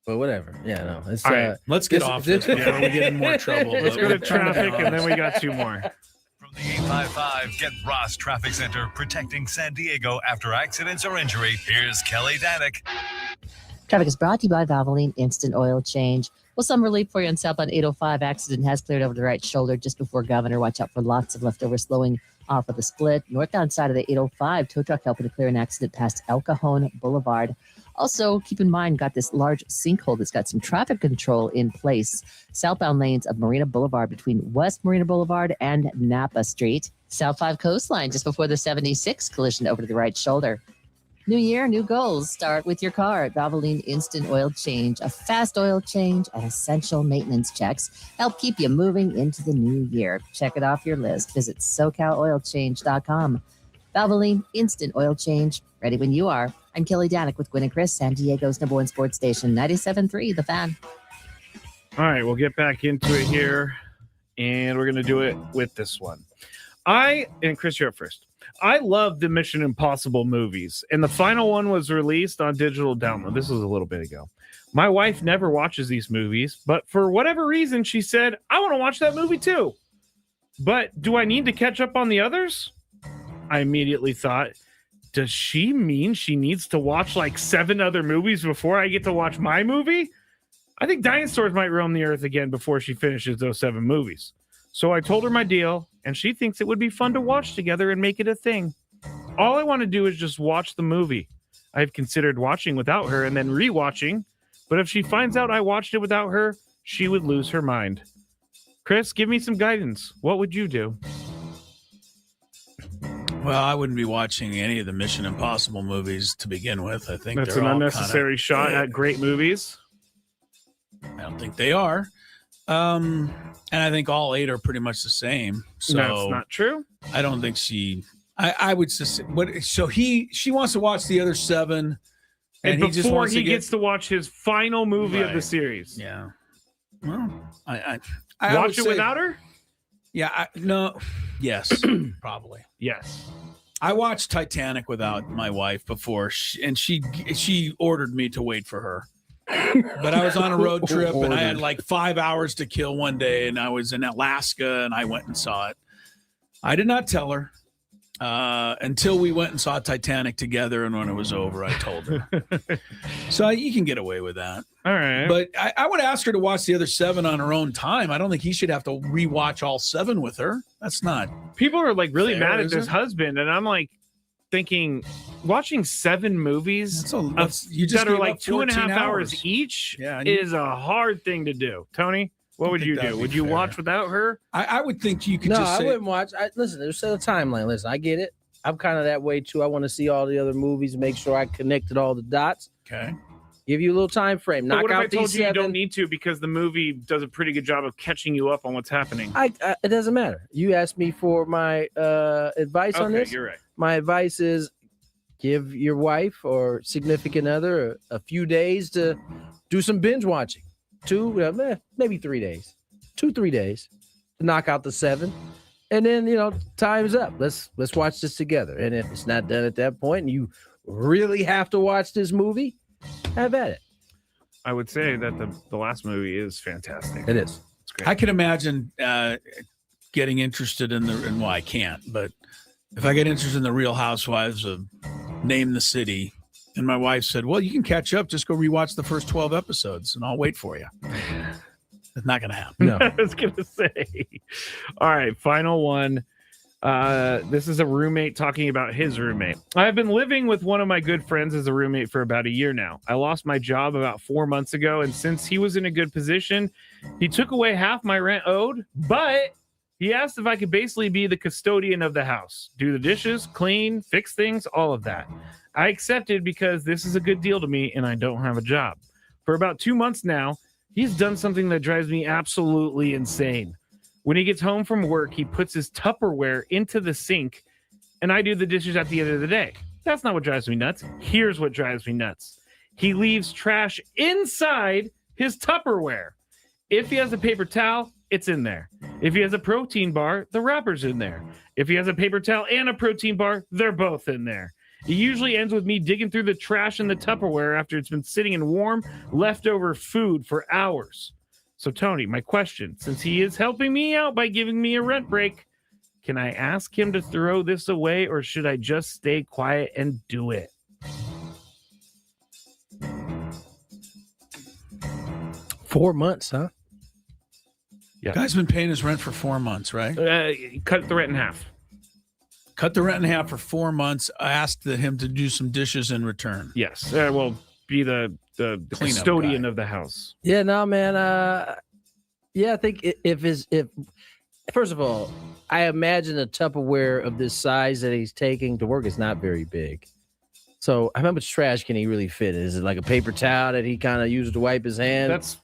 But whatever. Yeah, no. It's all right. Let's get off this before we get in more trouble. Let's go to traffic, and then we got two more. From the 855 Get Ross Traffic Center, protecting San Diego after accidents or injury. Here's Kelly Danick. Traffic is brought to you by Valvoline Instant Oil Change. Well, some relief for you on southbound 805. Accident has cleared over the right shoulder just before Governor. Watch out for lots of leftover slowing off of the split. Northbound side of the 805, tow truck helping to clear an accident past El Cajon Boulevard. Also, keep in mind, got this large sinkhole that's got some traffic control in place. Southbound lanes of Marina Boulevard between West Marina Boulevard and Napa Street. South 5 coastline just before the 76 collision over to the right shoulder. New year, new goals. Start with your car at Valvoline Instant Oil Change. A fast oil change and essential maintenance checks help keep you moving into the new year. Check it off your list. Visit SoCalOilChange.com. Valvoline Instant Oil Change. Ready when you are. I'm Kelly Danick with Gwynn Chris, San Diego's #1 sports station, 97.3 The Fan. All right, we'll get back into it here, and we're going to do it with this one. And Chris, you're up first. I love the Mission Impossible movies, and the final one was released on digital download. This was a little bit ago. My wife never watches these movies, but for whatever reason, she said, I want to watch that movie too. But do I need to catch up on the others? I immediately thought, does she mean she needs to watch like 7 other movies before I get to watch my movie? I think dinosaurs might roam the earth again before she finishes those 7 movies. So I told her my deal, and she thinks it would be fun to watch together and make it a thing. All I want to do is just watch the movie. I've considered watching without her and then rewatching, but if she finds out I watched it without her, she would lose her mind. Chris, give me some guidance. What would you do? Well, I wouldn't be watching any of the Mission Impossible movies to begin with. I think that's an unnecessary shot at great movies. I don't think they are. And I think all 8 are pretty much the same. So that's not true. I don't think I would just. She wants to watch the other 7 And before he gets to watch his final movie of the series. Yeah. Well, I watch it without her? Yeah. No. Yes. Probably. Yes. I watched Titanic without my wife before, and she ordered me to wait for her. But I was on a road trip, and I had like 5 hours to kill one day, and I was in Alaska, and I went and saw it. I did not tell her until we went and saw Titanic together, and when it was over, I told her. So you can get away with that. All right. But I would ask her to watch the other 7 on her own time. I don't think he should have to rewatch all 7 with her. That's not. People are like really fair, mad at this husband, and I'm like thinking, watching 7 movies that are like 2.5 hours each is a hard thing to do. Tony, what would you do? Would you watch without her? I would think you could no, just say. I wouldn't watch. Listen, there's a timeline. Listen, I get it. I'm kind of that way too. I want to see all the other movies, make sure I connected all the dots. Okay. Give you a little time frame. Knock Knock out out these 7. What if I told you 7. you don't need to because the movie does a pretty good job of catching you up on what's happening? It doesn't matter. You asked me for my advice on this. You're right. My advice is give your wife or significant other a few days to do some binge watching. 2, maybe 3 days. 2-3 days to knock out the 7. And then, time's up. Let's watch this together. And if it's not done at that point and you really have to watch this movie, have at it. I would say that the last movie is fantastic. It is. It's great. I can imagine getting interested in well, I can't, but if I get interested in the Real Housewives of Name the City, and my wife said, well, you can catch up, just go rewatch the first 12 episodes and I'll wait for you. It's not going to happen. No. I was going to say. All right, final one. This is a roommate talking about his roommate. I've been living with one of my good friends as a roommate for about a year now. I lost my job about 4 months ago, and since he was in a good position, he took away half my rent owed, but he asked if I could basically be the custodian of the house, do the dishes, clean, fix things, all of that. I accepted because this is a good deal to me and I don't have a job. For about 2 months now, he's done something that drives me absolutely insane. When he gets home from work, he puts his Tupperware into the sink, and I do the dishes at the end of the day. That's not what drives me nuts. Here's what drives me nuts. He leaves trash inside his Tupperware. If he has a paper towel, it's in there. If he has a protein bar, the wrapper's in there. If he has a paper towel and a protein bar, they're both in there. It usually ends with me digging through the trash in the Tupperware after it's been sitting in warm, leftover food for hours. So, Tony, my question, since he is helping me out by giving me a rent break, can I ask him to throw this away, or should I just stay quiet and do it? $4 months, huh? Yeah. Guy's been paying his rent for 4 months, right? Cut the rent in half. Cut the rent in half for 4 months. I asked him to do some dishes in return. Yes. Well, be the custodian of the house. Yeah, no, man. I think if first of all, I imagine a Tupperware of this size that he's taking to work is not very big. So how much trash can he really fit? Is it like a paper towel that he kind of uses to wipe his hands? That's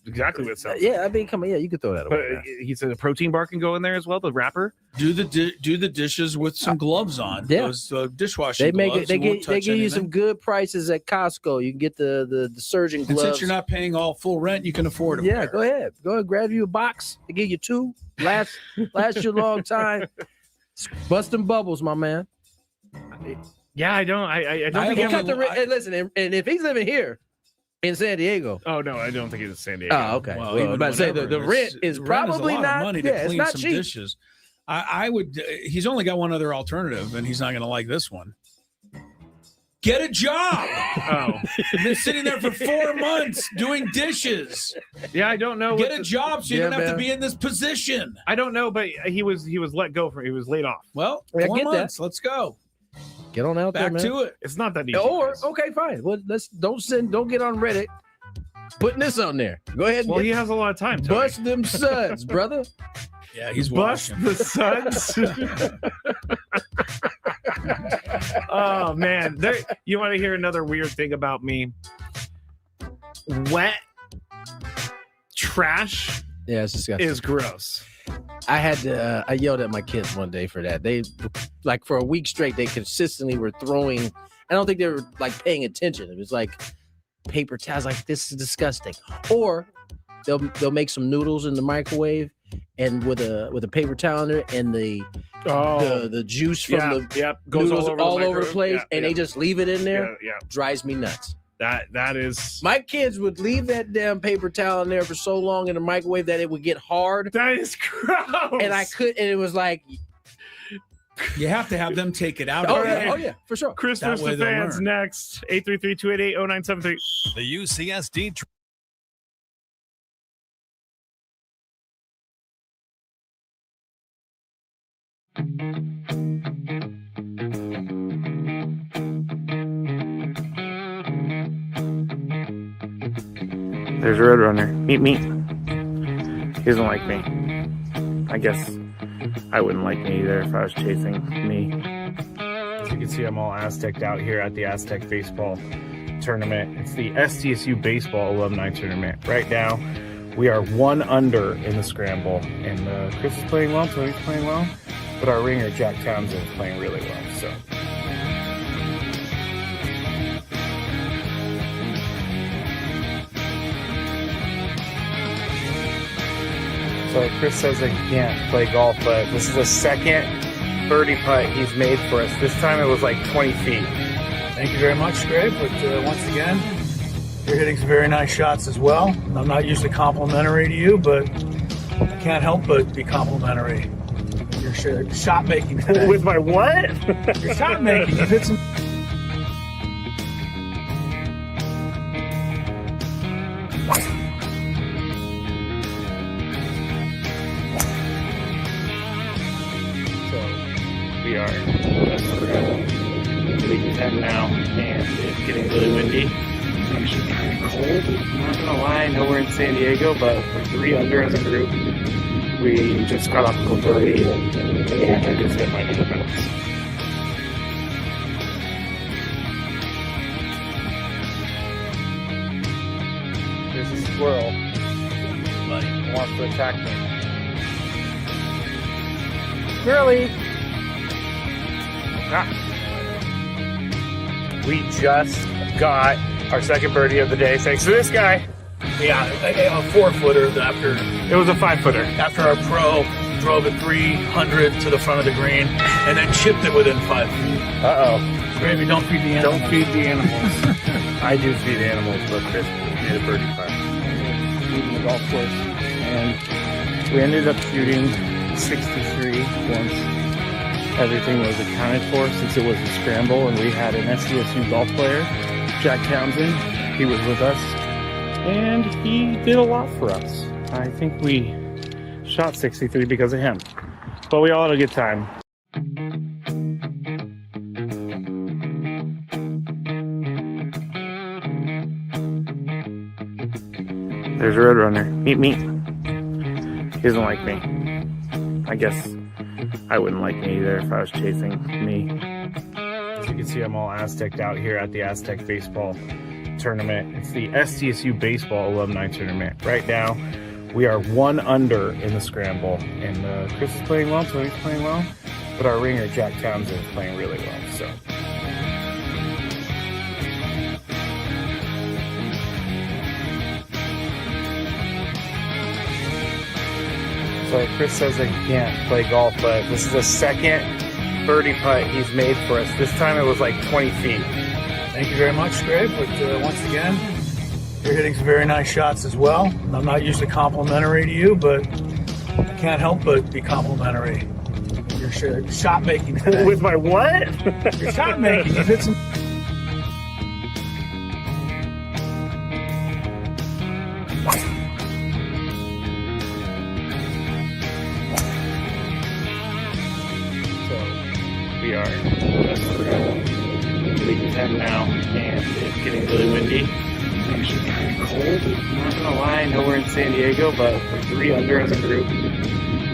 exactly what it sounds like. Yeah, I mean, come on, you could throw that away. But he said a protein bar can go in there as well, the wrapper. Do the dishes with some gloves on. Yeah. Those dishwashing gloves. They give you some good prices at Costco. You can get the surgeon gloves. And since you're not paying all full rent, you can afford them. Yeah, go ahead. Grab you a box. They give you 2. Last you a long time. Bust them bubbles, my man. Yeah, I don't think listen, and if he's living here in San Diego. Oh no, I don't think he's in San Diego. Oh, okay. Well, about to say the rent is probably not money to clean some cheap. Dishes. I would. He's only got one other alternative, and he's not going to like this one. Get a job. Oh, been sitting there for 4 months doing dishes. Yeah, I don't know. Get a job so you don't have to be in this position. I don't know, but he was let go he was laid off. Well, 4 months. Let's go. Get on out there, man. Back to it. It's not that easy. Or okay, fine. Well, don't get on Reddit putting this on there. Go ahead. Well, he has a lot of time. Tony. Bust them suds, brother. Yeah, he's bust watching. the suds. Oh man, you want to hear another weird thing about me? Wet trash. Yeah, it's disgusting. Is gross. I yelled at my kids one day for that. They, like, for a week straight, they consistently were throwing I don't think they were like paying attention. It was like paper towels. Like, this is disgusting. Or they'll make some noodles in the microwave and with a paper towel in it, and the juice from the goes noodles all over the place, and they yeah. just leave it in there. Yeah. Drives me nuts. That is, my kids would leave that damn paper towel in there for so long in the microwave that it would get hard. That is gross. And it was like, you have to have them take it out. Oh yeah, for sure. Chris versus the fans next. 833-288-0973. The UCSD. There's a Roadrunner. Meet me. He doesn't like me. I guess I wouldn't like me either if I was chasing me. As you can see, I'm all Aztec'd out here at the Aztec Baseball Tournament. It's the SDSU Baseball Alumni Tournament. Right now, we are 1 under in the scramble. And Chris is playing well, Tony's playing well. But our ringer, Jack Townsend, is playing really well. So Chris says that he can't play golf, but this is the second birdie putt he's made for us. This time it was like 20 feet. Thank you very much, Greg. But once again, you're hitting some very nice shots as well. I'm not usually complimentary to you, but I can't help but be complimentary. Your shot making today. With my what? Your shot making. You've hit some. We are leaving 10 now, and it's getting really windy. It's actually kind of cold. I'm not gonna lie, I know we're in San Diego, but we're 3 under as a group. We just got off a birdie, and I just hit my defense. There's a squirrel. Buddy wants to attack me. Squirrely! We just got our second birdie of the day thanks to this guy. Yeah, a 4-footer after. It was a 5-footer. After our pro drove it 300 to the front of the green and then chipped it within 5 feet. Uh-oh. Gravy, don't feed the animals. Don't feed the animals. I do feed animals, but Chris made a birdie putt. Leaving the golf course. And we ended up shooting 63 once everything was accounted for, since it was a scramble and we had an SDSU golf player, Jack Townsend. He was with us and he did a lot for us. I think we shot 63 because of him, but we all had a good time. There's a Roadrunner. Meet me. He doesn't like me. I guess I wouldn't like me either if I was chasing me. As you can see, I'm all Aztec'd out here at the Aztec Baseball Tournament. It's the SDSU Baseball Alumni Tournament. Right now, we are 1 under in the scramble. And Chris is playing well, Tony's playing well. But our ringer, Jack Townsend, is playing really well. So Chris says that he can't play golf, but this is the second birdie putt he's made for us. This time it was like 20 feet. Thank you very much, Greg. But once again, you're hitting some very nice shots as well. I'm not usually complimentary to you, but I can't help but be complimentary. Your shot making today. With my what? Your shot making. You've hit some. We are leaving 10 now, and it's getting really windy. It's actually kind of cold. I'm not gonna lie, I know we're in San Diego, but we're 3 under as a group.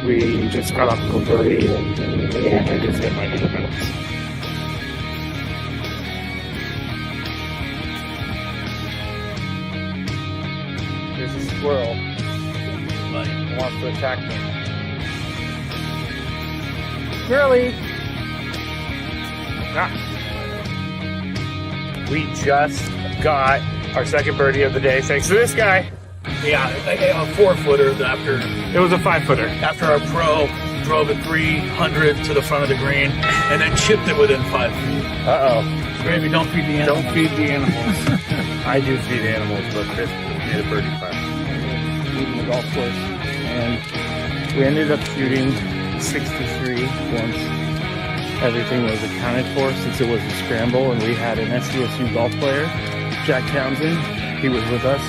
We just got off a birdie, and I just hit my defense. There's a squirrel. Buddy wants to attack me. Squirrely! We just got our second birdie of the day thanks to this guy. Yeah, a 4-footer after. It was a 5-footer. After our pro drove it 300 to the front of the green and then chipped it within 5 feet. Maybe don't feed the animals. Don't feed the animals. I do feed animals, but Chris made a birdie putt. Leaving the golf course, and we ended up shooting 63 once everything was accounted for, since it was a scramble, and we had an SDSU golf player, Jack Townsend. He was with us,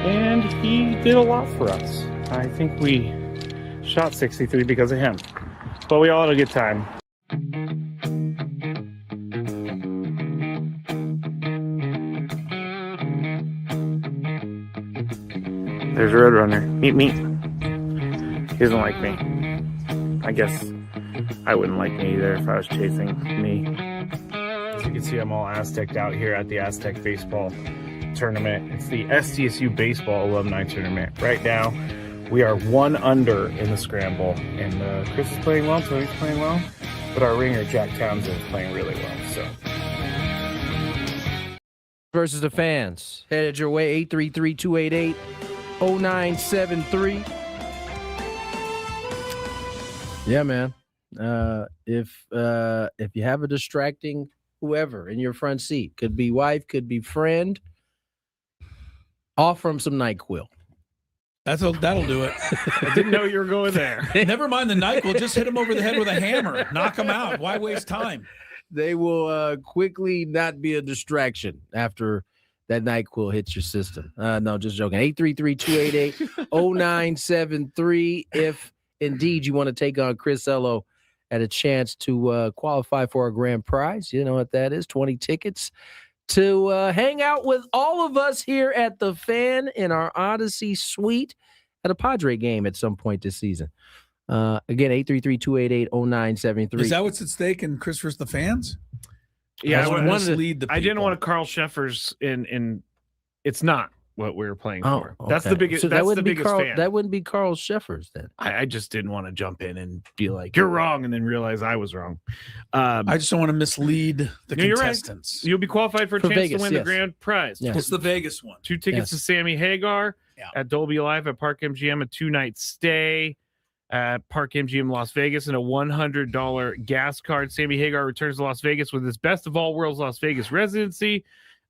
and he did a lot for us. I think we shot 63 because of him, but we all had a good time. There's Roadrunner. Meet me. He doesn't like me. I guess I wouldn't like me either if I was chasing me. As you can see, I'm all Aztec'd out here at the Aztec Baseball Tournament. It's the SDSU Baseball Alumni Tournament. Right now, we are 1 under in the scramble, and Chris is playing well, Tony's playing well, but our ringer, Jack Townsend, is playing really well, so. Versus the fans. Headed your way, 833-288-0973. Yeah, man. If you have a distracting whoever in your front seat, could be wife, could be friend, offer them some NyQuil. That'll do it. I didn't know you were going there. Never mind the NyQuil. Just hit him over the head with a hammer. Knock him out. Why waste time? They will quickly not be a distraction after that NyQuil hits your system. No, just joking. 833-288-0973. If indeed you want to take on Chris Ello at a chance to qualify for a grand prize, you know what that is, 20 tickets to hang out with all of us here at the Fan in our Odyssey suite at a Padre game at some point this season. Again, 833-288-0973. Is that what's at stake in Chris versus the Fans? Yeah, I didn't want to Carl Sheffers in. It's not what we were playing for. Okay. That's the biggest. So that's that the biggest fan. That wouldn't be Carl Sheffers then. I just didn't want to jump in and be like, "You're wrong," and then realize I was wrong. I just don't want to mislead the contestants. Right. You'll be qualified for a chance Vegas, to win the grand prize. Yes. What's the Vegas one? 2 tickets to Sammy Hagar at Dolby Live at Park MGM, a 2-night stay at Park MGM Las Vegas, and a $100 gas card. Sammy Hagar returns to Las Vegas with his Best of All Worlds Las Vegas residency.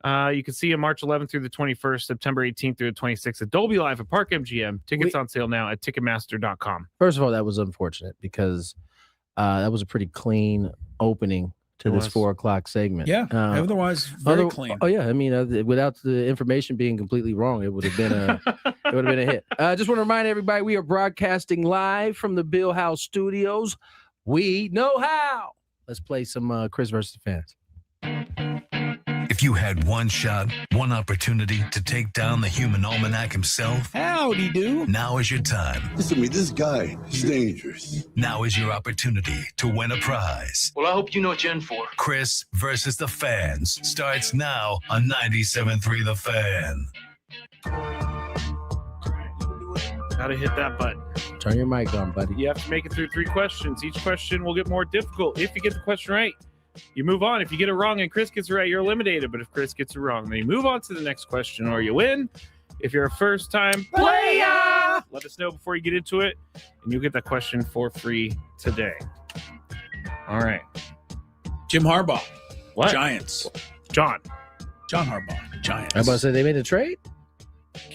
You can see him March 11th through the 21st, September 18th through the 26th at Dolby Live at Park MGM. Tickets on sale now at Ticketmaster.com. First of all, that was unfortunate because that was a pretty clean opening to this 4 o'clock segment. Yeah, otherwise very clean. Oh yeah, I mean, without the information being completely wrong, it would have been a hit. Just want to remind everybody we are broadcasting live from the Bill House Studios. We know how. Let's play some Chris versus the Fans. If you had one shot, one opportunity to take down the human almanac himself, howdy do. Now is your time. Listen to me, this guy is dangerous. Now is your opportunity to win a prize. Well, I hope you know what you're in for. Chris versus the Fans starts now on 97.3 The Fan. Gotta hit that button. Turn your mic on, buddy. You have to make it through 3 questions. Each question will get more difficult. If you get the question right, you move on. If you get it wrong and Chris gets it right, you're eliminated. But if Chris gets it wrong, then you move on to the next question or you win. If you're a first-time player, let us know before you get into it, and you'll get that question for free today. All right. Jim Harbaugh. What? Giants. John Harbaugh. Giants. I was about to say they made a trade.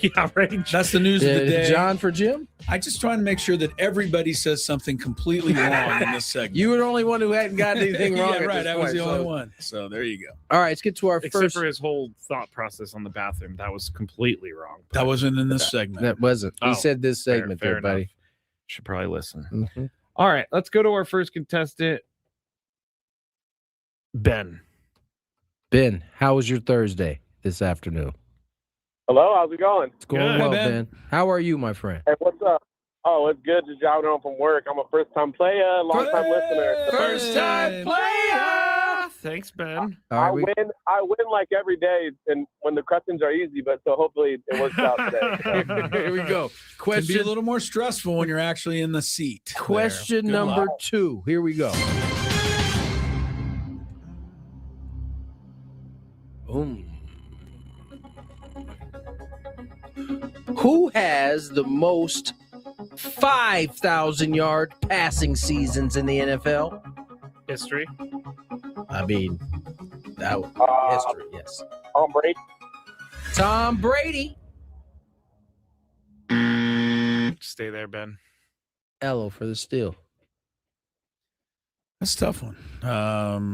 Yeah, right. That's the news of the day. John for Jim? I just try to make sure that everybody says something completely wrong in this segment. You were the only one who hadn't gotten anything wrong. Yeah, right. I was the only so. one. So there you go. All right, let's get to our Except first. for his whole thought process on the bathroom. That was completely wrong. That wasn't in this segment. That wasn't. He said this segment fair there, buddy. enough. Should probably listen. Mm-hmm. All right, let's go to our first contestant, Ben. Ben, how was your Thursday this afternoon? Hello, how's it going? It's going well, Ben. How are you, my friend? Hey, what's up? Oh, it's good. Just driving home from work. I'm a first-time player, long-time listener. First-time player. Thanks, Ben. I win like every day, and when the questions are easy. But so hopefully it works out today. Here we go. Question. Can be a little more stressful when you're actually in the seat. Question number 2. Here we go. Who has the most 5,000-yard passing seasons in the NFL? History. I mean, that history, yes. Tom Brady. Tom Brady. Stay there, Ben. Ello for the steal. That's a tough one.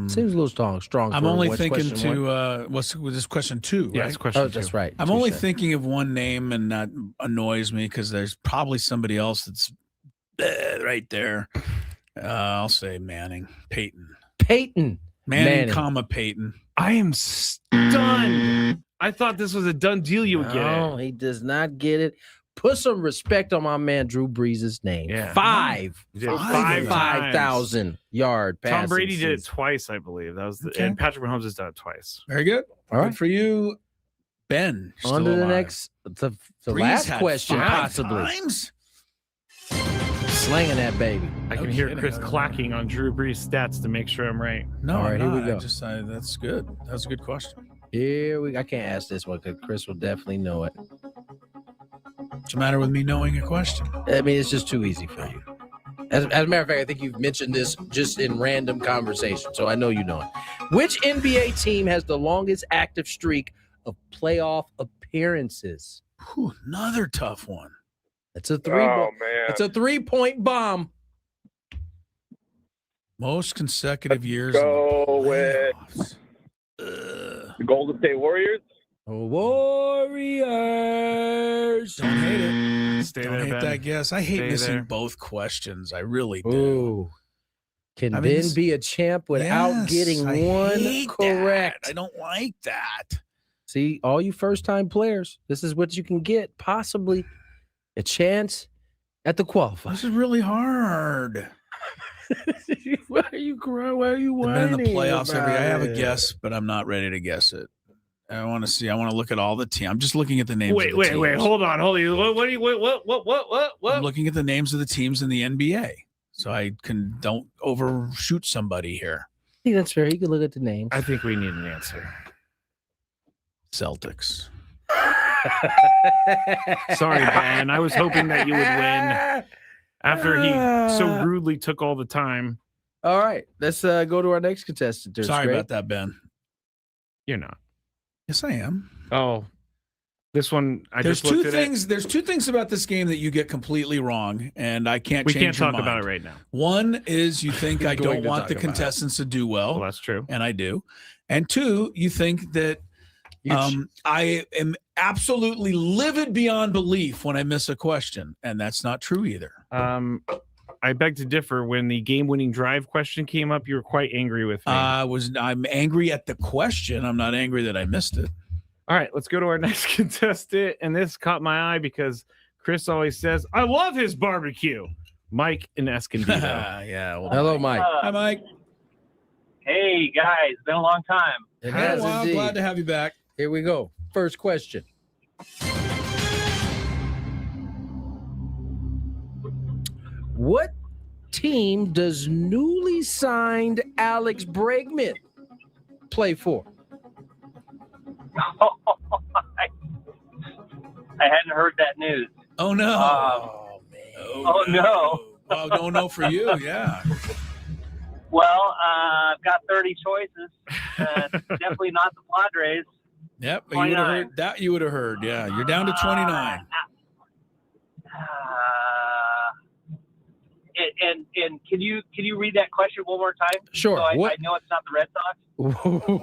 Seems a little strong. I'm only thinking to what's this question 2, right? Yeah, it's question 2. That's right. I'm only thinking of one name, and that annoys me because there's probably somebody else that's right there. I'll say Peyton. Manning, comma Peyton. I am stunned. I thought this was a done deal. You would get it. No, he does not get it. Put some respect on my man Drew Brees' name. Yeah. 5,000-yard passing. Tom Brady did it twice, I believe. That was and Patrick Mahomes has done it twice. Very good. All right. Good for you, Ben. On to the next, the last question, possibly. Times? Slanging that baby. I can hear Chris clacking on Drew Brees' stats to make sure I'm right. No, all right, here we go. That's good. That's a good question. I can't ask this one because Chris will definitely know it. What's the matter with me knowing a question? I mean, it's just too easy for you. As a matter of fact, I think you've mentioned this just in random conversation, so I know you know it. Which NBA team has the longest active streak of playoff appearances? Another tough one. It's a three-point bomb. Most consecutive years. Go with the Golden State Warriors. Warriors. Don't hate it. Don't hate that guess. I hate missing both questions. I really do. Ooh. Can Ben be a champ without getting one correct? I don't like that. See, all you first-time players, this is what you can get, possibly a chance at the qualifier. This is really hard. Why are you crying? Why are you whining? I've been in the playoffs I have a guess, but I'm not ready to guess it. I want to see. I want to look at all the teams. I'm just looking at the names. Wait. Hold on. What? I'm looking at the names of the teams in the NBA, so I don't overshoot somebody here. I think that's fair. You can look at the names. I think we need an answer. Celtics. Sorry, Ben. I was hoping that you would win after he so rudely took all the time. All right, let's go to our next contestant. Sorry about that, Ben. You're not. Yes, I am. Oh, this one. There's two things about this game that you get completely wrong, and I can't. We change can't your talk mind. about it right now. One is you think I don't want the contestants to do well. Well, that's true, and I do. And two, you think that I am absolutely livid beyond belief when I miss a question, and that's not true either. I beg to differ. When the game-winning drive question came up, you were quite angry with me. I'm angry at the question. I'm not angry that I missed it. All right, let's go to our next contestant. And this caught my eye because Chris always says, I love his barbecue. Mike in Escondido. Yeah. Well, hello, Mike. Hi, Mike. Hey, guys. Been a long time. It has indeed. Glad to have you back. Here we go. First question. What team does newly signed Alex Bregman play for? I hadn't heard that news. Oh, no. No. Well, no for you, yeah. Well, I've got 30 choices. Definitely not the Padres. Yep, you would have heard that. You would have heard, yeah. You're down to 29. And can you read that question one more time? Sure. So I know it's not the Red Sox.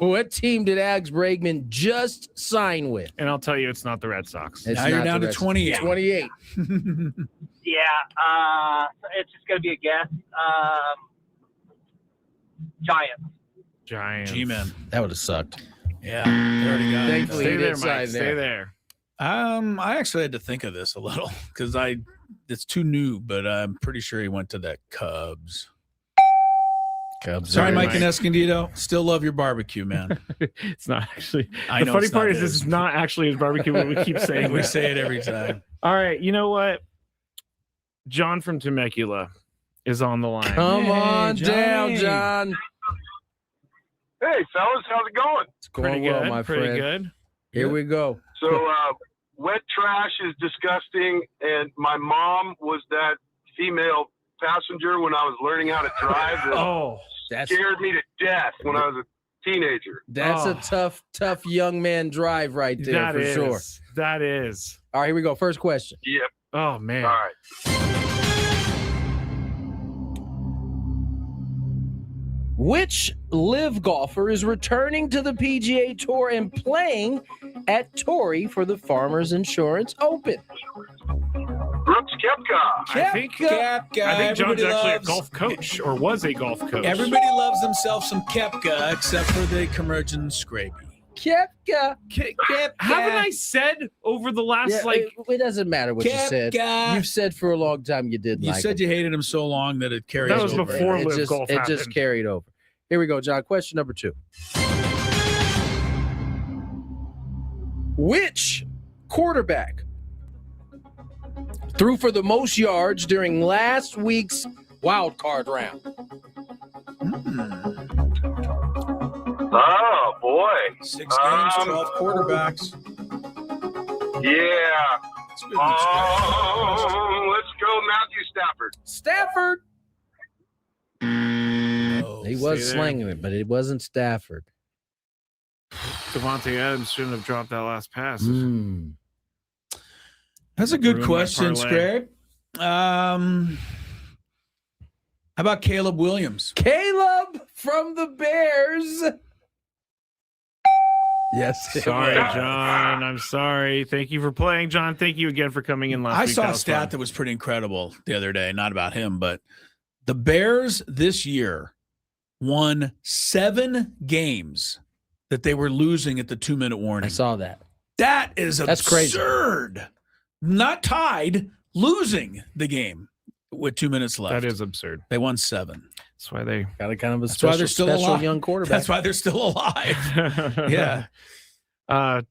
What team did Alex Bregman just sign with? And I'll tell you, it's not the Red Sox. Now you're down to 28. 28. Yeah, it's just going to be a guess. Giants. G-Men. That would have sucked. Yeah. They already got it. Thankfully, Stay there, Mike. Stay there. I actually had to think of this a little because it's too new, but I'm pretty sure he went to the Cubs. Sorry, Mike and Escondido. Still love your barbecue, man. It's not actually. I know the funny part is this is not actually his barbecue, but we keep saying we say it every time. All right, you know what? John from Temecula is on the line. Come on down, John. Hey, fellas, how's it going? It's going well, my friend. Pretty good. Here we go. So, wet trash is disgusting, and my mom was that female passenger when I was learning how to drive. That scared me to death when I was a teenager. That's a tough young man drive right there for sure. That is. All right, here we go. First question. Yep. Oh, man. All right. Which live golfer is returning to the PGA Tour and playing at Torrey for the Farmers Insurance Open? Brooks Koepka. I think John's actually a golf coach, or was a golf coach. Everybody loves themselves some Koepka, except for the Curmudgeon Scrapey. Koepka. Haven't I said over the last it doesn't matter what you said. You've said for a long time you didn't. You said you hated him so long that it carries over. That was before live golf happened. It just carried over. Here we go, John. Question number 2. Which quarterback threw for the most yards during last week's wild card round? Oh, boy. 6 games, 12 quarterbacks. Yeah. Let's go Matthew Stafford. Stafford. He was slinging it, but it wasn't Stafford. Devontae Adams shouldn't have dropped that last pass. That's a good question, Scrape. How about Caleb Williams? Caleb from the Bears. Yes. Sorry, John. I'm sorry. Thank you for playing, John. Thank you again for coming in last week. I saw a stat that was pretty incredible the other day. Not about him, but the Bears this year won 7 games that they were losing at the 2-minute warning. I saw that. That's absurd. Crazy. Not tied, losing the game with 2 minutes left. That is absurd. They won 7. That's why they got a kind of a special young quarterback. That's why they're still alive. Yeah.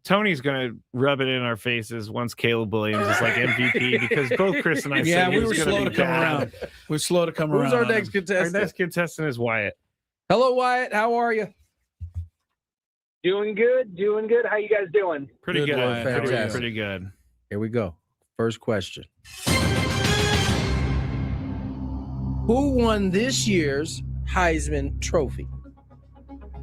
Tony's going to rub it in our faces once Caleb Williams is like MVP because both Chris and I said we were slow to come around. We're slow to come around. Who's our next contestant? Our next contestant is Wyatt. Hello, Wyatt. How are you? Doing good. How you guys doing? Pretty good. Pretty good. Here we go. First question. Who won this year's Heisman Trophy?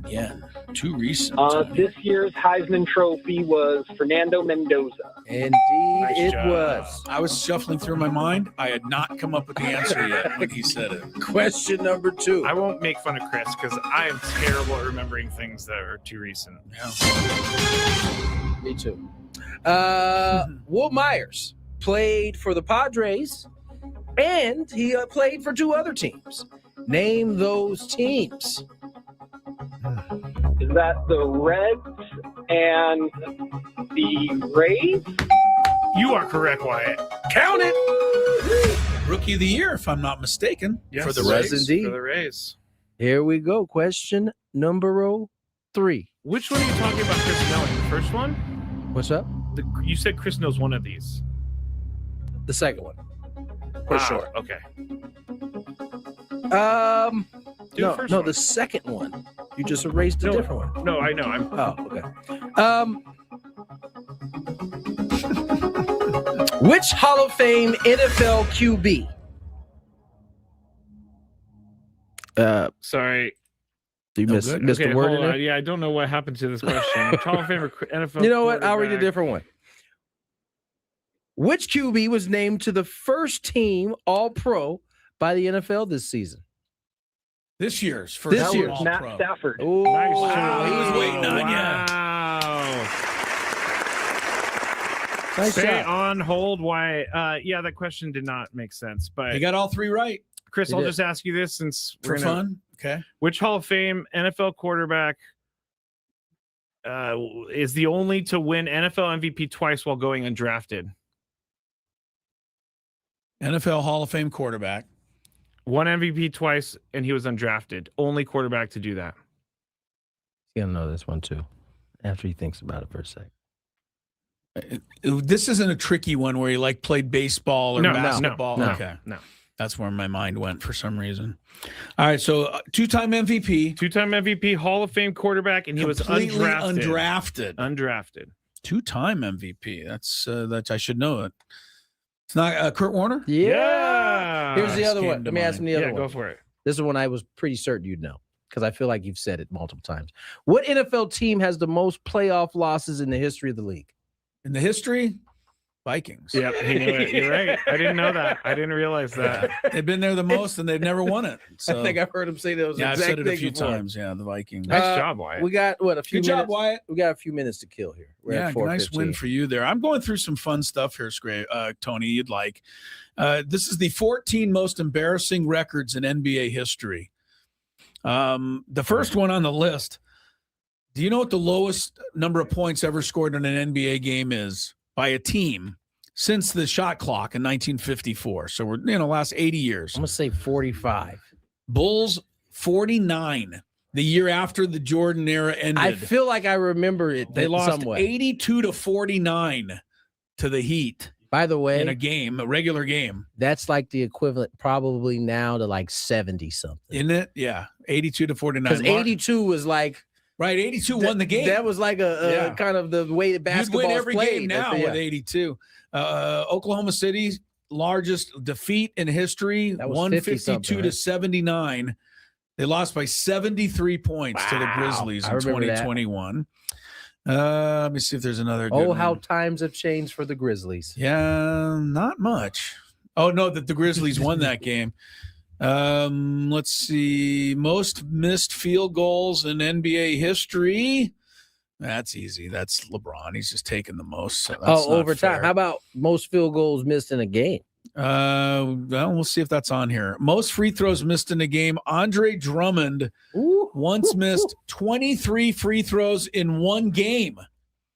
Yeah, too recent. This year's Heisman Trophy was Fernando Mendoza. Indeed, it was. I was shuffling through my mind. I had not come up with the answer yet when he said it. Question number 2. I won't make fun of Chris because I am terrible at remembering things that are too recent. Yeah. Me too. Will Myers played for the Padres, and he played for 2 other teams. Name those teams. Is that the Reds and the Rays? You are correct, Wyatt. Count it. Rookie of the year, if I'm not mistaken. Yes, for the Rays. Indeed. For the Rays. Here we go. Question number 3. Which one are you talking about, Chris knowing? The first one? What's up? You said Chris knows one of these. The second one. For sure. Okay. No, the second one. You just erased a different one. No, I know. Okay. Which Hall of Fame NFL QB? Sorry. You missed a word in there? Yeah, I don't know what happened to this question. Which Hall of Fame NFL? You know what? I'll read a different one. Which QB was named to the first team All-Pro by the NFL this season? This year's first. That was Matt Stafford. Oh, nice. Wow, he was waiting on you. Wow. Nice Stay shot. on hold. Why? Yeah, that question did not make sense. But You got all 3 right. Chris, I'll just ask you this since For fun. Okay. Which Hall of Fame NFL quarterback is the only to win NFL MVP twice while going undrafted? NFL Hall of Fame quarterback. Won MVP twice, and he was undrafted. Only quarterback to do that. He's going to know this one, too, after he thinks about it for a second. This isn't a tricky one where he played baseball or basketball. No, okay. No. That's where my mind went for some reason. All right, so 2-time MVP. 2-time MVP, Hall of Fame quarterback, and he was completely undrafted. Undrafted. 2-time MVP. That's that I should know it. It's not Kurt Warner? Yeah. Here's the other one. Let me ask him the other one. Go for it. This is one I was pretty certain you'd know because I feel like you've said it multiple times. What NFL team has the most playoff losses in the history of the league? In the history? Vikings. Yep, he knew it. You're right. I didn't know that. I didn't realize that. They've been there the most, and they've never won it. So. I think I've heard him say those. Yeah, I've said it a few before. times. Yeah, the Vikings. Nice job, Wyatt. We got a few Good minutes. job, Wyatt. We got a few minutes to kill here. We're at nice 4:15. win for you there. I'm going through some fun stuff here, Tony. You'd like. This is the 14 most embarrassing records in NBA history. The first one on the list. Do you know what the lowest number of points ever scored in an NBA game is by a team since the shot clock in 1954? So we're last 80 years. I'm gonna say 45. Bulls 49. The year after the Jordan era ended. I feel like I remember it. They lost somewhat. 82-49 to the Heat. By the way, in a regular game. That's like the equivalent probably now to like 70 something. Isn't it? Yeah. 82-49. Because 82 was like right. 82 won the game. That was like a kind of the way that basketball You'd win every played. game now with 82. Oklahoma City's largest defeat in history, 152-79. They lost by 73 points to the Grizzlies in 2021. Let me see if there's another good one. How times have changed for the Grizzlies. Yeah, not much. Oh, no, that the Grizzlies won that game. Let's see. Most missed field goals in NBA history. That's easy. That's LeBron. He's just taking the most. So that's overtime. How about most field goals missed in a game? Well, we'll see if that's on here. Most free throws missed in a game. Andre Drummond once missed 23 free throws in one game.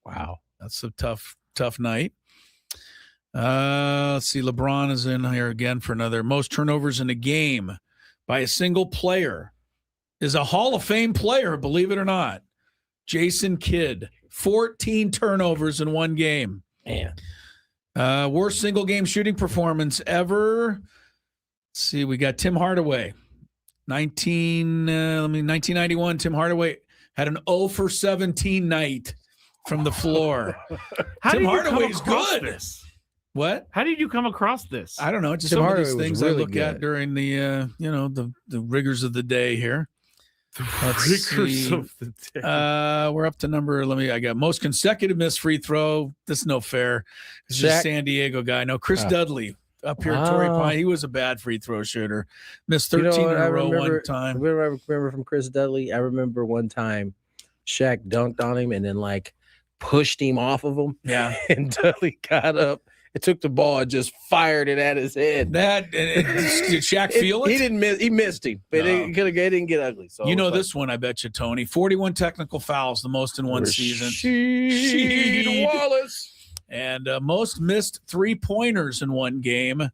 Wow. That's a tough night. Let's see. LeBron is in here again for another. Most turnovers in a game by a single player is a Hall of Fame player, believe it or not. Jason Kidd, 14 turnovers in one game. Man. Worst single game shooting performance ever. Let's see, we got Tim Hardaway. 1991, Tim Hardaway had an 0 for 17 night from the floor. Tim Hardaway's good. This? What? How did you come across this? I don't know. Just Tim some Hardaway of these things really I look at during the the rigors of the day here. Rigors of the day. We're up to number. I got most consecutive missed free throw. This is no fair. It's just San Diego guy. No, Chris Dudley up here at Torrey Pine. He was a bad free throw shooter. Missed 13 in a row one time. I remember from Chris Dudley. I remember one time Shaq dunked on him and then like pushed him off of him. Yeah. And Dudley got up. It took the ball and just fired it at his head. Did Shaq feel it? He didn't miss. He missed him, but it didn't get ugly. So this one, I bet you, Tony. 41 technical fouls, the most in one season. Rasheed Wallace. And most missed 3-pointers in one game.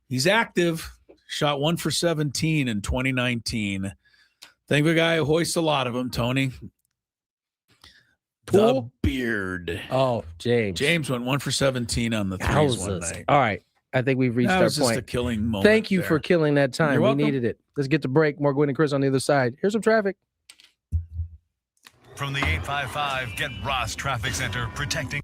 He's active. Shot 1 for 17 in 2019. Think of a guy who hoists a lot of them, Tony. The Beard. Oh, James. James went 1 for 17 on the threes one night. All right. I think we've reached that our was point. Just a killing moment. Thank you for killing that time. You're we welcome. needed it. Let's get to break. More Gwynn and Chris on the other side. Here's some traffic. From the 855 Get Ross Traffic Center, protecting.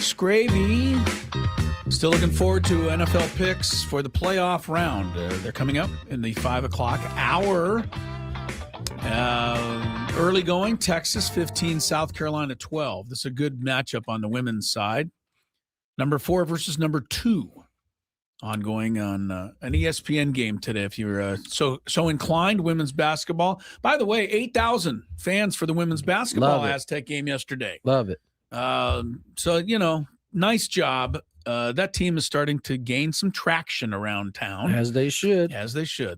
Scravy. Still looking forward to NFL picks for the playoff round. They're coming up in the 5 o'clock hour. Early going, Texas 15, South Carolina 12. This is a good matchup on the women's side. Number 4 versus number 2. Ongoing on an ESPN game today. If you're so inclined, women's basketball. By the way, 8,000 fans for the women's basketball Aztec game yesterday. Love it. So, nice job. That team is starting to gain some traction around town. As they should.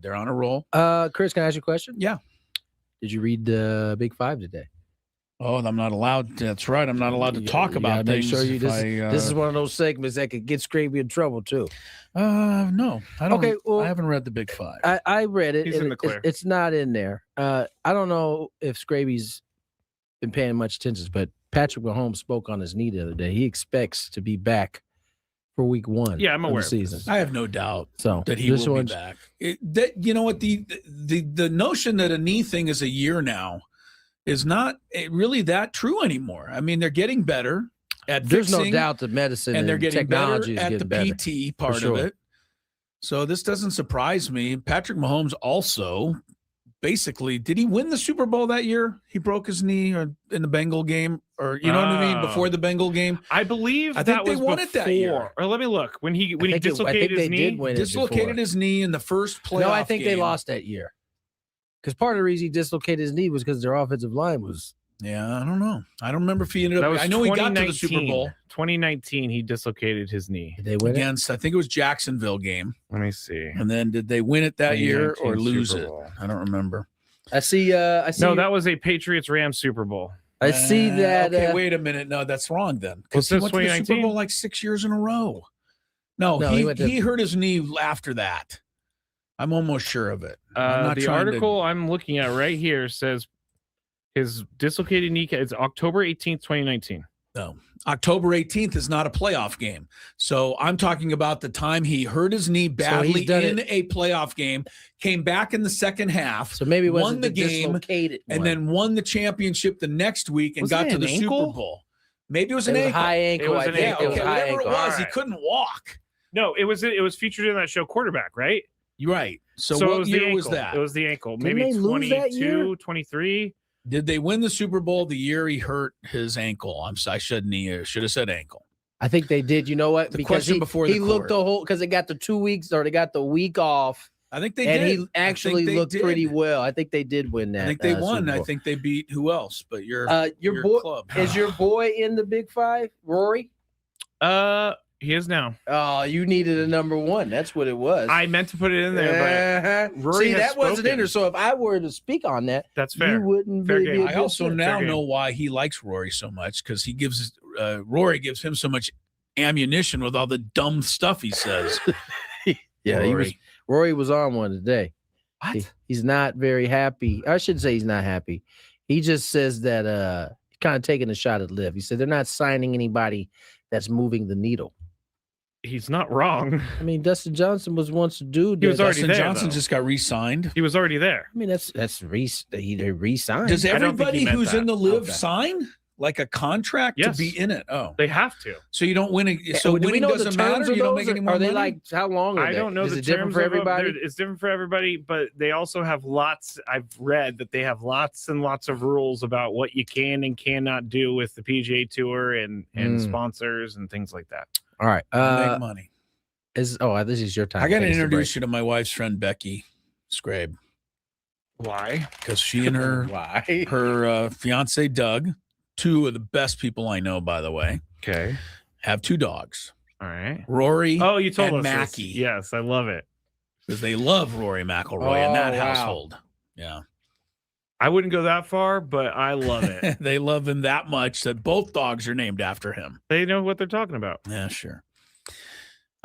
They're on a roll. Chris, can I ask you a question? Yeah. Did you read the Big Five today? Oh, I'm not allowed. That's right. I'm not allowed to talk about things. Make sure this is one of those segments that could get Scravy in trouble too. No, I don't. Okay, well, I haven't read the Big Five. I read it. He's in the clear. It's not in there. I don't know if Scravy's been paying much attention, but Patrick Mahomes spoke on his knee the other day. He expects to be back for week 1. Yeah, I'm aware of the season. I have no doubt that he this will be back. You know what? The notion that a knee thing is a year now is not really that true anymore. I mean, they're getting better at There's fixing, no doubt that medicine and they're getting technology better is at getting the better. PT part of it. So this doesn't surprise me. Patrick Mahomes also basically, did he win the Super Bowl that year? He broke his knee or in the Bengal game, or you know what I mean, before the Bengal game. I believe I that think they was won it that year. Or let me look. When he dislocated his knee, dislocated his knee in the first playoff. No, I think they game. lost that year. Because part of the reason he dislocated his knee was because their offensive line was. Yeah, I don't know. I don't remember if he ended up. I know he got to the Super Bowl. 2019, he dislocated his knee. Did they win against? I think it was Jacksonville game. Let me see. And then did they win it that year or lose it? I don't remember. I see. No, that was a Patriots-Rams Super Bowl. I see that. Okay, wait a minute. No, that's wrong then. Was Because he this went to the Super Bowl like 6 years in a row. No, he hurt his knee after that. I'm almost sure of it. The article I'm looking at right here says his dislocated kneecap is October 18th, 2019. No, October 18th is not a playoff game. So I'm talking about the time he hurt his knee badly in a playoff game, came back in the second half. So maybe it won the game and then won the championship the next week and got to the Super Bowl. Maybe it was an ankle. High ankle. It was an ankle. Okay, whatever it was, he couldn't walk. No, it was featured in that show Quarterback, right? You're right. So what year was that? It was the ankle. Didn't Maybe they lose that 22, 23. Did they win the Super Bowl the year he hurt his ankle? I should have said ankle. I think they did. You know what? The because question before the he looked the whole because they got the 2 weeks or they got the week off. I think they did. And he actually looked pretty well. I think they did win that. I think they won. I think they beat who else? But your boy club. Is your boy in the Big Five, Rory? He is now. Oh, you needed a number 1. That's what it was. I meant to put it in there, but Rory see, that wasn't in there. So if I were to speak on that, that's fair. You wouldn't fair be. Game. I also now know why he likes Rory so much because he gives Rory gives him so much ammunition with all the dumb stuff he says. Yeah, Rory was on one today. What? He's not very happy. I shouldn't say he's not happy. He just says that he's kind of taking a shot at Liv. He said they're not signing anybody that's moving the needle. He's not wrong. I mean, Dustin Johnson was once a dude. He was already Dustin there. Johnson though. just got re-signed. He was already there. I mean, they re-signed. Does everybody who's in the Live Okay. sign like a contract Yes. to be in it? Oh, They have to. so you don't win it. So do we winning know doesn't the matter. terms You of don't those, make any or more are they money? like how long? Are I don't know Is the it different terms for of them. everybody? It's different for everybody, but they also have lots. I've read that they have lots and lots of rules about what you can and cannot do with the PGA Tour and sponsors and things like that. All right, make money. This is your time. I got to introduce you to my wife's friend Becky Scrabe. Why? Because she and her her fiance Doug, 2 of the best people I know, by the way. Okay. Have 2 dogs. All right. Rory. Oh, you told and us this. Mackie. Yes, I love it. Because they love Rory McIlroy in that household. Yeah. I wouldn't go that far, but I love it. They love him that much that both dogs are named after him. They know what they're talking about. Yeah, sure.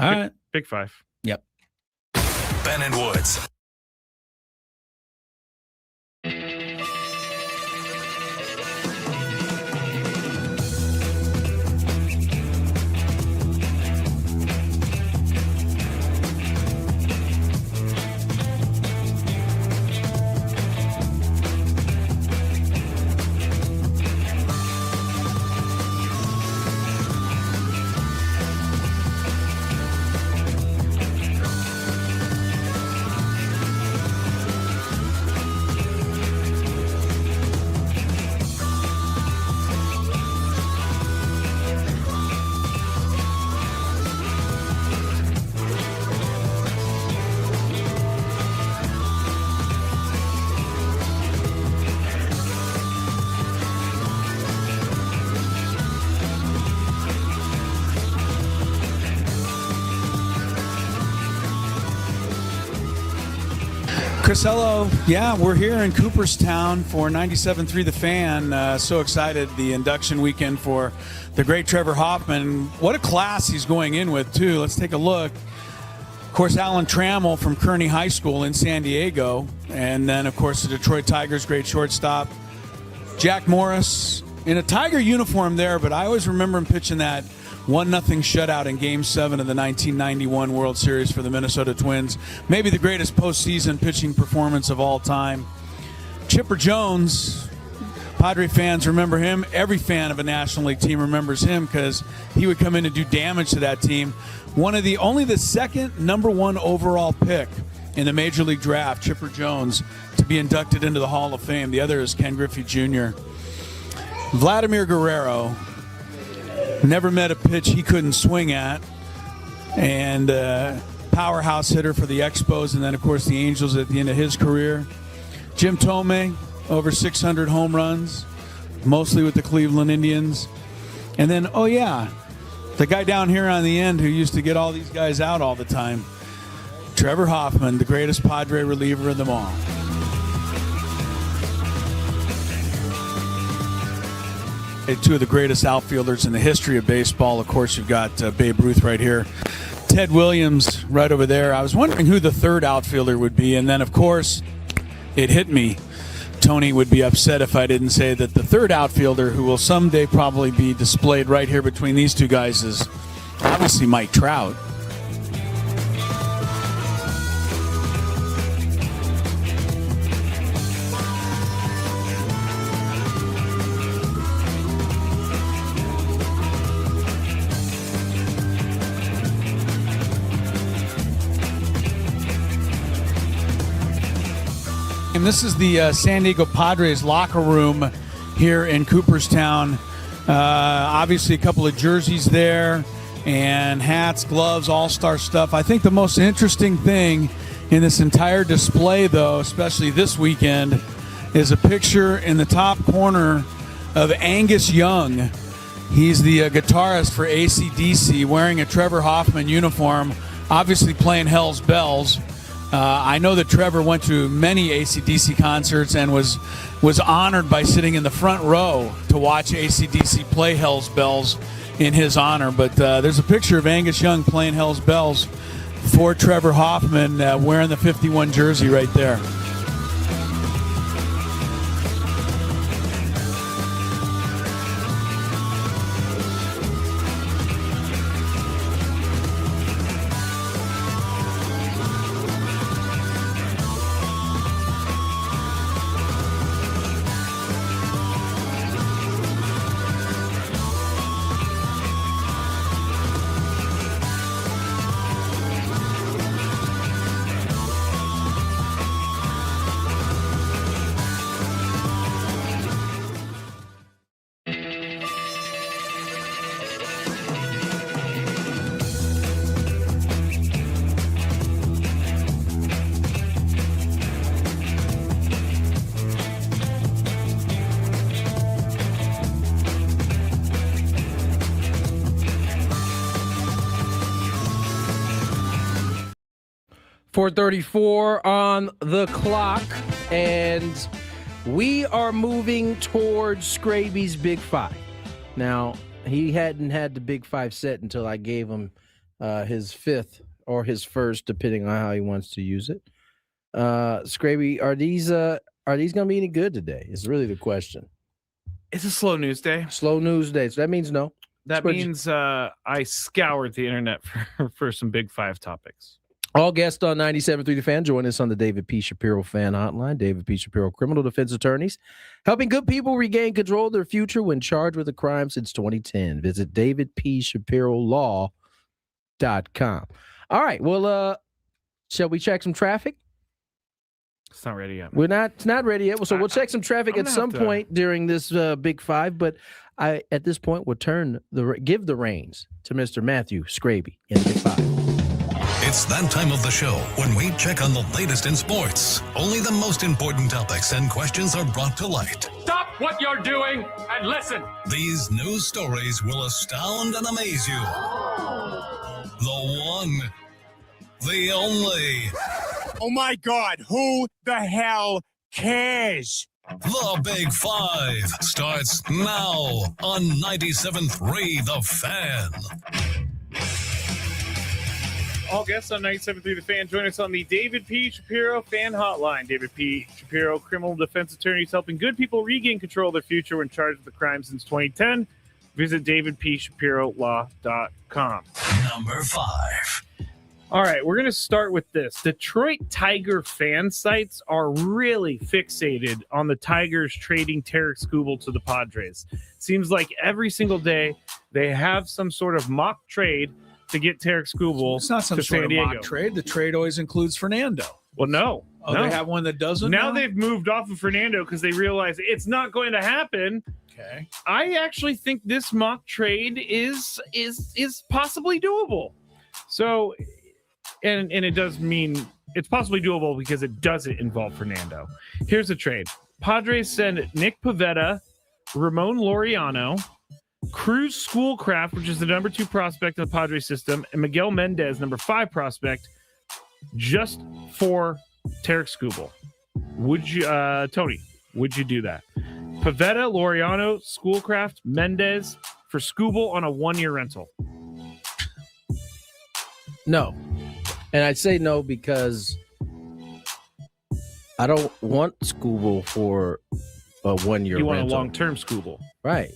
All right. Big 5. Yep. Ben and Woods. Crisello, yeah, we're here in Cooperstown for 97.3 The Fan. So excited, the induction weekend for the great Trevor Hoffman. What a class he's going in with, too. Let's take a look. Of course, Alan Trammell from Kearney High School in San Diego. And then, of course, the Detroit Tigers, great shortstop. Jack Morris in a Tiger uniform there, but I always remember him pitching that 1-0 shutout in Game 7 of the 1991 World Series for the Minnesota Twins. Maybe the greatest postseason pitching performance of all time. Chipper Jones, Padre fans remember him. Every fan of a National League team remembers him because he would come in and do damage to that team. Only the second #1 overall pick in the Major League Draft, Chipper Jones, to be inducted into the Hall of Fame. The other is Ken Griffey Jr. Vladimir Guerrero, never met a pitch he couldn't swing at, and powerhouse hitter for the Expos, and then, of course, the Angels at the end of his career. Jim Thome, over 600 home runs, mostly with the Cleveland Indians. And then, the guy down here on the end who used to get all these guys out all the time, Trevor Hoffman, the greatest Padre reliever of them all. Two of the greatest outfielders in the history of baseball. Of course, you've got Babe Ruth right here. Ted Williams right over there. I was wondering who the third outfielder would be. And then, of course, it hit me. Tony would be upset if I didn't say that the third outfielder, who will someday probably be displayed right here between these two guys, is obviously Mike Trout. And this is the San Diego Padres locker room here in Cooperstown. Obviously a couple of jerseys there and hats, gloves, all-star stuff. I think the most interesting thing in this entire display, though, especially this weekend, is a picture in the top corner of Angus Young. He's the guitarist for AC/DC, wearing a Trevor Hoffman uniform, obviously playing Hell's Bells. I know that Trevor went to many AC/DC concerts and was honored by sitting in the front row to watch AC/DC play Hell's Bells in his honor. But there's a picture of Angus Young playing Hell's Bells for Trevor Hoffman, wearing the 51 jersey right there. .434 on the clock, and we are moving towards Scraby's Big Five. Now, he hadn't had the Big Five set until I gave him his fifth or his first, depending on how he wants to use it. Scraby, are these going to be any good today? Is really the question. It's a slow news day. Slow news day. So that means no. That means I scoured the internet for some Big Five topics. All guests on 97.3 The Fan join us on the David P. Shapiro Fan Hotline. David P. Shapiro, criminal defense attorneys, helping good people regain control of their future when charged with a crime since 2010. Visit davidpshapirolaw.com. All right, well, shall we check some traffic? It's not ready yet. It's not ready yet. So we'll check some traffic at some point during this Big Five, but I, at this point, will give the reins to Mr. Matthew Scraby in the Big Five. It's that time of the show when we check on the latest in sports. Only the most important topics and questions are brought to light. Stop what you're doing and listen. These news stories will astound and amaze you. The one, the only Oh, my God. Who the hell cares? The Big Five starts now on 97.3 The Fan. All guests on 97.3 The Fan join us on the David P. Shapiro Fan Hotline. David P. Shapiro, criminal defense attorneys helping good people regain control of their future when charged with a crime since 2010. Visit davidpshapirolaw.com. Number 5. All right, we're going to start with this. Detroit Tiger fan sites are really fixated on the Tigers trading Tarik Skubal to the Padres. Seems like every single day they have some sort of mock trade to get Tarik Skubal It's not some to sort San of Diego. mock trade. The trade always includes Fernando. Well, no. Oh, no. they have one that doesn't Now they've moved off of Fernando because they realize it's not going to happen. Okay. I actually think this mock trade is possibly doable. So, and it does mean it's possibly doable because it doesn't involve Fernando. Here's the trade. Padres send Nick Pivetta, Ramon Laureano, Cruz Schoolcraft, which is the number 2 prospect in the Padres system, and Miguel Mendez, number 5 prospect, just for Tarik Skubal. Would you, Tony, would you do that? Pivetta, Laureano, Schoolcraft, Mendez for Skubal on a 1-year rental. No. And I'd say no because I don't want Skubal for a 1-year rental. You want a long-term Skubal. Right.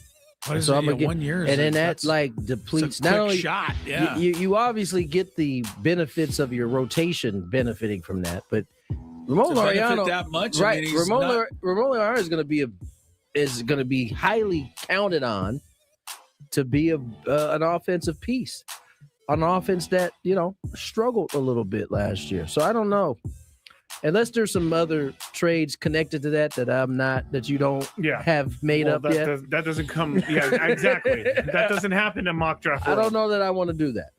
What is it? 1 year? And then that like depletes not only shot. Yeah. You obviously get the benefits of your rotation benefiting from that, but Ramon Laureano that much, right? I mean, Ramon Laureano is going to be highly counted on to be an offensive piece, an offense that struggled a little bit last year. So I don't know. Unless there's some other trades connected to that you don't have made up yet. That doesn't come. Yeah, exactly. That doesn't happen in mock draft world. I don't know that I want to do that.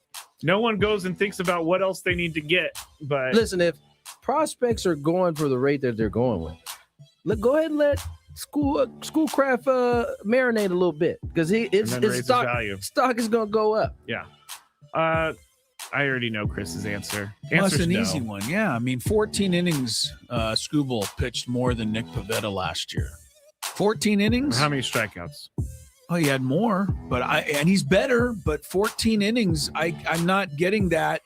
No one goes and thinks about what else they need to get. But listen, if prospects are going for the rate that they're going with, go ahead and let Schoolcraft marinate a little bit because his stock is going to go up. Yeah. I already know Chris's answer. Well, it's an no. easy one. Yeah. I mean, 14 innings, Skubal pitched more than Nick Pivetta last year. 14 innings? How many strikeouts? Oh, he had more, and he's better, but 14 innings, I'm not getting that.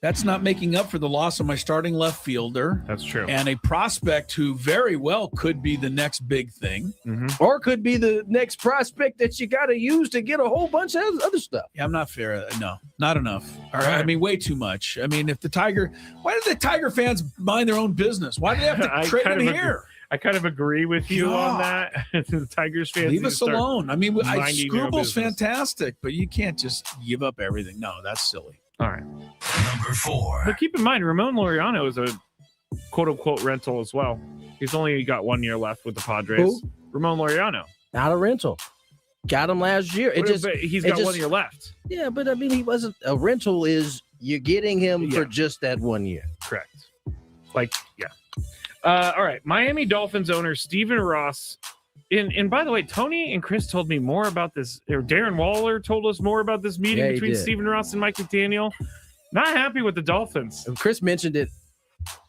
That's not making up for the loss of my starting left fielder. That's true. And a prospect who very well could be the next big thing. Mm-hmm. Or could be the next prospect that you got to use to get a whole bunch of other stuff. Yeah, I'm not fair. No, not enough. All right. I mean, way too much. I mean, why do the Tiger fans mind their own business? Why do they have to trade in here? I kind of agree with you on that. The Tigers fans leave us alone. I mean, Skubal's fantastic, but you can't just give up everything. No, that's silly. All right. Number 4. But keep in mind, Ramon Laureano is a quote-unquote rental as well. He's only got 1 year left with the Padres. Who? Ramon Laureano. Not a rental. Got him last year. He's got 1 year left. Yeah, but I mean, he wasn't a rental. You're getting him for just that 1 year. Correct. All right. Miami Dolphins owner Stephen Ross. And by the way, Tony and Chris told me more about this, or Darren Waller told us more about this meeting between Stephen Ross and Mike McDaniel. Not happy with the Dolphins. And Chris mentioned it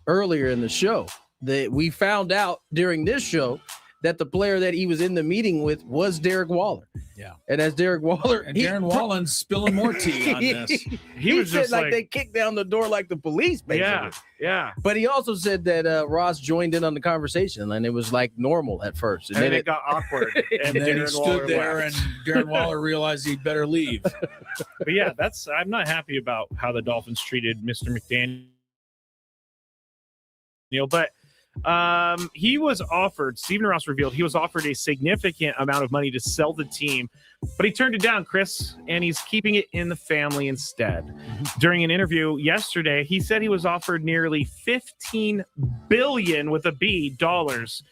earlier in the show that we found out during this show that the player that he was in the meeting with was Derek Waller. Yeah. And as Derek Waller... And Darren Wallen's spilling more tea on this. He was said just like they kicked down the door like the police, basically. Yeah. But he also said that Ross joined in on the conversation, and it was like normal at first. And then it got awkward. And then he stood there, and Darren Waller realized he'd better leave. But yeah, I'm not happy about how the Dolphins treated Mr. McDaniel. But he was offered, Stephen Ross revealed, he was offered a significant amount of money to sell the team, but he turned it down, Chris, and he's keeping it in the family instead. During an interview yesterday, he said he was offered nearly $15 billion with a B dollars,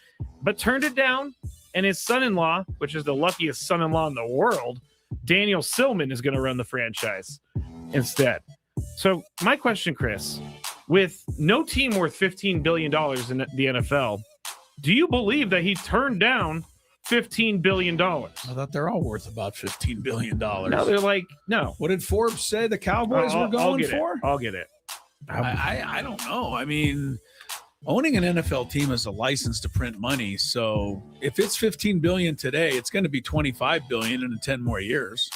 but turned it down, and his son-in-law, which is the luckiest son-in-law in the world, Daniel Silman, is going to run the franchise instead. So my question, Chris, with no team worth $15 billion in the NFL, do you believe that he turned down $15 billion? I thought they're all worth about $15 billion. No, they're like, no. What did Forbes say the Cowboys were going for? I'll get it. I don't know. I mean, owning an NFL team is a license to print money. So if it's $15 billion today, it's going to be $25 billion in 10 more years.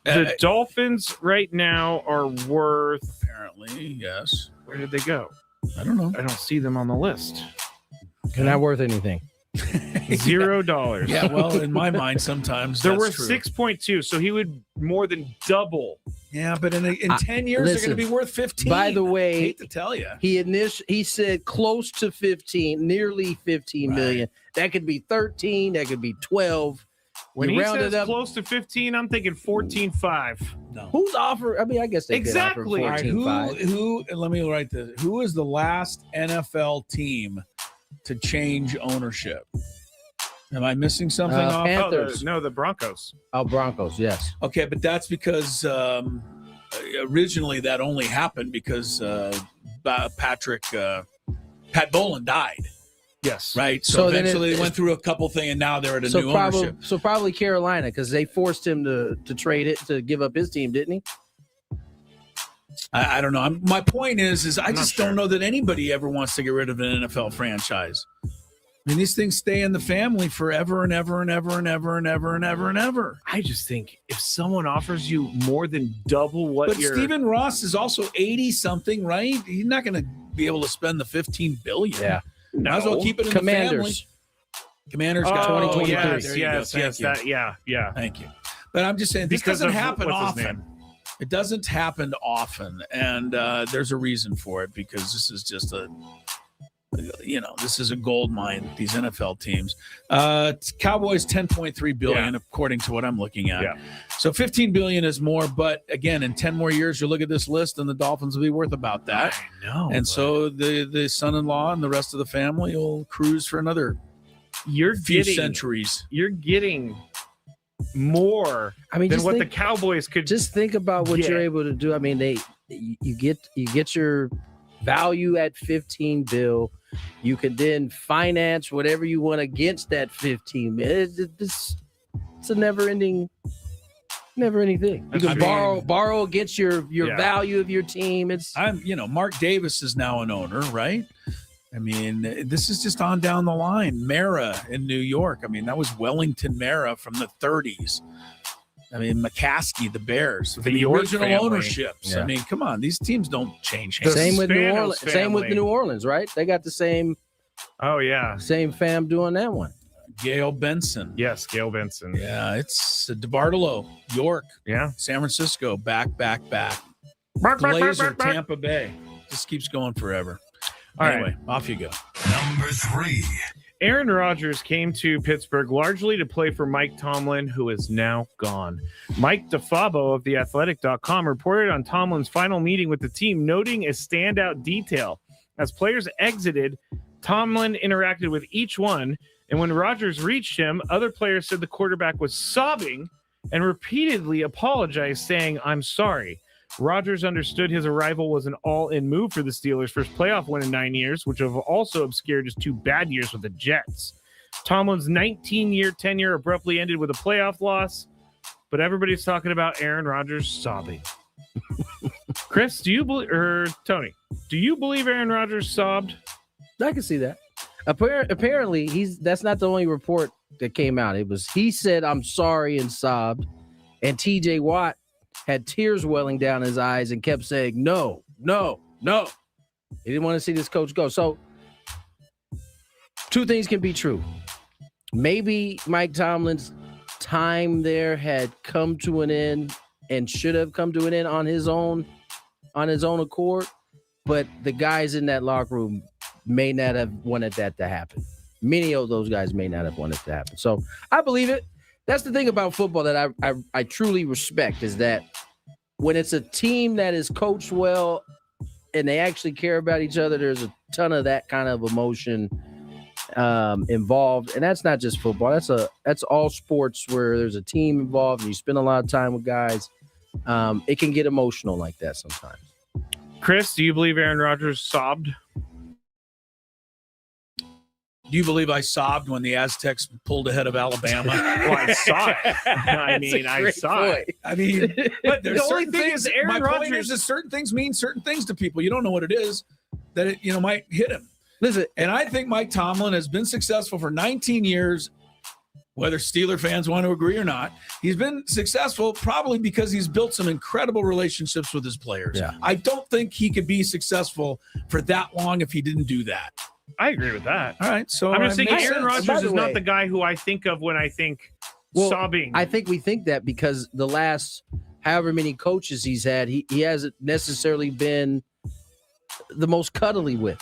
The Dolphins right now are worth. Apparently, yes. Where did they go? I don't know. I don't see them on the list. They're not worth anything. $0. Yeah, well, in my mind, sometimes they're that's worth true. 6.2, so he would more than double. Yeah, but in 10 years, they're going to be worth 15. By the way, I hate to tell you, he said close to 15, nearly 15 million. That could be 13. That could be 12. When you he round says it up, close to 15, I'm thinking 14.5. No. Who's offer? I mean, I guess they exactly. Could offer 14.5. Who? Let me write this. Who is the last NFL team to change ownership? Am I missing something? Panthers. The Broncos. Oh, Broncos. Yes. Okay, but that's because originally that only happened because Pat Bowlen died. Yes. Right. So eventually they went through a couple things, and now they're at a new ownership. So probably Carolina, because they forced him to trade it, to give up his team, didn't he? I don't know. My point is I just don't know that anybody ever wants to get rid of an NFL franchise. I mean, these things stay in the family forever and ever and ever and ever and ever and ever and ever. I just think if someone offers you more than double what But Stephen Ross is also 80-something, right? He's not going to be able to spend the $15 billion. Yeah. Might as well keep it in Commanders. the family. Commanders got 2023. Yes. Thank you. But I'm just saying, this doesn't happen often. It doesn't happen often, and there's a reason for it, because this is just this is a gold mine, these NFL teams. Cowboys $10.3 billion, according to what I'm looking at. Yeah. So $15 billion is more, but again, in 10 more years, you look at this list, and the Dolphins will be worth about that. I know. And so the son-in-law and the rest of the family will cruise for another few centuries. You're getting more than what the Cowboys could. Just think about what you're able to do. I mean, you get your value at 15 bill. You can then finance whatever you want against that 15 bill. It's a never-ending thing. You can borrow against your value of your team. Mark Davis is now an owner, right? I mean, this is just on down the line. Mara in New York. I mean, that was Wellington Mara from the 30s. I mean, McCaskey, the Bears, the original family. ownerships. Yeah. I mean, come on, these teams don't change. Same with New Orleans. Same with New Orleans, right? They got the same. Oh yeah, same fam doing that one. Gail Benson. Yes, Gail Benson. Yeah, it's DeBartolo, York. Yeah, San Francisco, back. Glazer, Tampa Bay. Just keeps going forever. Anyway, off you go. Number 3. Aaron Rodgers came to Pittsburgh largely to play for Mike Tomlin, who is now gone. Mike DeFabo of TheAthletic.com reported on Tomlin's final meeting with the team, noting a standout detail. As players exited, Tomlin interacted with each one, and when Rodgers reached him, other players said the quarterback was sobbing and repeatedly apologized, saying, "I'm sorry." Rodgers understood his arrival was an all-in move for the Steelers' first playoff win in 9 years, which have also obscured his 2 bad years with the Jets. Tomlin's 19-year tenure abruptly ended with a playoff loss, but everybody's talking about Aaron Rodgers sobbing. Chris, do you believe, or Tony, do you believe Aaron Rodgers sobbed? I can see that. Apparently, that's not the only report that came out. It was he said, "I'm sorry," and sobbed, and TJ Watt had tears welling down his eyes and kept saying, no. He didn't want to see this coach go. So 2 things can be true. Maybe Mike Tomlin's time there had come to an end and should have come to an end on his own accord, but the guys in that locker room may not have wanted that to happen. Many of those guys may not have wanted it to happen. So I believe it. That's the thing about football that I truly respect, is that when it's a team that is coached well and they actually care about each other, there's a ton of that kind of emotion involved. And that's not just football. That's all sports where there's a team involved and you spend a lot of time with guys. It can get emotional like that sometimes. Chris, do you believe Aaron Rodgers sobbed? Do you believe I sobbed when the Aztecs pulled ahead of Alabama? Well, I saw it. I saw it. I mean, but there's the only certain thing things. is Aaron My Rodgers. point is that certain things mean certain things to people. You don't know what it is that it might hit him. Listen, and I think Mike Tomlin has been successful for 19 years. Whether Steeler fans want to agree or not, he's been successful probably because he's built some incredible relationships with his players. Yeah. I don't think he could be successful for that long if he didn't do that. I agree with that. All right, so I'm just thinking Aaron sense. Rodgers is not the guy who I think of when I think sobbing. I think we think that because the last however many coaches he's had, he hasn't necessarily been the most cuddly with.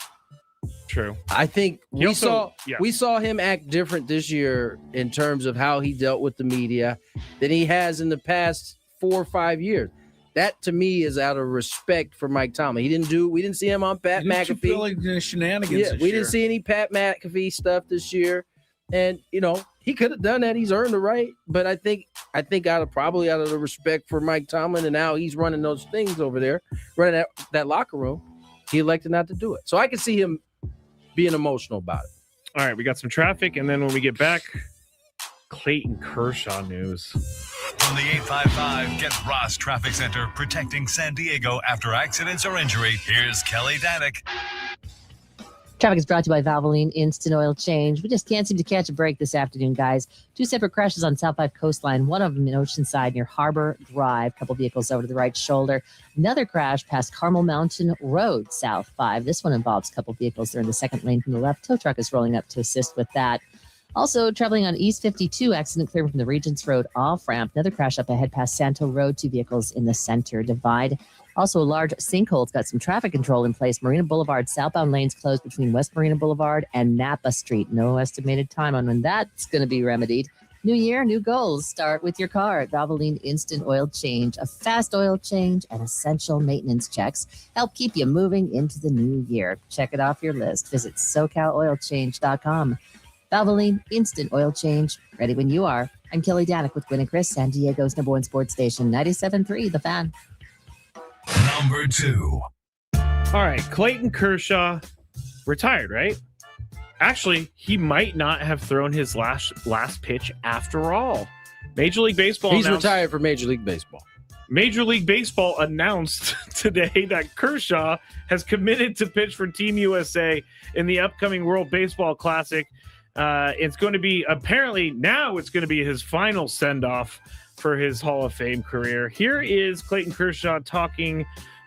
True. I think we saw him act different this year in terms of how he dealt with the media than he has in the past 4 or 5 years. That to me is out of respect for Mike Tomlin. We didn't see him on Pat McAfee. Feel like shenanigans. Yeah, we didn't see any Pat McAfee stuff this year, and he could have done that. He's earned the right, but I think out of the respect for Mike Tomlin and how he's running those things over there, running that locker room, he elected not to do it. So I can see him being emotional about it. All right, we got some traffic, and then when we get back, Clayton Kershaw news. From the 855 Get Ross Traffic Center, protecting San Diego after accidents or injury, here's Kelly Danick. Traffic is brought to you by Valvoline Instant Oil Change. We just can't seem to catch a break this afternoon, guys. 2 separate crashes on South 5 Coastline, one of them in Oceanside near Harbor Drive. A couple vehicles over to the right shoulder. Another crash past Carmel Mountain Road, South 5. This one involves a couple vehicles. They're in the second lane from the left. Tow truck is rolling up to assist with that. Also, traveling on East 52, accident clear from the Regents Road off-ramp. Another crash up ahead past Santo Road, 2 vehicles in the center divide. Also, a large sinkhole's got some traffic control in place. Marina Boulevard southbound lanes closed between West Marina Boulevard and Napa Street. No estimated time on when that's going to be remedied. New year, new goals. Start with your car at Valvoline Instant Oil Change. A fast oil change and essential maintenance checks help keep you moving into the new year. Check it off your list. Visit SoCalOilChange.com. Valvoline Instant Oil Change. Ready when you are. I'm Kelly Danick with Gwynn Chris, San Diego's #1 sports station, 97.3 The Fan. Number 2. All right, Clayton Kershaw retired, right? Actually, he might not have thrown his last pitch after all. Major League Baseball He's retired from Major League Baseball. Major League Baseball announced today that Kershaw has committed to pitch for Team USA in the upcoming World Baseball Classic. It's going to be it's going to be his final send-off for his Hall of Fame career. Here is Clayton Kershaw talking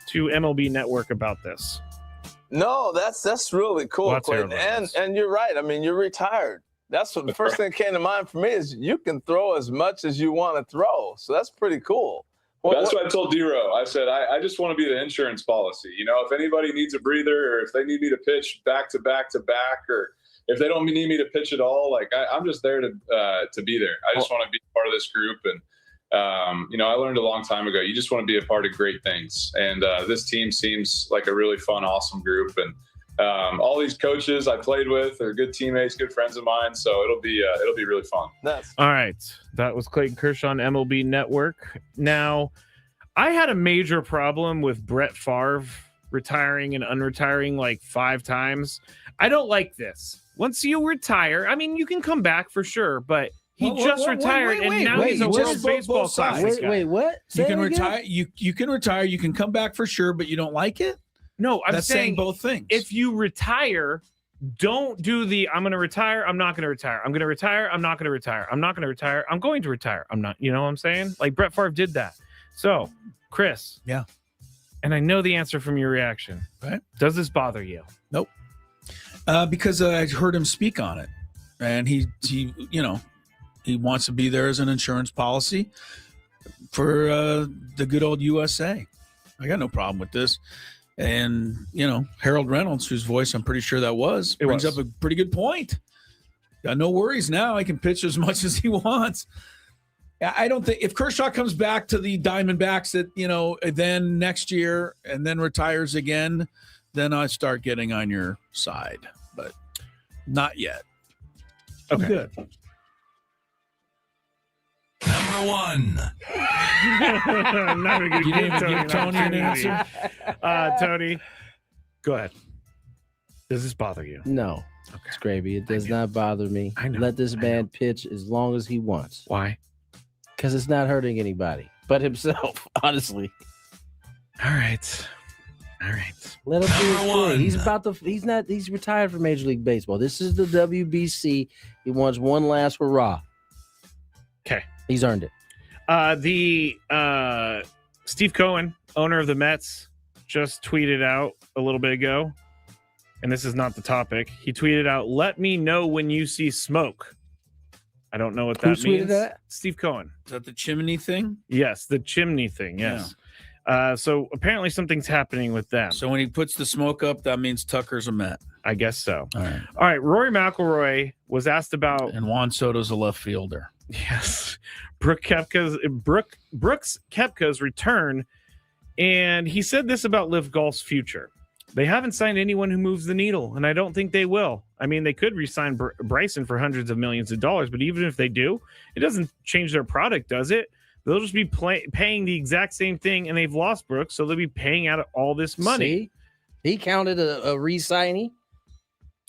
to MLB Network about this. No, that's really cool, well, Clayton. And you're right. I mean, you're retired. That's what the first thing that came to mind for me is you can throw as much as you want to throw. So that's pretty cool. That's what I told D-Row. I said, I just want to be the insurance policy. If anybody needs a breather or if they need me to pitch back to back to back or if they don't need me to pitch at all, I'm just there to be there. I just want to be part of this group. And, I learned a long time ago, you just want to be a part of great things. And this team seems like a really fun, awesome group. And all these coaches I played with are good teammates, good friends of mine. So it'll be really fun. All right. That was Clayton Kershaw on MLB Network. Now, I had a major problem with Brett Favre retiring and unretiring 5 times. I don't like this. Once you retire, I mean, you can come back for sure, but he retired and now he's a World Baseball Classic guy. Wait, what? You can retire. You can retire. You can come back for sure, but you don't like it? No, I'm saying both things. If you retire, don't do the I'm going to retire, I'm not going to retire. I'm going to retire, I'm not going to retire. I'm not going to retire, I'm going to retire. I'm not, you know what I'm saying? Like Brett Favre did that. So, Chris. Yeah. And I know the answer from your reaction. Right. Does this bother you? Nope. Because I heard him speak on it. And he wants to be there as an insurance policy for the good old USA. I got no problem with this. And, Harold Reynolds, whose voice I'm pretty sure that brings up a pretty good point. Got no worries now. I can pitch as much as he wants. I don't think if Kershaw comes back to the Diamondbacks then next year and then retires again, then I start getting on your side. But not yet. Okay. I'm good. Number 1. I'm not going to give Tony an answer. Tony, go ahead. Does this bother you? No. Okay. It's gravy. It does not bother me. I know. Let this man pitch as long as he wants. Why? Because it's not hurting anybody but himself, honestly. All right. Let him do his thing. He's retired from Major League Baseball. This is the WBC. He wants one last hurrah. Okay. He's earned it. Steve Cohen, owner of the Mets, just tweeted out a little bit ago, and this is not the topic. He tweeted out, "Let me know when you see smoke." I don't know what that means. That? Steve Cohen. Is that the chimney thing? Yes, the chimney thing. Yes. Yeah. So apparently something's happening with them. So when he puts the smoke up, that means Tucker's a Met. I guess so. All right. Rory McIlroy was asked about, and Juan Soto's a left fielder. Yes, Brooks Koepka's return, and he said this about Live Golf's future. They haven't signed anyone who moves the needle, and I don't think they will. I mean, they could re-sign Bryson for hundreds of millions of dollars, but even if they do, it doesn't change their product, does it? They'll just be paying the exact same thing, and they've lost Brooks, so they'll be paying out all this money. See? He counted a re-signing.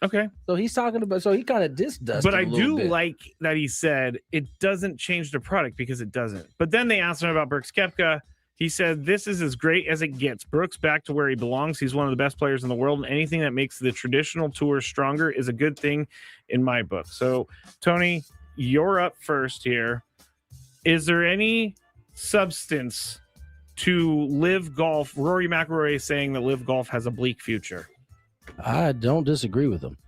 Okay. So he's talking about, so he kind of dusted. But I do like that he said it doesn't change the product, because it doesn't. But then they asked him about Brooks Koepka. He said, "This is as great as it gets. Brooks back to where he belongs. He's one of the best players in the world, and anything that makes the traditional tour stronger is a good thing in my book." So, Tony, you're up first here. Is there any substance to Live Golf? Rory McIlroy is saying that Live Golf has a bleak future. I don't disagree with them.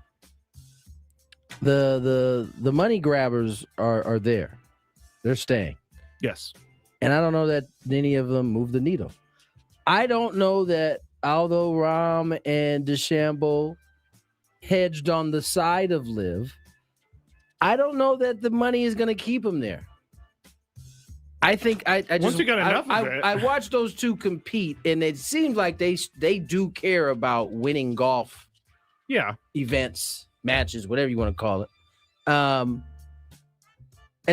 The money grabbers are there. They're staying. Yes. And I don't know that any of them move the needle. I don't know that although Rahm and DeChambeau hedged on the side of Live, I don't know that the money is going to keep them there. I think I just once you got enough of it. I watched those two compete, and it seems like they do care about winning golf, events, matches, whatever you want to call it. And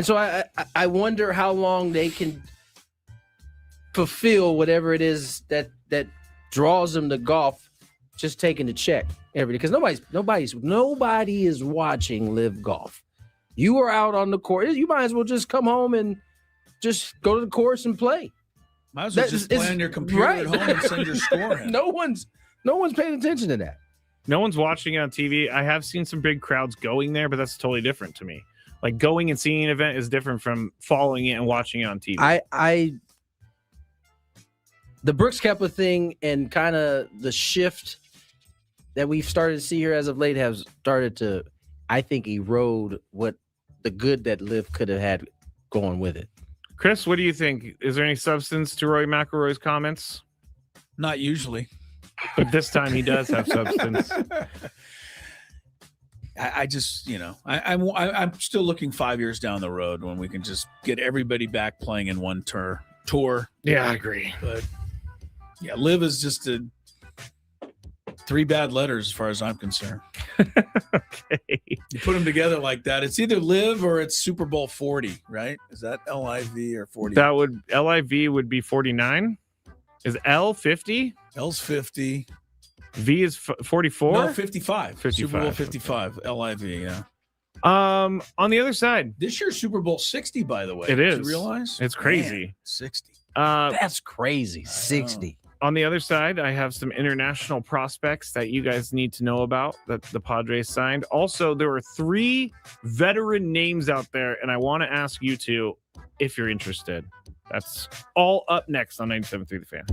so I wonder how long they can fulfill whatever it is that draws them to golf, just taking the check every day, because nobody is watching Live Golf. You are out on the course. You might as well just come home and just go to the course and play. Might as well just play on your computer at home and send your score in. No one's paying attention to that. No one's watching it on TV. I have seen some big crowds going there, but that's totally different to me. Like, going and seeing an event is different from following it and watching it on TV. The Brooks Koepka thing and kind of the shift that we've started to see here as of late have started to, I think, erode what the good that Liv could have had going with it. Chris, what do you think? Is there any substance to Rory McIlroy's comments? Not usually. But this time he does have substance. I just, I'm still looking 5 years down the road when we can just get everybody back playing in one tour. Yeah, I agree. But yeah, Liv is just 3 bad letters as far as I'm concerned. Okay. You put them together like that, it's either Liv or it's Super Bowl 40, right? Is that LIV or 40? LIV would be 49. Is L 50? L's 50. V is 44? No, 55. Super Bowl 55. LIV, yeah. On the other side. This year's Super Bowl 60, by the way. It is. Did you realize? It's crazy. Man, 60. That's crazy. 60. On the other side, I have some international prospects that you guys need to know about that the Padres signed. Also, there are 3 veteran names out there, and I want to ask you two if you're interested. That's all up next on 97.3 The Fan.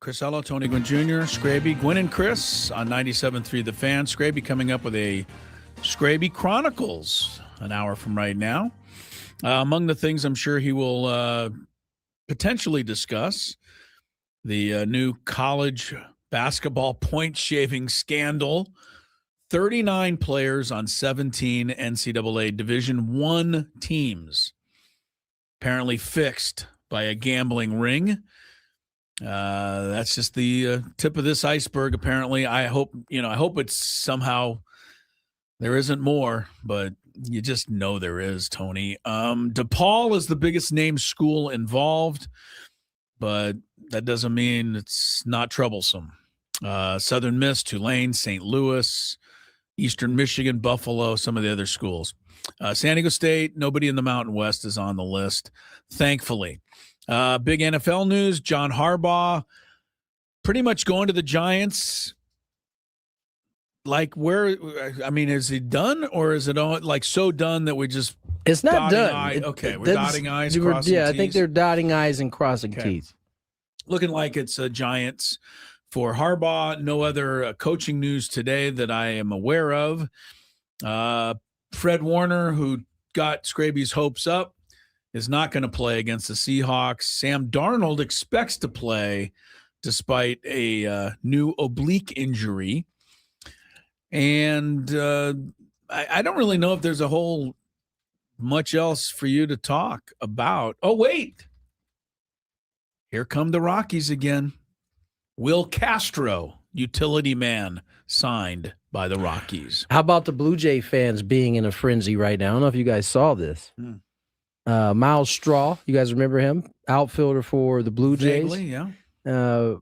Crisello, Tony Gwynn Jr., Scraby, Gwynn and Chris on 97.3 The Fan. Scraby coming up with a Scraby Chronicles an hour from right now. Among the things I'm sure he will potentially discuss, the new college basketball point shaving scandal. 39 players on 17 NCAA Division I teams apparently fixed by a gambling ring. That's just the tip of this iceberg, apparently. I hope it's somehow there isn't more, but you just know there is, Tony. DePaul is the biggest name school involved, but that doesn't mean it's not troublesome. Southern Miss, Tulane, St. Louis, Eastern Michigan, Buffalo, some of the other schools. San Diego State, nobody in the Mountain West is on the list, thankfully. Big NFL news, John Harbaugh pretty much going to the Giants. Like is he done, or is it all like so done that we just it's not done? We're dotting I's, crossing T's. I think they're dotting I's and crossing T's. Looking like it's Giants for Harbaugh. No other coaching news today that I am aware of. Fred Warner, who got Scraby's hopes up, is not going to play against the Seahawks. Sam Darnold expects to play despite a new oblique injury. And I don't really know if there's a whole much else for you to talk about. Oh, wait. Here come the Rockies again. Will Castro, utility man, signed by the Rockies. How about the Blue Jay fans being in a frenzy right now? I don't know if you guys saw this. Miles Straw, you guys remember him? Outfielder for the Blue Jays. Vaguely, yeah.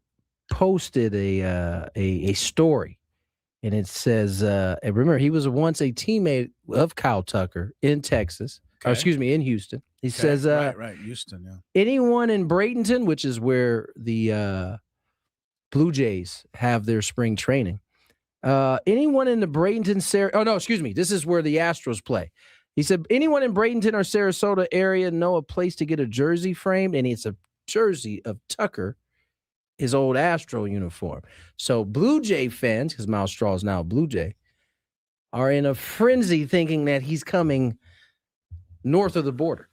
Posted a story, and it says, remember, he was once a teammate of Kyle Tucker in Texas, or excuse me, in Houston. He says, right, Houston, yeah. Anyone in Bradenton, which is where the Blue Jays have their spring training, anyone in the Bradenton, this is where the Astros play. He said, anyone in Bradenton or Sarasota area know a place to get a jersey framed? And it's a jersey of Tucker, his old Astro uniform. So Blue Jay fans, because Miles Straw is now a Blue Jay, are in a frenzy thinking that he's coming north of the border.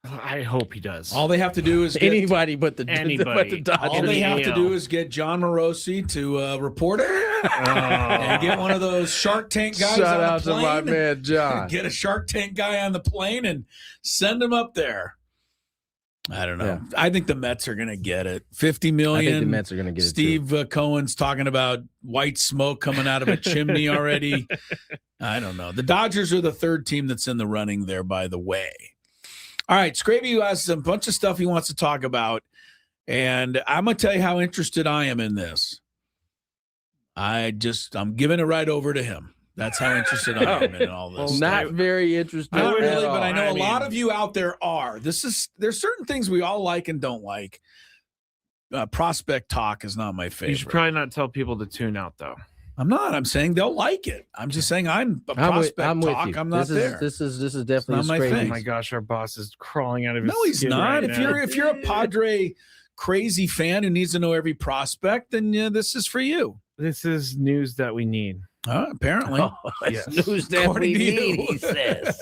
I hope he does. All they have to do is anybody. All they have to do is get John Morosi to report it and get one of those Shark Tank guys. Shout out to my man John. Get a Shark Tank guy on the plane and send him up there. I don't know. Yeah. I think the Mets are going to get it. $50 million. I think the Mets are going to get Steve it. Steve Cohen's talking about white smoke coming out of a chimney already. I don't know. The Dodgers are the third team that's in the running there, by the way. All right, Scraby has a bunch of stuff he wants to talk about, and I'm going to tell you how interested I am in this. I'm giving it right over to him. That's how interested I am in all this. Not very interested. Not really, but I know a lot of you out there are. There's certain things we all like and don't like. Prospect talk is not my favorite. You should probably not tell people to tune out, though. I'm not. I'm saying they'll like it. I'm just saying I'm prospect talk. I'm not there. This is definitely not my thing. Oh my gosh, our boss is crawling out of his No, he's skin not. Right if you're a Padre crazy fan who needs to know every prospect, then this is for you. This is news that we need. Apparently. Yes. News that we need, he says.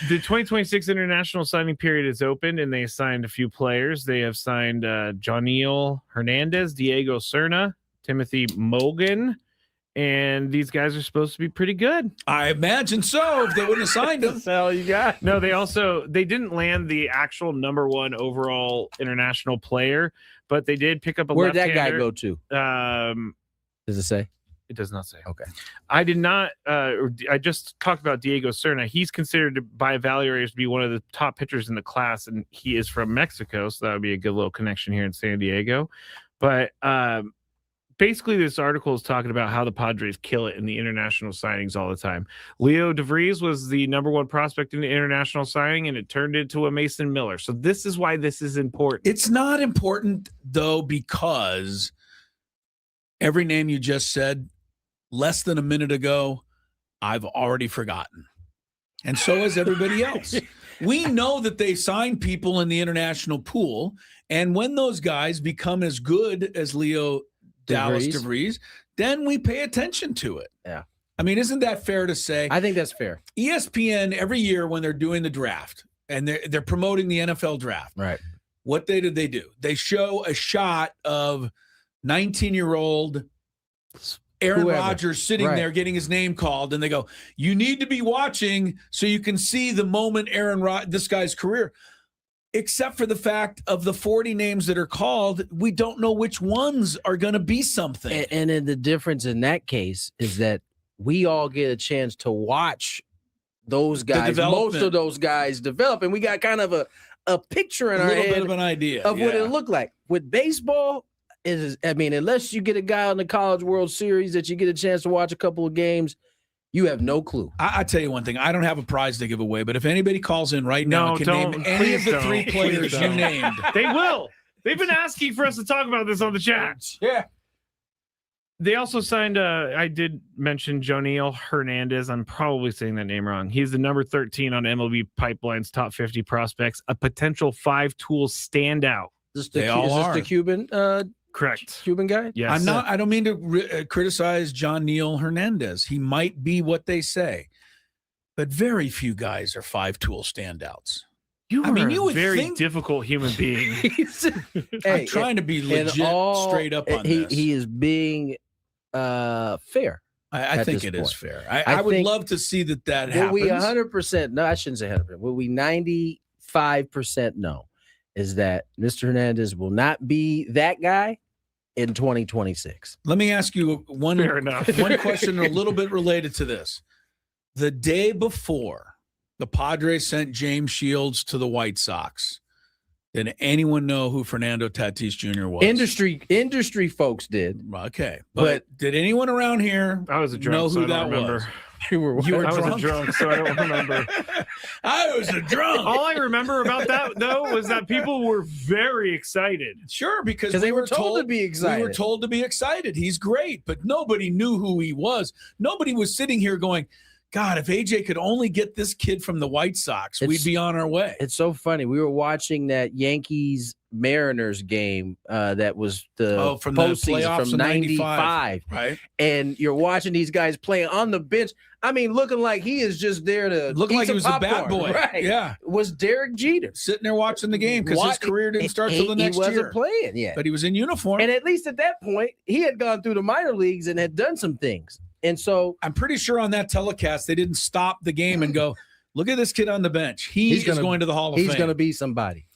The 2026 international signing period is open, and they signed a few players. They have signed Joniel Hernandez, Diego Serna, Timothy Mogan, and these guys are supposed to be pretty good. I imagine so. If they wouldn't have signed them, that's all you got. No, they didn't land the actual number one overall international player, but they did pick up a Where'd left-hander. that guy go to? Does it say? It does not say. Okay. I did not. I just talked about Diego Serna. He's considered by evaluators to be one of the top pitchers in the class, and he is from Mexico, so that would be a good little connection here in San Diego. But basically, this article is talking about how the Padres kill it in the international signings all the time. Leo DeVries was the number one prospect in the international signing, and it turned into a Mason Miller. So this is why this is important. It's not important, though, because every name you just said less than a minute ago, I've already forgotten. And so has everybody else. We know that they sign people in the international pool. And when those guys become as good as Leo Dallas DeVries, then we pay attention to it. Yeah. I mean, isn't that fair to say? I think that's fair. ESPN, every year when they're doing the draft and they're promoting the NFL draft, right? What do? They show a shot of 19-year-old Aaron Rodgers sitting there getting his name called, and they go, you need to be watching so you can see the moment this guy's career. Except for the fact of the 40 names that are called, we don't know which ones are going to be something. And then the difference in that case is that we all get a chance to watch those guys, most of those guys develop, and we got kind of a picture in our head, a little bit of an idea of what it looked like. With baseball, unless you get a guy on the College World Series that you get a chance to watch a couple of games, you have no clue. I tell you one thing. I don't have a prize to give away, but if anybody calls in right now and can name any of the three players you named. They will. They've been asking for us to talk about this on the chat. Yeah. They also signed, I did mention Joniel Hernandez. I'm probably saying that name wrong. He's the number 13 on MLB Pipeline's top 50 prospects, a potential 5-tool standout. Is this the Cuban? Correct. Cuban guy? Yes. I don't mean to criticize Joniel Hernandez. He might be what they say, but very few guys are 5-tool standouts. You are a very difficult human being. I'm trying to be legit, straight up on this. He is being fair. I think it is fair. I would love to see that happens. We 100%, no, I shouldn't say 100%. What we 95% know is that Mr. Hernandez will not be that guy in 2026. Let me ask you one question a little bit related to this. The day before the Padres sent James Shields to the White Sox, did anyone know who Fernando Tatis Jr. was? Industry folks did. Okay. But did anyone around here know who that was? You were I was a drunk, so I don't remember. I was a drunk. All I remember about that, though, was that people were very excited. Sure, because they were told to be excited. We were told to be excited. He's great, but nobody knew who he was. Nobody was sitting here going, God, if AJ could only get this kid from the White Sox, we'd be on our way. It's so funny. We were watching that Yankees-Mariners game that was the from the postseason from 95. Right. And you're watching these guys playing on the bench. I mean, looking like he is just there to look like he was a bad boy. Right. Yeah. Was Derek Jeter. Sitting there watching the game because his career didn't start till the next year. He wasn't playing yet. But he was in uniform. And at least at that point, he had gone through the minor leagues and had done some things. And so I'm pretty sure on that telecast, they didn't stop the game and go, look at this kid on the bench. He's going to the Hall of Fame. He's going to be somebody.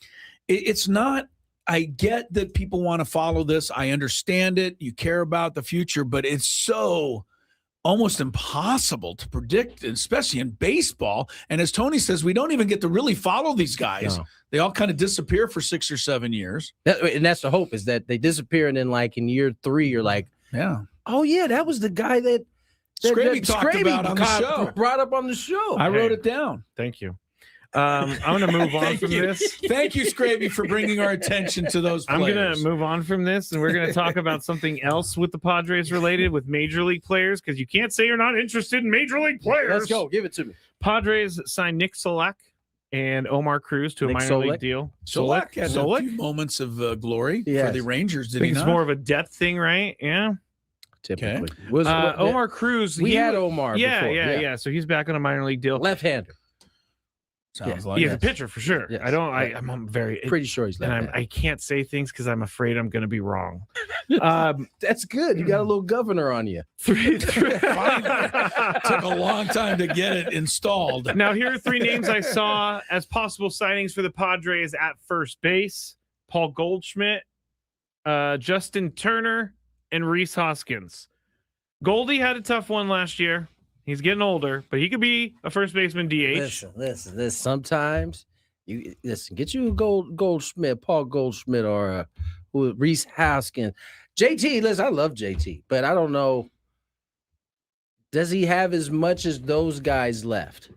It's not, I get that people want to follow this. I understand it. You care about the future, but it's so almost impossible to predict, especially in baseball. And as Tony says, we don't even get to really follow these guys. No. They all kind of disappear for 6 or 7 years. And that's the hope, is that they disappear. And then like in year 3, you're like, yeah. Oh, yeah, that was the guy that Scraby talked about on the show. Brought up on the show. I wrote it down. Thank you. I'm going to move on from this. Thank you, Scraby, for bringing our attention to those players. I'm going to move on from this, and we're going to talk about something else with the Padres related with Major League players, because you can't say you're not interested in Major League players. Let's go. Give it to me. Padres signed Nick Solak and Omar Cruz to a minor league deal. Solak had a few moments of glory for the Rangers, did he not? It's more of a depth thing, right? Yeah. Typically. Okay. Omar Cruz. We had Omar before. Yeah. So he's back on a minor league deal. Left-hander. Sounds like he's a pitcher for sure. Yes. I'm very pretty sure he's left-handed. I can't say things because I'm afraid I'm going to be wrong. That's good. You got a little governor on you. Took a long time to get it installed. Now, here are 3 names I saw as possible signings for the Padres at first base: Paul Goldschmidt, Justin Turner, and Rhys Hoskins. Goldie had a tough one last year. He's getting older, but he could be a first baseman DH. Listen. Sometimes get you a Goldschmidt, Paul Goldschmidt, or Rhys Hoskins. JT, listen, I love JT, but I don't know. Does he have as much as those guys left?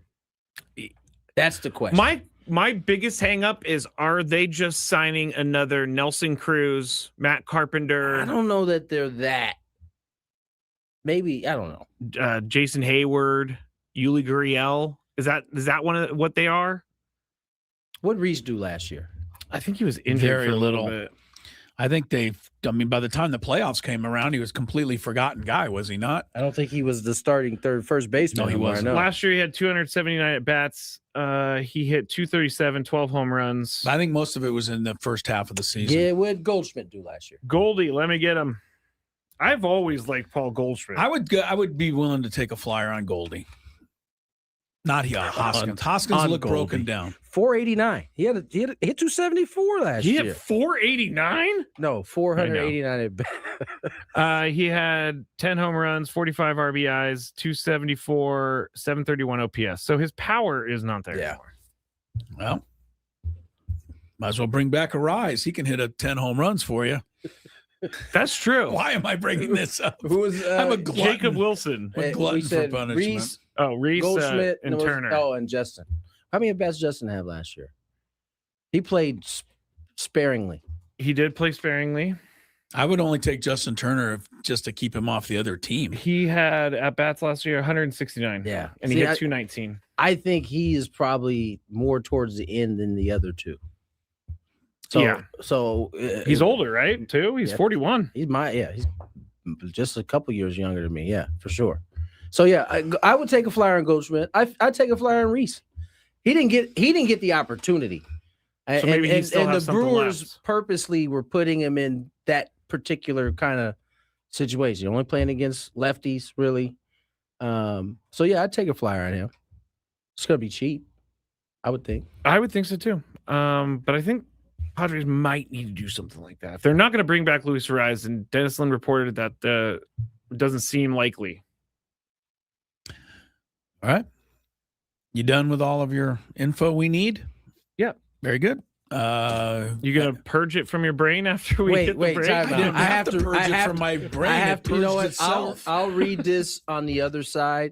That's the question. My biggest hang up is, are they just signing another Nelson Cruz, Matt Carpenter? I don't know that they're that. Maybe, I don't know. Jason Hayward, Yuli Gurriel. Is that one of what they are? What did Reese do last year? I think he was injured Very for a little. little bit. I think by the time the playoffs came around, he was a completely forgotten guy, was he not? I don't think he was the starting first baseman. No, he wasn't. Last year, he had 279 at bats. He hit 237, 12 home runs. I think most of it was in the first half of the season. Yeah, what did Goldschmidt do last year? Goldie, let me get him. I've always liked Paul Goldschmidt. I would be willing to take a flyer on Goldie. Not Hoskins. Hoskins looked broken down. 489. He hit 274 last year. He hit 489? No, 489 at bat. He had 10 home runs, 45 RBIs, 274, 731 OPS. So his power is not there anymore. Well, might as well bring back a Rise. He can hit 10 home runs for you. That's true. Why am I bringing this up? Who was I'm a glutton. Jacob Wilson. A glutton for punishment. Reese, Reese Goldschmidt, and Turner. And Justin. How many at-bats Justin have last year? He played sparingly. He did play sparingly. I would only take Justin Turner just to keep him off the other team. He had at-bats last year, 169. Yeah. And he hit 219. I think he is probably more towards the end than the other two. So he's older, right? Too. He's 41. He's just a couple years younger than me. Yeah, for sure. So yeah, I would take a flyer on Goldschmidt. I'd take a flyer on Reese. He didn't get the opportunity. So maybe he still has the something Brewers left. purposely were putting him in that particular kind of situation. Only playing against lefties, really. So yeah, I'd take a flyer on him. It's gonna be cheap, I would think. I would think so too. But I think Padres might need to do something like that. If they're not going to bring back Luis Ariz, and Dennis Lin reported that it doesn't seem likely. All right. You done with all of your info we need? Yeah. Very good. You going to purge it from your brain after we hit the break? I didn't have to purge it from my brain. You know what? I'll read this on the other side,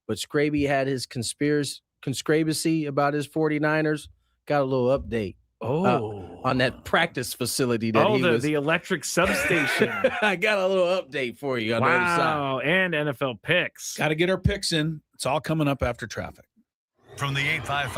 but Scraby had his conspiracy about his 49ers. Got a little update. On that practice facility that the electric substation. I got a little update for you on the other side. Wow, and NFL picks. Got to get our picks in. It's all coming up after traffic. From the 855.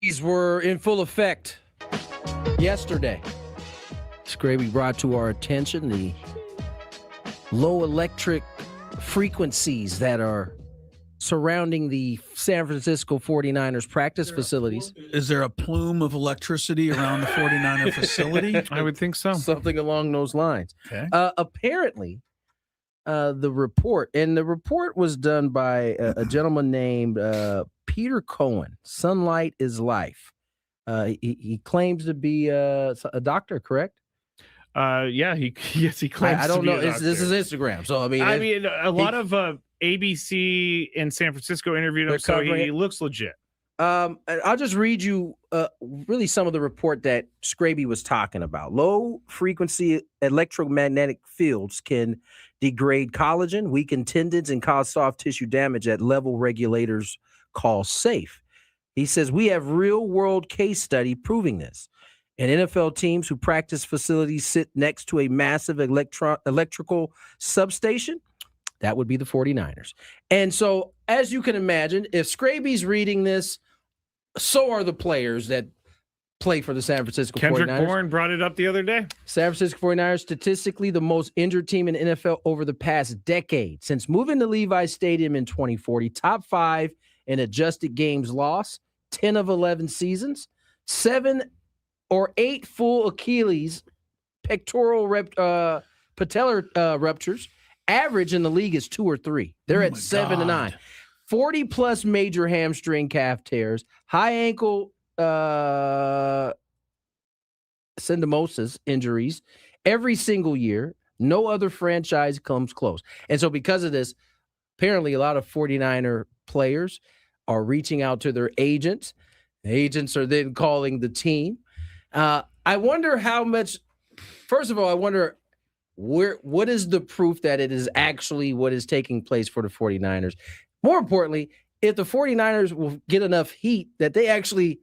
These were in full effect yesterday. Scraby brought to our attention the low electric frequencies that are surrounding the San Francisco 49ers practice facilities. Is there a plume of electricity around the 49er facility? I would think so. Something along those lines. Okay. Apparently, the report was done by a gentleman named Peter Cohen. Sunlight is life. He claims to be a doctor, correct? Yeah, he claims. I don't know. This This is Instagram, so I mean, a lot of ABC in San Francisco interviewed him, so he looks legit. I'll just read you really some of the report that Scraby was talking about. Low frequency electromagnetic fields can degrade collagen, weaken tendons, and cause soft tissue damage at level regulators call safe. He says we have real world case study proving this. And NFL teams who practice facilities sit next to a massive electrical substation. That would be the 49ers. And so, as you can imagine, if Scraby's reading this, so are the players that play for the San Francisco 49ers. Kendrick Bourne brought it up the other day. San Francisco 49ers, statistically the most injured team in NFL over the past decade. Since moving to Levi's Stadium in 2040, top 5 in adjusted games lost, 10 of 11 seasons, 7 or 8 full Achilles pectoral patellar ruptures. Average in the league is 2 or 3. They're at 7 to 9. 40 plus major hamstring calf tears, high ankle syndesmosis injuries every single year. No other franchise comes close. And so because of this, apparently a lot of 49er players are reaching out to their agents. The agents are then calling the team. I wonder how much, first of all, I wonder what is the proof that it is actually what is taking place for the 49ers? More importantly, if the 49ers will get enough heat that they actually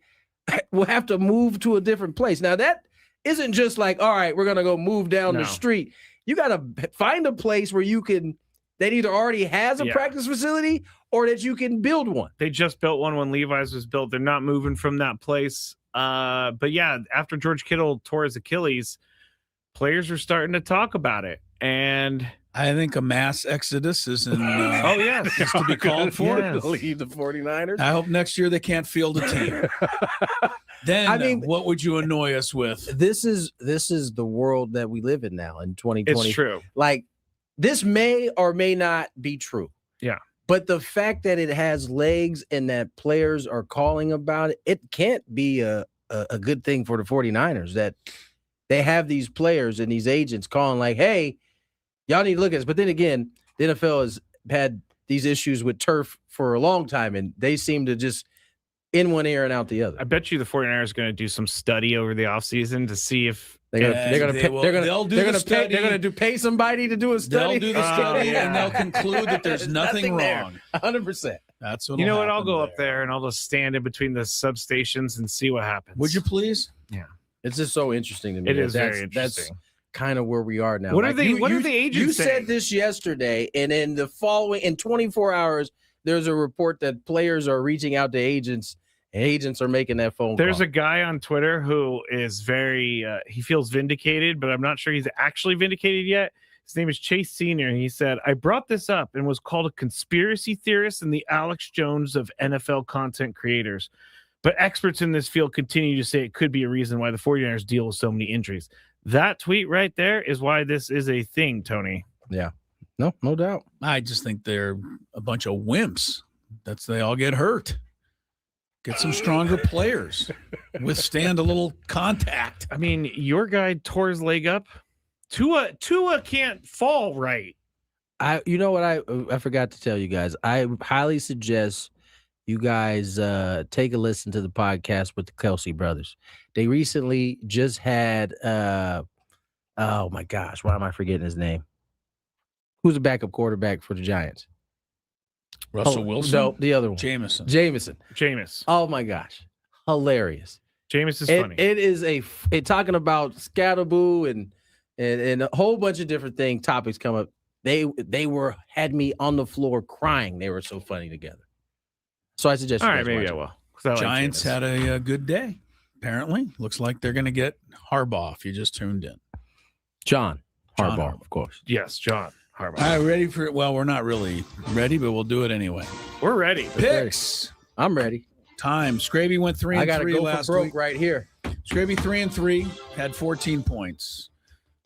will have to move to a different place. Now, that isn't just like, all right, we're going to go move down the street. You got to find a place where you can, that either already has a practice facility or that you can build one. They just built one when Levi's was built. They're not moving from that place. But yeah, after George Kittle tore his Achilles, players are starting to talk about it. And I think a mass exodus is in, is to be called for. To leave the 49ers. I hope next year they can't field a team. Then, I mean, what would you annoy us with? This is the world that we live in now in 2020. It's true. Like, this may or may not be true. Yeah. But the fact that it has legs and that players are calling about it, it can't be a good thing for the 49ers that they have these players and these agents calling like, hey, y'all need to look at this. But then again, the NFL has had these issues with turf for a long time, and they seem to just in one ear and out the other. I bet you the 49ers are going to do some study over the offseason to see if they're going to pay somebody to do a study. They'll do the study and they'll conclude that there's nothing wrong. 100%. That's what you know what? I'll go up there and I'll just stand in between the substations and see what happens. Would you please? Yeah. It's just so interesting to me. It is very interesting. That's kind of where we are now. What are they? What are the agents? You said this yesterday, and in the following 24 hours, there's a report that players are reaching out to agents. And agents are making that phone call. There's a guy on Twitter who is very. He feels vindicated, but I'm not sure he's actually vindicated yet. His name is Chase Senior. He said, "I brought this up and was called a conspiracy theorist and the Alex Jones of NFL content creators. But experts in this field continue to say it could be a reason why the 49ers deal with so many injuries." That tweet right there is why this is a thing, Tony. Yeah. No doubt. I just think they're a bunch of wimps. They all get hurt. Get some stronger players. Withstand a little contact. I mean, your guy tore his leg up. Tua can't fall right. You know what I forgot to tell you guys. I highly suggest you guys take a listen to the podcast with the Kelsey brothers. They recently just had oh my gosh, why am I forgetting his name? Who's the backup quarterback for the Giants? Russell Wilson? No, the other one. Jameis. Oh my gosh. Hilarious. Jameis is funny. It is talking about Scatterboo and a whole bunch of different topics come up. They had me on the floor crying. They were so funny together. So I suggest. All right, maybe I will. Giants had a good day. Apparently, looks like they're going to get Harbaugh. If you just tuned in, John Harbaugh, of course. Yes, John Harbaugh. All right, ready for it? Well, we're not really ready, but we'll do it anyway. We're ready. Picks. I'm ready. Time. Scraby went 3 and 3 I got to go last for broke week. right here. Scraby 3 and 3 had 14 points.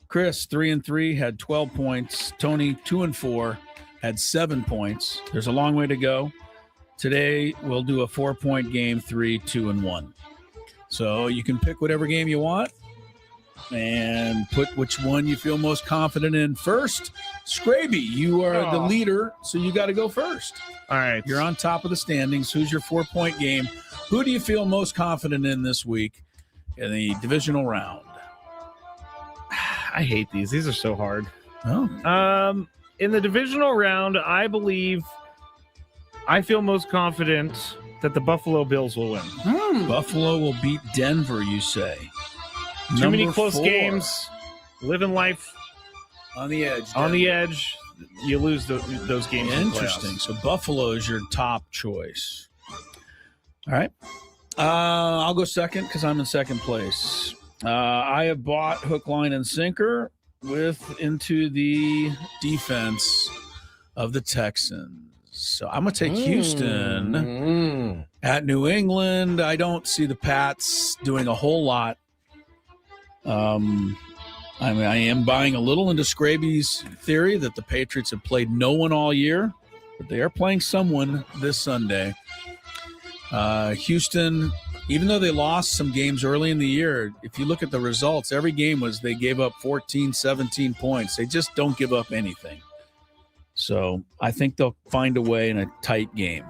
Chris 3 and 3 had 12 points. Tony 2 and 4 had 7 points. There's a long way to go. Today we'll do a 4-point game, 3, 2, and 1. So you can pick whatever game you want and put which one you feel most confident in first. Scraby, you are the leader, so you got to go first. All right. You're on top of the standings. Who's your 4-point game? Who do you feel most confident in this week in the divisional round? I hate these. These are so hard. Oh. In the divisional round, I feel most confident that the Buffalo Bills will win. Buffalo will beat Denver, you say? Too many close games. Living life on the edge. On the edge, you lose those games. Interesting. So Buffalo is your top choice. All right. I'll go second because I'm in second place. I have bought hook, line, and sinker into the defense of the Texans. So I'm going to take Houston at New England. I don't see the Pats doing a whole lot. I am buying a little into Scraby's theory that the Patriots have played no one all year, but they are playing someone this Sunday. Houston, even though they lost some games early in the year, if you look at the results, every game they gave up 14, 17 points. They just don't give up anything. So I think they'll find a way in a tight game.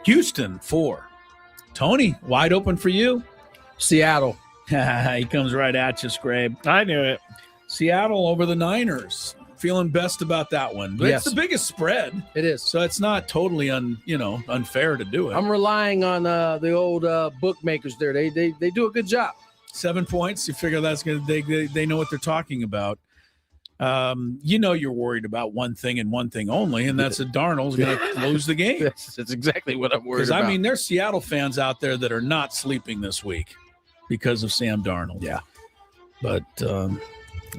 Houston, 4. Tony, wide open for you. Seattle. He comes right at you, Scrabe. I knew it. Seattle over the Niners. Feeling best about that one. But It's the biggest spread. It is. So it's not totally unfair to do it. I'm relying on the old bookmakers there. They do a good job. 7 points. You figure that's going to they know what they're talking about. You're worried about one thing and one thing only, and that's that Darnold's going to lose the game. That's exactly what I'm worried about. Because, there's Seattle fans out there that are not sleeping this week because of Sam Darnold. Yeah. But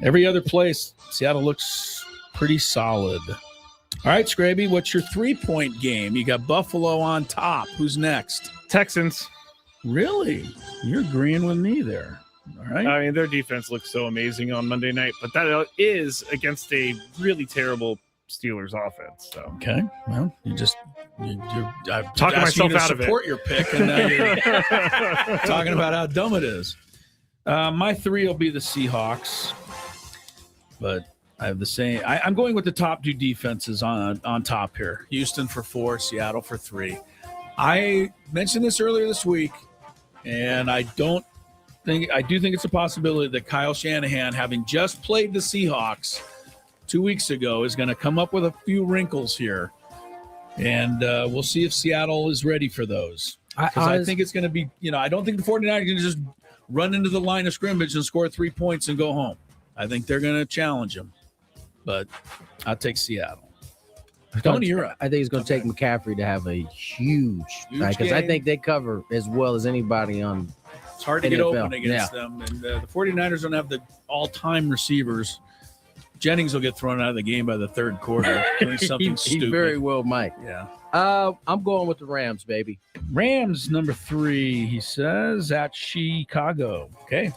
every other place, Seattle looks pretty solid. All right, Scraby, what's your 3-point game? You got Buffalo on top. Who's next? Texans. Really? You're agreeing with me there. All right. Their defense looks so amazing on Monday night, but that is against a really terrible Steelers offense. So okay, well, you're talking myself out of it. Support your pick, and now you're talking about how dumb it is. My 3 will be the Seahawks, but I have the same. I'm going with the top 2 defenses on top here. Houston for 4, Seattle for 3. I mentioned this earlier this week, and I do think it's a possibility that Kyle Shanahan, having just played the Seahawks 2 weeks ago, is going to come up with a few wrinkles here. And we'll see if Seattle is ready for those. I think it's going to be, I don't think the 49ers are going to just run into the line of scrimmage and score 3 points and go home. I think they're going to challenge them. But I'll take Seattle. Tony, you're up. I think it's going to take McCaffrey to have a huge night, because I think they cover as well as anybody on. It's hard to get open against them. And the 49ers don't have the all-time receivers. Jennings will get thrown out of the game by the third quarter doing something stupid. He very well might. Yeah. I'm going with the Rams, baby. Rams, number 3, he says, at Chicago. Okay.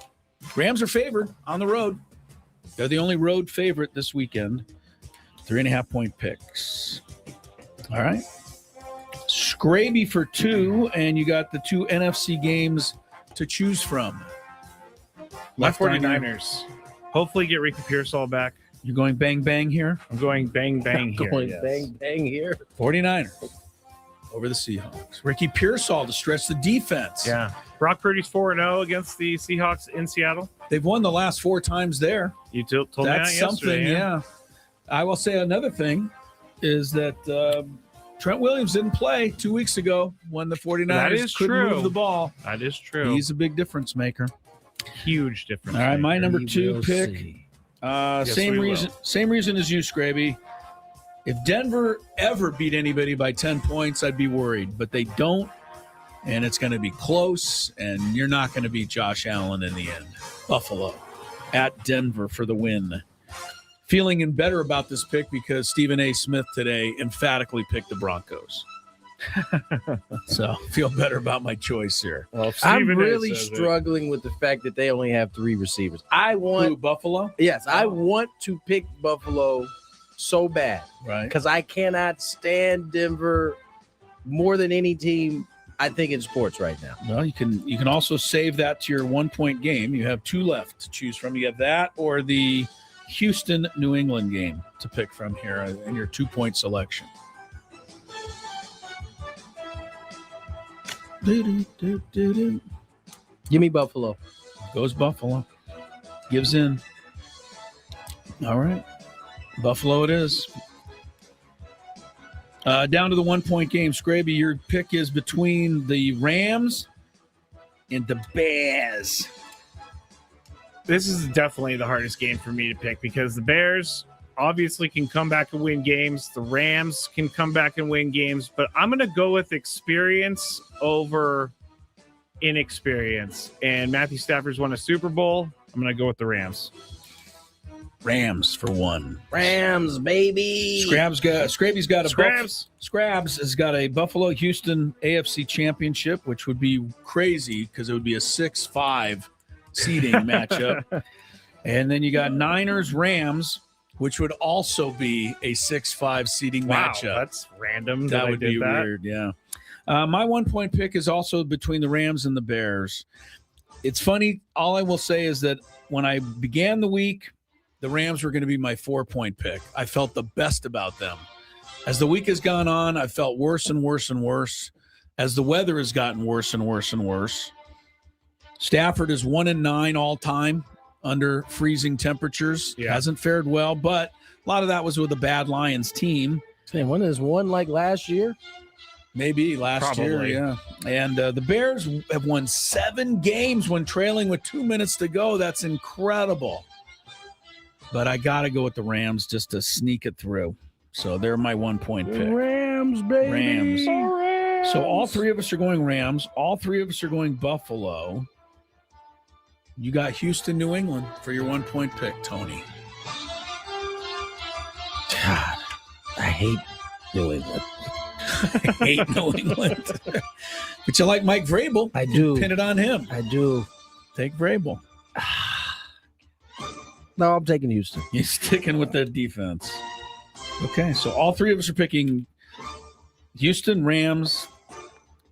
Rams are favored on the road. They're the only road favorite this weekend. 3.5-point picks. All right. Scraby for 2, and you got the 2 NFC games to choose from. My 49ers. Hopefully get Ricky Pearsall back. You're going bang, bang here? I'm going bang, bang here. Bang, bang here. 49ers over the Seahawks. Ricky Pearsall to stretch the defense. Yeah. Brock Purdy's 4-0 against the Seahawks in Seattle. They've won the last 4 times there. You told me that yesterday. That's something, yeah. I will say another thing is that Trent Williams didn't play 2 weeks ago when the 49ers couldn't move the ball. That is true. He's a big difference maker. Huge difference. All right, my number 2 pick. Same reason as you, Scraby. If Denver ever beat anybody by 10 points, I'd be worried. But they don't. and it's going to be close, and you're not going to beat Josh Allen in the end. Buffalo at Denver for the win. Feeling better about this pick because Stephen A. Smith today emphatically picked the Broncos. So feel better about my choice here. Well, I'm really struggling with the fact that they only have 3 receivers. I want Buffalo. Yes, I want to pick Buffalo so bad, right? Because I cannot stand Denver more than any team, I think, in sports right now. Well, you can also save that to your 1-point game. You have 2 left to choose from. You have that or the Houston New England game to pick from here in your 2-point selection. Give me Buffalo. Goes Buffalo. Gives in. All right. Buffalo it is. Down to the 1-point game. Scraby, your pick is between the Rams and the Bears. This is definitely the hardest game for me to pick because the Bears obviously can come back and win games. The Rams can come back and win games, but I'm going to go with experience over inexperience. And Matthew Stafford's won a Super Bowl. I'm going to go with the Rams. Rams for 1. Rams, baby. Scrabs has got a Buffalo Houston AFC Championship, which would be crazy because it would be a 6-5 seeding matchup. And then you got Niners Rams, which would also be a 6-5 seeding matchup. That's random. That would be weird, yeah. My 1-point pick is also between the Rams and the Bears. It's funny. All I will say is that when I began the week, the Rams were going to be my 4-point pick. I felt the best about them. As the week has gone on, I felt worse and worse and worse. As the weather has gotten worse and worse and worse. Stafford is 1-9 all time under freezing temperatures. Yeah. Hasn't fared well, but a lot of that was with a bad Lions team. When is one like last year? Maybe last year, yeah. And the Bears have won 7 games when trailing with 2 minutes to go. That's incredible. But I got to go with the Rams just to sneak it through. So they're my 1-point pick. Rams, baby. Rams. So all 3 of us are going Rams. All 3 of us are going Buffalo. You got Houston, New England for your 1-point pick, Tony. God, I hate New England. I hate New England. But you like Mike Vrabel. I do. Pin it on him. I do. Take Vrabel. No, I'm taking Houston. You're sticking with the defense. Okay, so all 3 of us are picking Houston, Rams,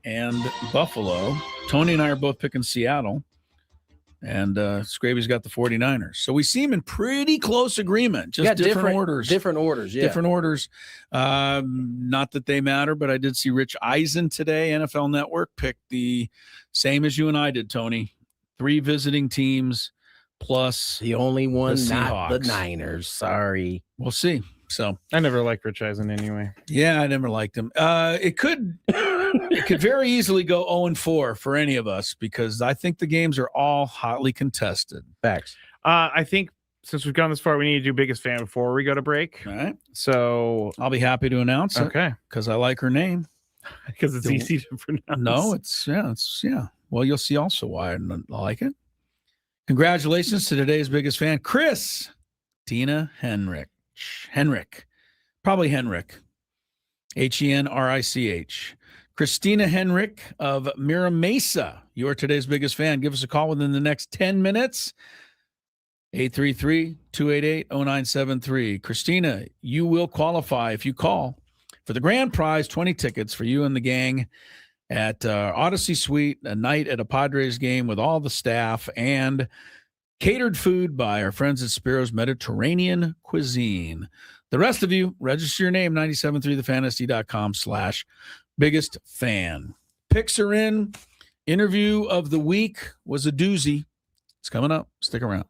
and Buffalo. Tony and I are both picking Seattle. And Scraby's got the 49ers. So we seem in pretty close agreement. Just different orders. Different orders, yeah. Different orders. Not that they matter, but I did see Rich Eisen today, NFL Network, picked the same as you and I did, Tony. 3 visiting teams plus the only one, the not the Niners. Sorry. We'll see. So I never liked Rich Eisen anyway. Yeah, I never liked him. It could very easily go 0-4 for any of us because I think the games are all hotly contested. Facts. I think since we've gone this far, we need to do biggest fan before we go to break. All right. So I'll be happy to announce it. Okay. Because I like her name. Because it's easy to pronounce. No, it's. Well, you'll see also why I like it. Congratulations to today's biggest fan, Chris Tina Henrich. Probably Henrich. Henrich. Christina Henrich of Mira Mesa. You're today's biggest fan. Give us a call within the next 10 minutes. 833-288-0973. Christina, you will qualify if you call for the grand prize, 20 tickets for you and the gang at Odyssey Suite, a night at a Padres game with all the staff and catered food by our friends at Spiro's Mediterranean Cuisine. The rest of you, register your name, 973thefantasy.com/biggest fan. Picks are in. Interview of the week was a doozy. It's coming up. Stick around.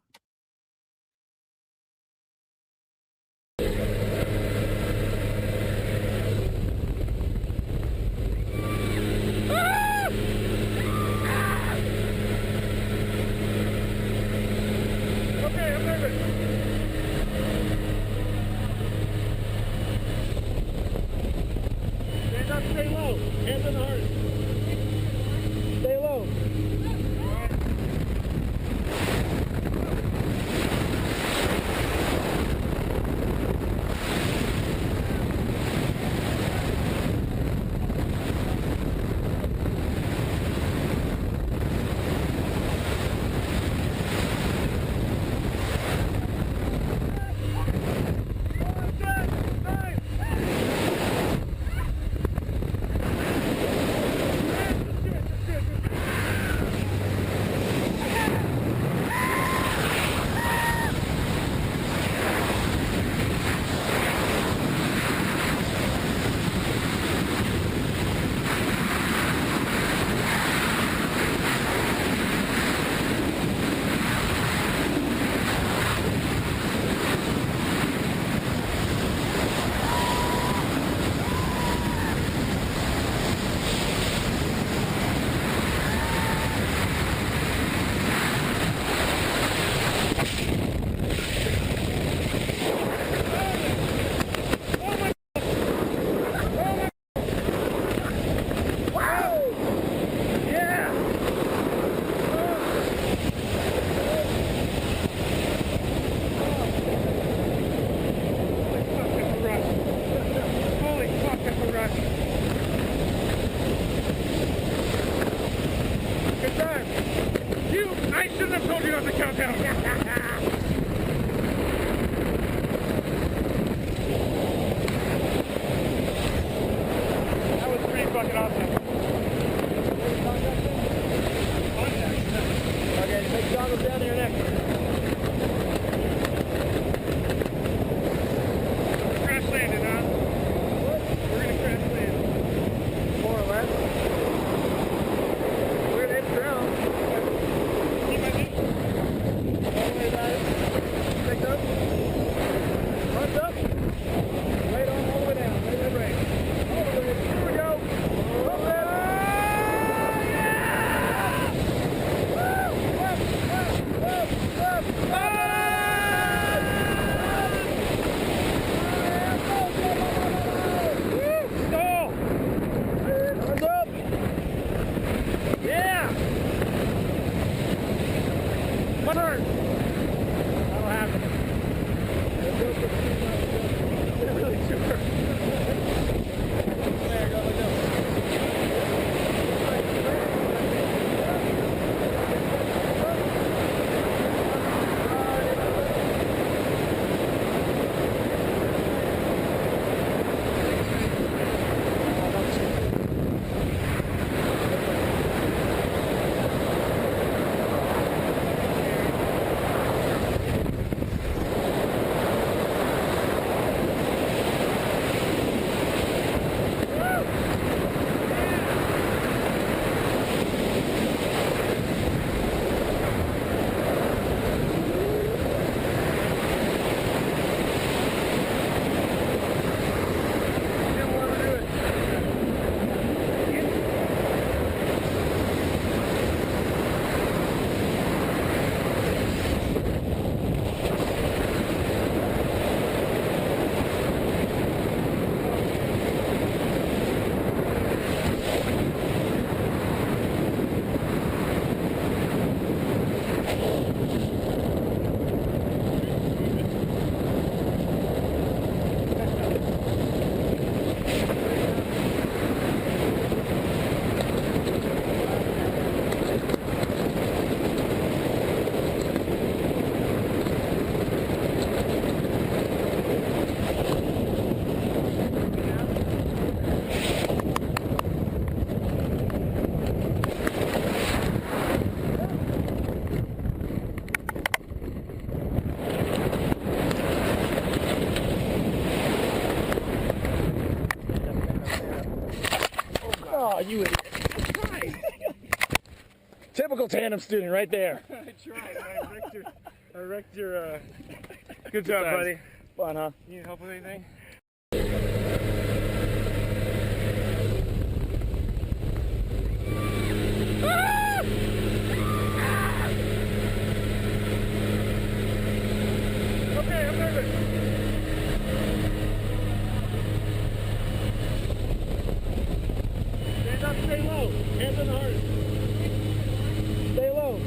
That was pretty fucking awesome. Okay, take goggles down to your neck. Crash landed, huh? What? We're gonna crash land. More or less. We're gonna hit the ground. Keep my knee. Don't worry about it. Pick up. Front up. Right on all the way down. Right the brake. All the way. Here we go. Up there. Oh, you idiot. Typical tandem student right there. I tried. I wrecked your good job, buddy. Fun, huh? You need help with anything? Okay, I'm nervous. Stand up, stay low. Hands on the heart. Stay low.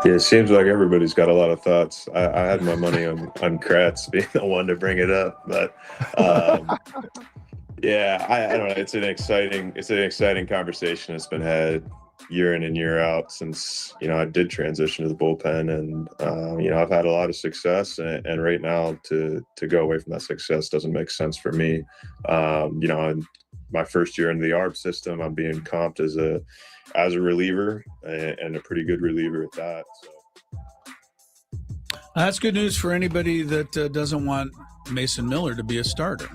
Yeah, it seems like everybody's got a lot of thoughts. I had my money on Kratz being the one to bring it up, but yeah, I don't know. It's an exciting conversation that's been had year in and year out since I did transition to the bullpen, and I've had a lot of success, and right now to go away from that success doesn't make sense for me. In my first year in the ARB system, I'm being comped as a reliever, and a pretty good reliever at that. So. That's good news for anybody that doesn't want Mason Miller to be a starter.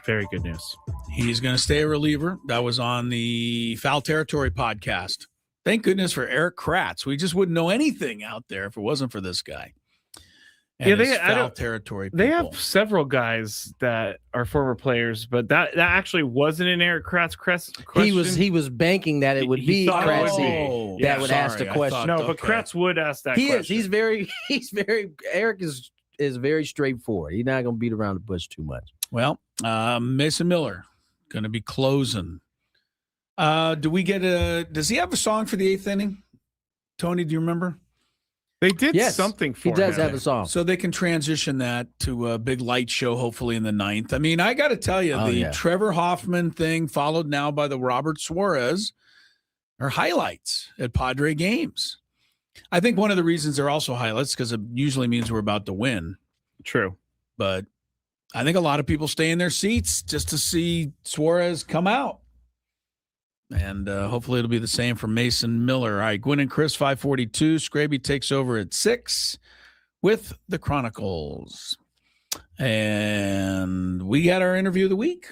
Very good news. He's going to stay a reliever. That was on the Foul Territory podcast. Thank goodness for Eric Kratz. We just wouldn't know anything out there if it wasn't for this guy. And they Foul Territory people. They have several guys that are former players, but that actually wasn't an Eric Kratz question. He was banking that it would be Kratz that would ask the question. No, but Kratz would ask that question. He's very Eric is very straightforward. He's not going to beat around the bush too much. Well, Mason Miller going to be closing. Do we get does he have a song for the 8th inning? Tony, do you remember? They did something for him. He does have a song. So they can transition that to a big light show, hopefully in the 9th. I mean, I got to tell you, Trevor Hoffman thing, followed now by the Robert Suarez, are highlights at Padre games. I think one of the reasons they're also highlights because it usually means we're about to win. True. But I think a lot of people stay in their seats just to see Suarez come out. And hopefully it'll be the same for Mason Miller. All right, Gwynn and Chris, 542. Scraby takes over at 6 with the Chronicles. And we got our interview of the week.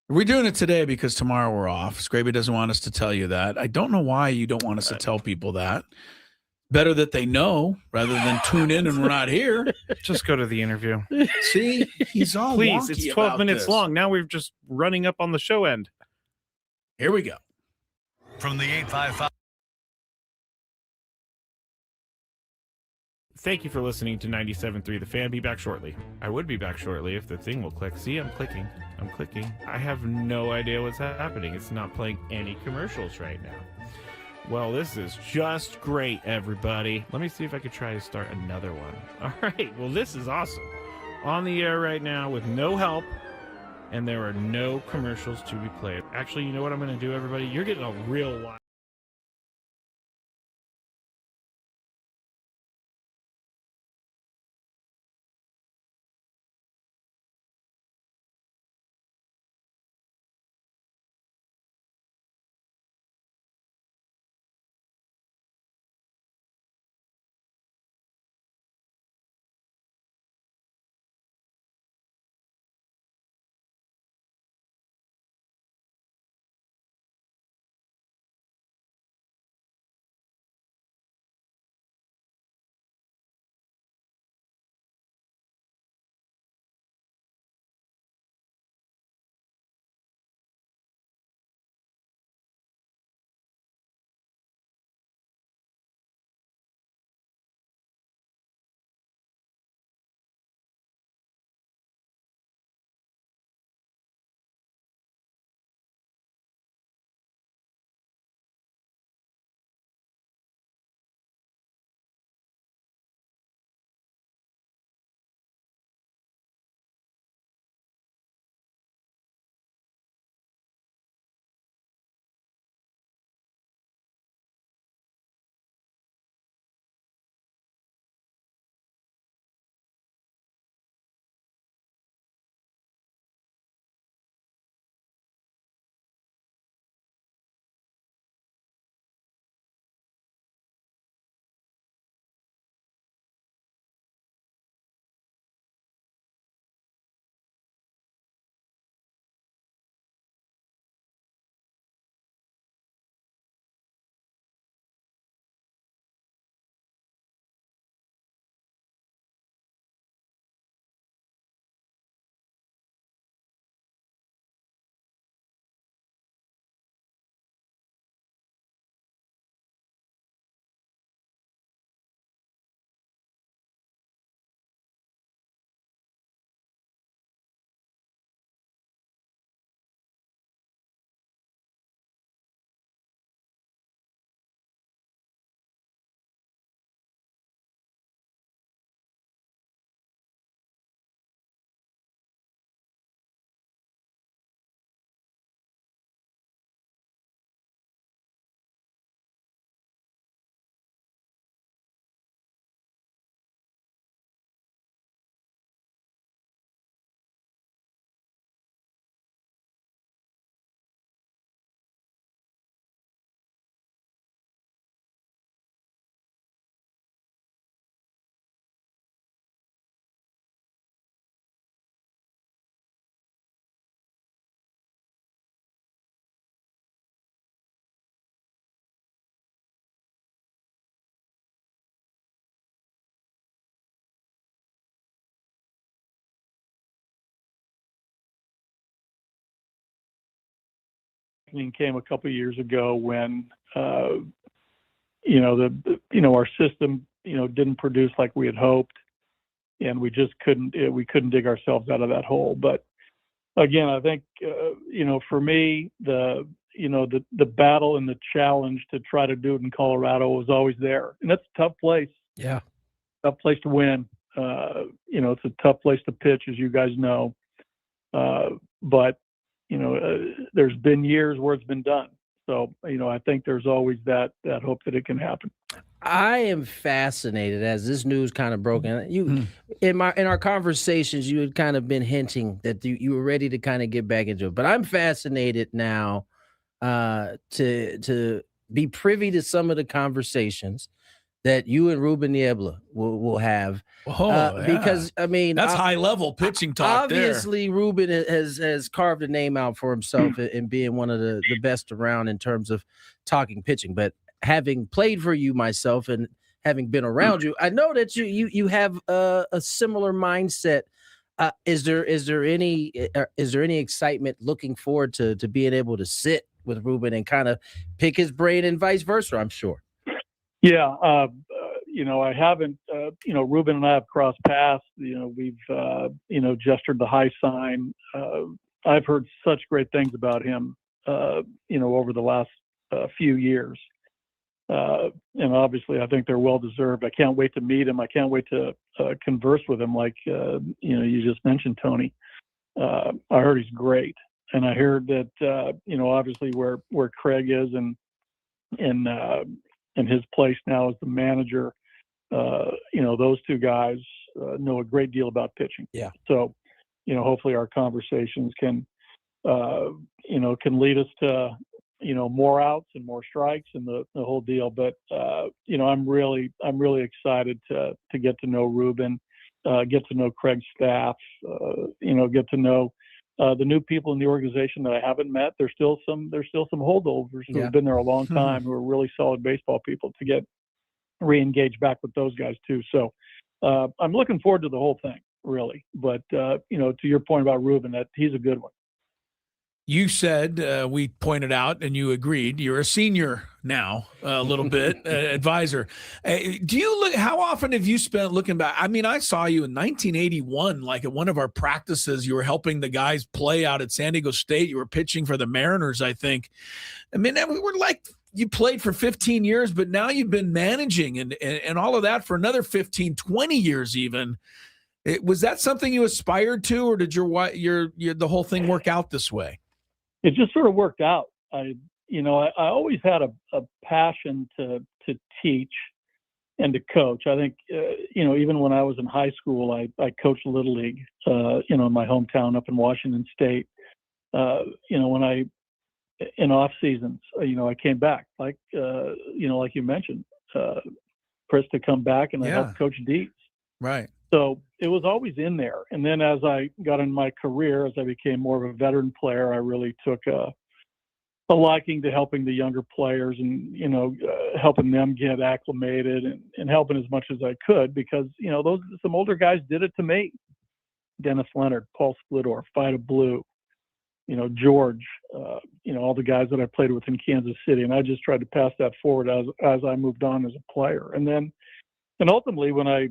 We're doing it today because tomorrow we're off. Scraby doesn't want us to tell you that. I don't know why you don't want us to tell people that. Better that they know rather than tune in and we're not here. Just go to the interview. See, he's all Please, it's 12 minutes long. Now we're just running up on the show end. Here we go. From the 855. Thank you for listening to 97.3 The Fan. Be back shortly. I would be back shortly if the thing will click. See, I'm clicking. I have no idea what's happening. It's not playing any commercials right now. Well, this is just great, everybody. Let me see if I could try to start another one. All right. Well, this is awesome. On the air right now with no help. And there are no commercials to be played. Actually, you know what I'm going to do, everybody? You're getting a real live. awakening came a couple of years ago when, our system, didn't produce like we had hoped, and we just couldn't dig ourselves out of that hole. But again, I think, for me, the battle and the challenge to try to do it in Colorado was always there. And that's a tough place. Yeah. Tough place to win. It's a tough place to pitch, as you guys know. But there's been years where it's been done. So, I think there's always that hope that it can happen. I am fascinated as this news kind of broke. And in our conversations, you had kind of been hinting that you were ready to kind of get back into it. But I'm fascinated now to be privy to some of the conversations that you and Ruben Niebla will have. Because, I mean, that's high level pitching talk. Obviously, there. Ruben has carved a name out for himself in being one of the best around in terms of talking pitching. But having played for you myself and having been around you, I know that you have a similar mindset. Is there any excitement looking forward to being able to sit with Ruben and kind of pick his brain and vice versa? I'm sure. Yeah. I haven't, Ruben and I have crossed paths. We've, gestured the high sign. I've heard such great things about him, over the last few years. And obviously, I think they're well-deserved. I can't wait to meet him. I can't wait to converse with him like, you just mentioned, Tony. I heard he's great. And I heard that, obviously where Craig is and his place now as the manager, those two guys know a great deal about pitching. Yeah. So, hopefully our conversations can lead us to, more outs and more strikes and the whole deal. But, I'm really excited to get to know Ruben, get to know Craig's staff, get to know the new people in the organization that I haven't met. There's still some holdovers who have been there a long time, who are really solid baseball people, to get re-engaged back with those guys too. So I'm looking forward to the whole thing, really. But to your point about Ruben, that he's a good one. You said, we pointed out, and you agreed, you're a senior now, a little bit, advisor. Do you look? How often have you spent looking back? I mean, I saw you in 1981, like at one of our practices. You were helping the guys play out at San Diego State. You were pitching for the Mariners, I think. I mean, we were like, you played for 15 years, but now you've been managing and all of that for another 15, 20 years even. Was that something you aspired to, or did the whole thing work out this way? It just sort of worked out. I always had a passion to teach and to coach. I think, even when I was in high school, I coached Little League, in my hometown up in Washington State. When in off seasons, I came back, like you mentioned, Chris, to come back and I helped coach Deeds. Right. So it was always in there. And then as I got in my career, as I became more of a veteran player, I really took a liking to helping the younger players and, helping them get acclimated and helping as much as I could, because, some older guys did it to me. Dennis Leonard, Paul Splittor, Fida Blue, George, all the guys that I played with in Kansas City. And I just tried to pass that forward as I moved on as a player. And ultimately, when I,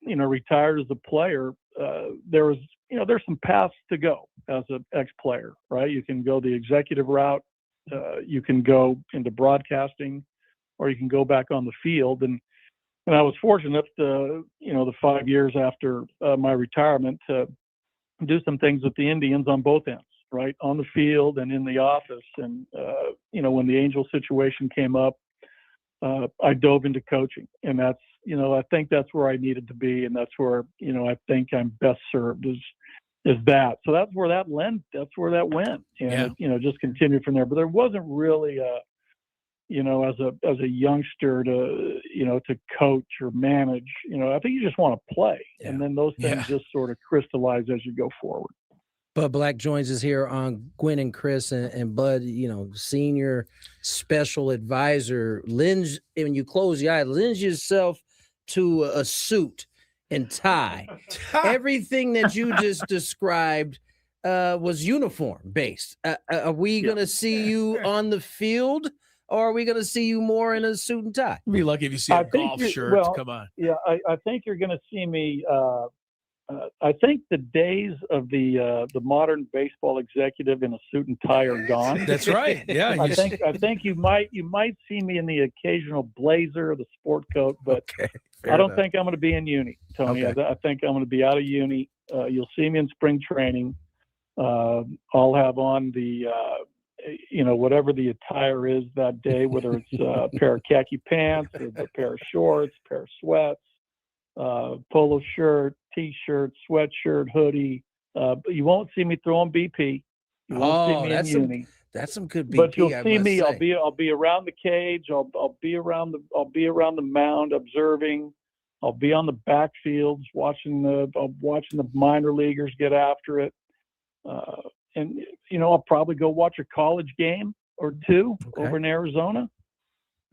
retired as a player, there's some paths to go as an ex-player, right? You can go the executive route, you can go into broadcasting, or you can go back on the field. And I was fortunate to, the 5 years after my retirement to do some things with the Indians on both ends, right? On the field and in the office. And, when the Angel situation came up, I dove into coaching, and that's, I think that's where I needed to be. And that's where, I think I'm best served is that. So that's where that went. And, it just continued from there. But there wasn't really as a youngster to coach or manage, I think you just want to play. Yeah. And then those things just sort of crystallize as you go forward. Bud Black joins us here on Gwynn and Chris, and Bud, senior special advisor, lends, when you close your eye, lends yourself to a suit and tie. Everything that you just described, was uniform based. Are we going to see you on the field, or are we going to see you more in a suit and tie? You'd be lucky if you see a golf shirt. Well, come on. Yeah, I think you're going to see me. I think the days of the modern baseball executive in a suit and tie are gone. That's right. Yeah, I think you might see me in the occasional blazer or the sport coat, but I don't think I'm going to be in uni, Tony. Okay. I think I'm going to be out of uni. You'll see me in spring training. I'll have on the whatever the attire is that day, whether it's a pair of khaki pants, or a pair of shorts, a pair of sweats, polo shirt, t-shirt, sweatshirt, hoodie. But you won't see me throwing BP. You won't see me in uni. That's some good BP. But you'll I see must me. say. I'll be around the cage. I'll be around the mound observing. I'll be on the backfields watching the minor leaguers get after it. And I'll probably go watch a college game or two over in Arizona.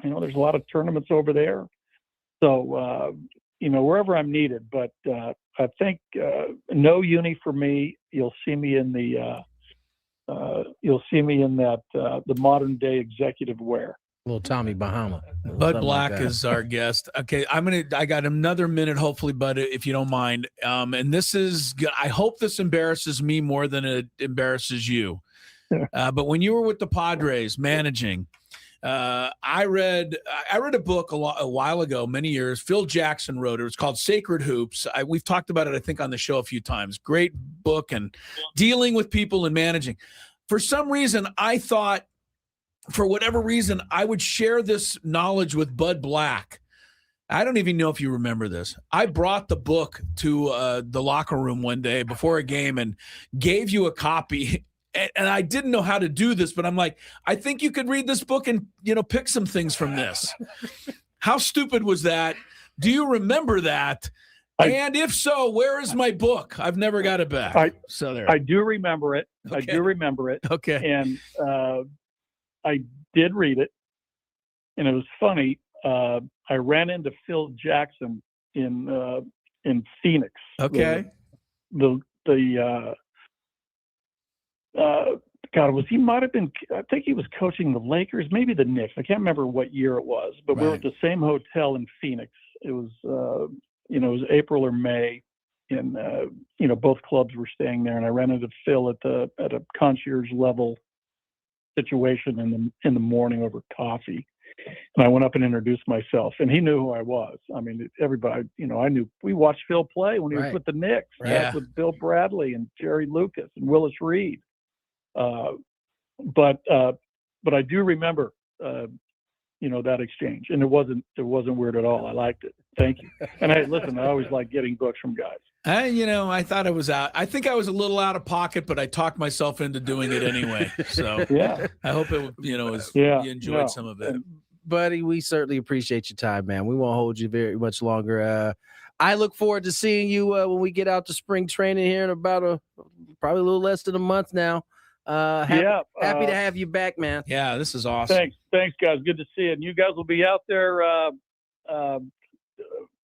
There's a lot of tournaments over there. So wherever I'm needed. But I think no uni for me. You'll see me in the the modern day executive wear. Little Tommy Bahama. Bud Black is our guest. Okay, I got another minute, hopefully, Bud, if you don't mind. And this is, I hope this embarrasses me more than it embarrasses you. But when you were with the Padres managing, I read a book a while ago, many years. Phil Jackson wrote it. It's called Sacred Hoops. We've talked about it, I think, on the show a few times. Great book and dealing with people and managing. For some reason, I thought, for whatever reason, I would share this knowledge with Bud Black. I don't even know if you remember this. I brought the book to the locker room one day before a game and gave you a copy. And I didn't know how to do this, but I'm like, I think you could read this book and, pick some things from this. How stupid was that? Do you remember that? And if so, where is my book? I've never got it back. I do remember it. Okay. I do remember it. Okay. And I did read it, and it was funny. I ran into Phil Jackson in Phoenix. Okay. He might have been. I think he was coaching the Lakers, maybe the Knicks. I can't remember what year it was, but we were at the same hotel in Phoenix. It was, it was April or May, and both clubs were staying there. And I ran into Phil at a concierge level situation in the morning over coffee, and I went up and introduced myself, and he knew who I was. I mean, everybody, I knew. We watched Phil play when he was with the Knicks, with Bill Bradley and Jerry Lucas and Willis Reed. But I do remember, that exchange, and it wasn't weird at all. I liked it. Thank you. And I always like getting books from guys. I thought I was out. I think I was a little out of pocket, but I talked myself into doing it anyway. So yeah, I hope it, you enjoyed some of it. Buddy, we certainly appreciate your time, man. We won't hold you very much longer. I look forward to seeing you when we get out to spring training here in about probably a little less than a month now. Happy to have you back, man. Yeah, this is awesome. Thanks, guys. Good to see you. And you guys will be out there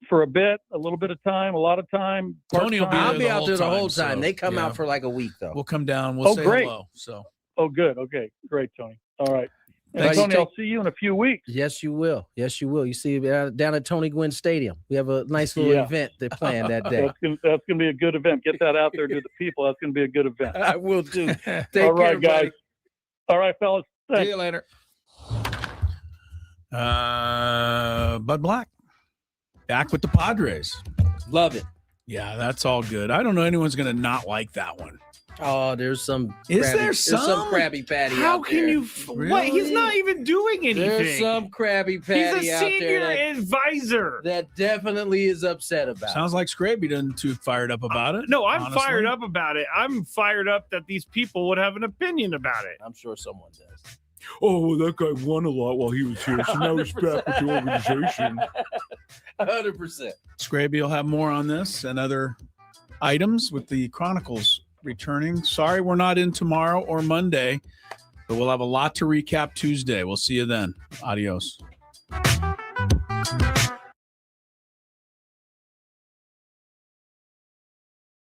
for a little bit of time, a lot of time. Tony will be I'll be out there the whole So, time. They come out for like a week, though. We'll come down. We'll say great. hello. So. Oh, good. Okay, great, Tony. All right. Thanks. Tony, I'll see you in a few weeks. Yes, you will. You see down at Tony Gwynn Stadium. We have a nice little event they're playing that day. That's gonna be a good event. Get that out there to the people. That's gonna be a good event. I will too. All right, guys. All right, fellas. Thanks. See you later. Bud Black back with the Padres. Love it. Yeah, that's all good. I don't know anyone's gonna not like that one. Oh, there's some. There's some Krabby Patty. How out can there. you? What? He's not even doing anything. There's some Krabby Patty. He's a out senior there advisor that definitely is upset about. Sounds like Scraby doesn't too fired up about it. No, I'm honestly. fired up about it. I'm fired up that these people would have an opinion about it. I'm sure someone does. Oh, well, that guy won a lot while he was here, so now he's back with the organization. 100%. Scraby will have more on this and other items with the Chronicles returning. Sorry we're not in tomorrow or Monday, but we'll have a lot to recap Tuesday. We'll see you then. Adios.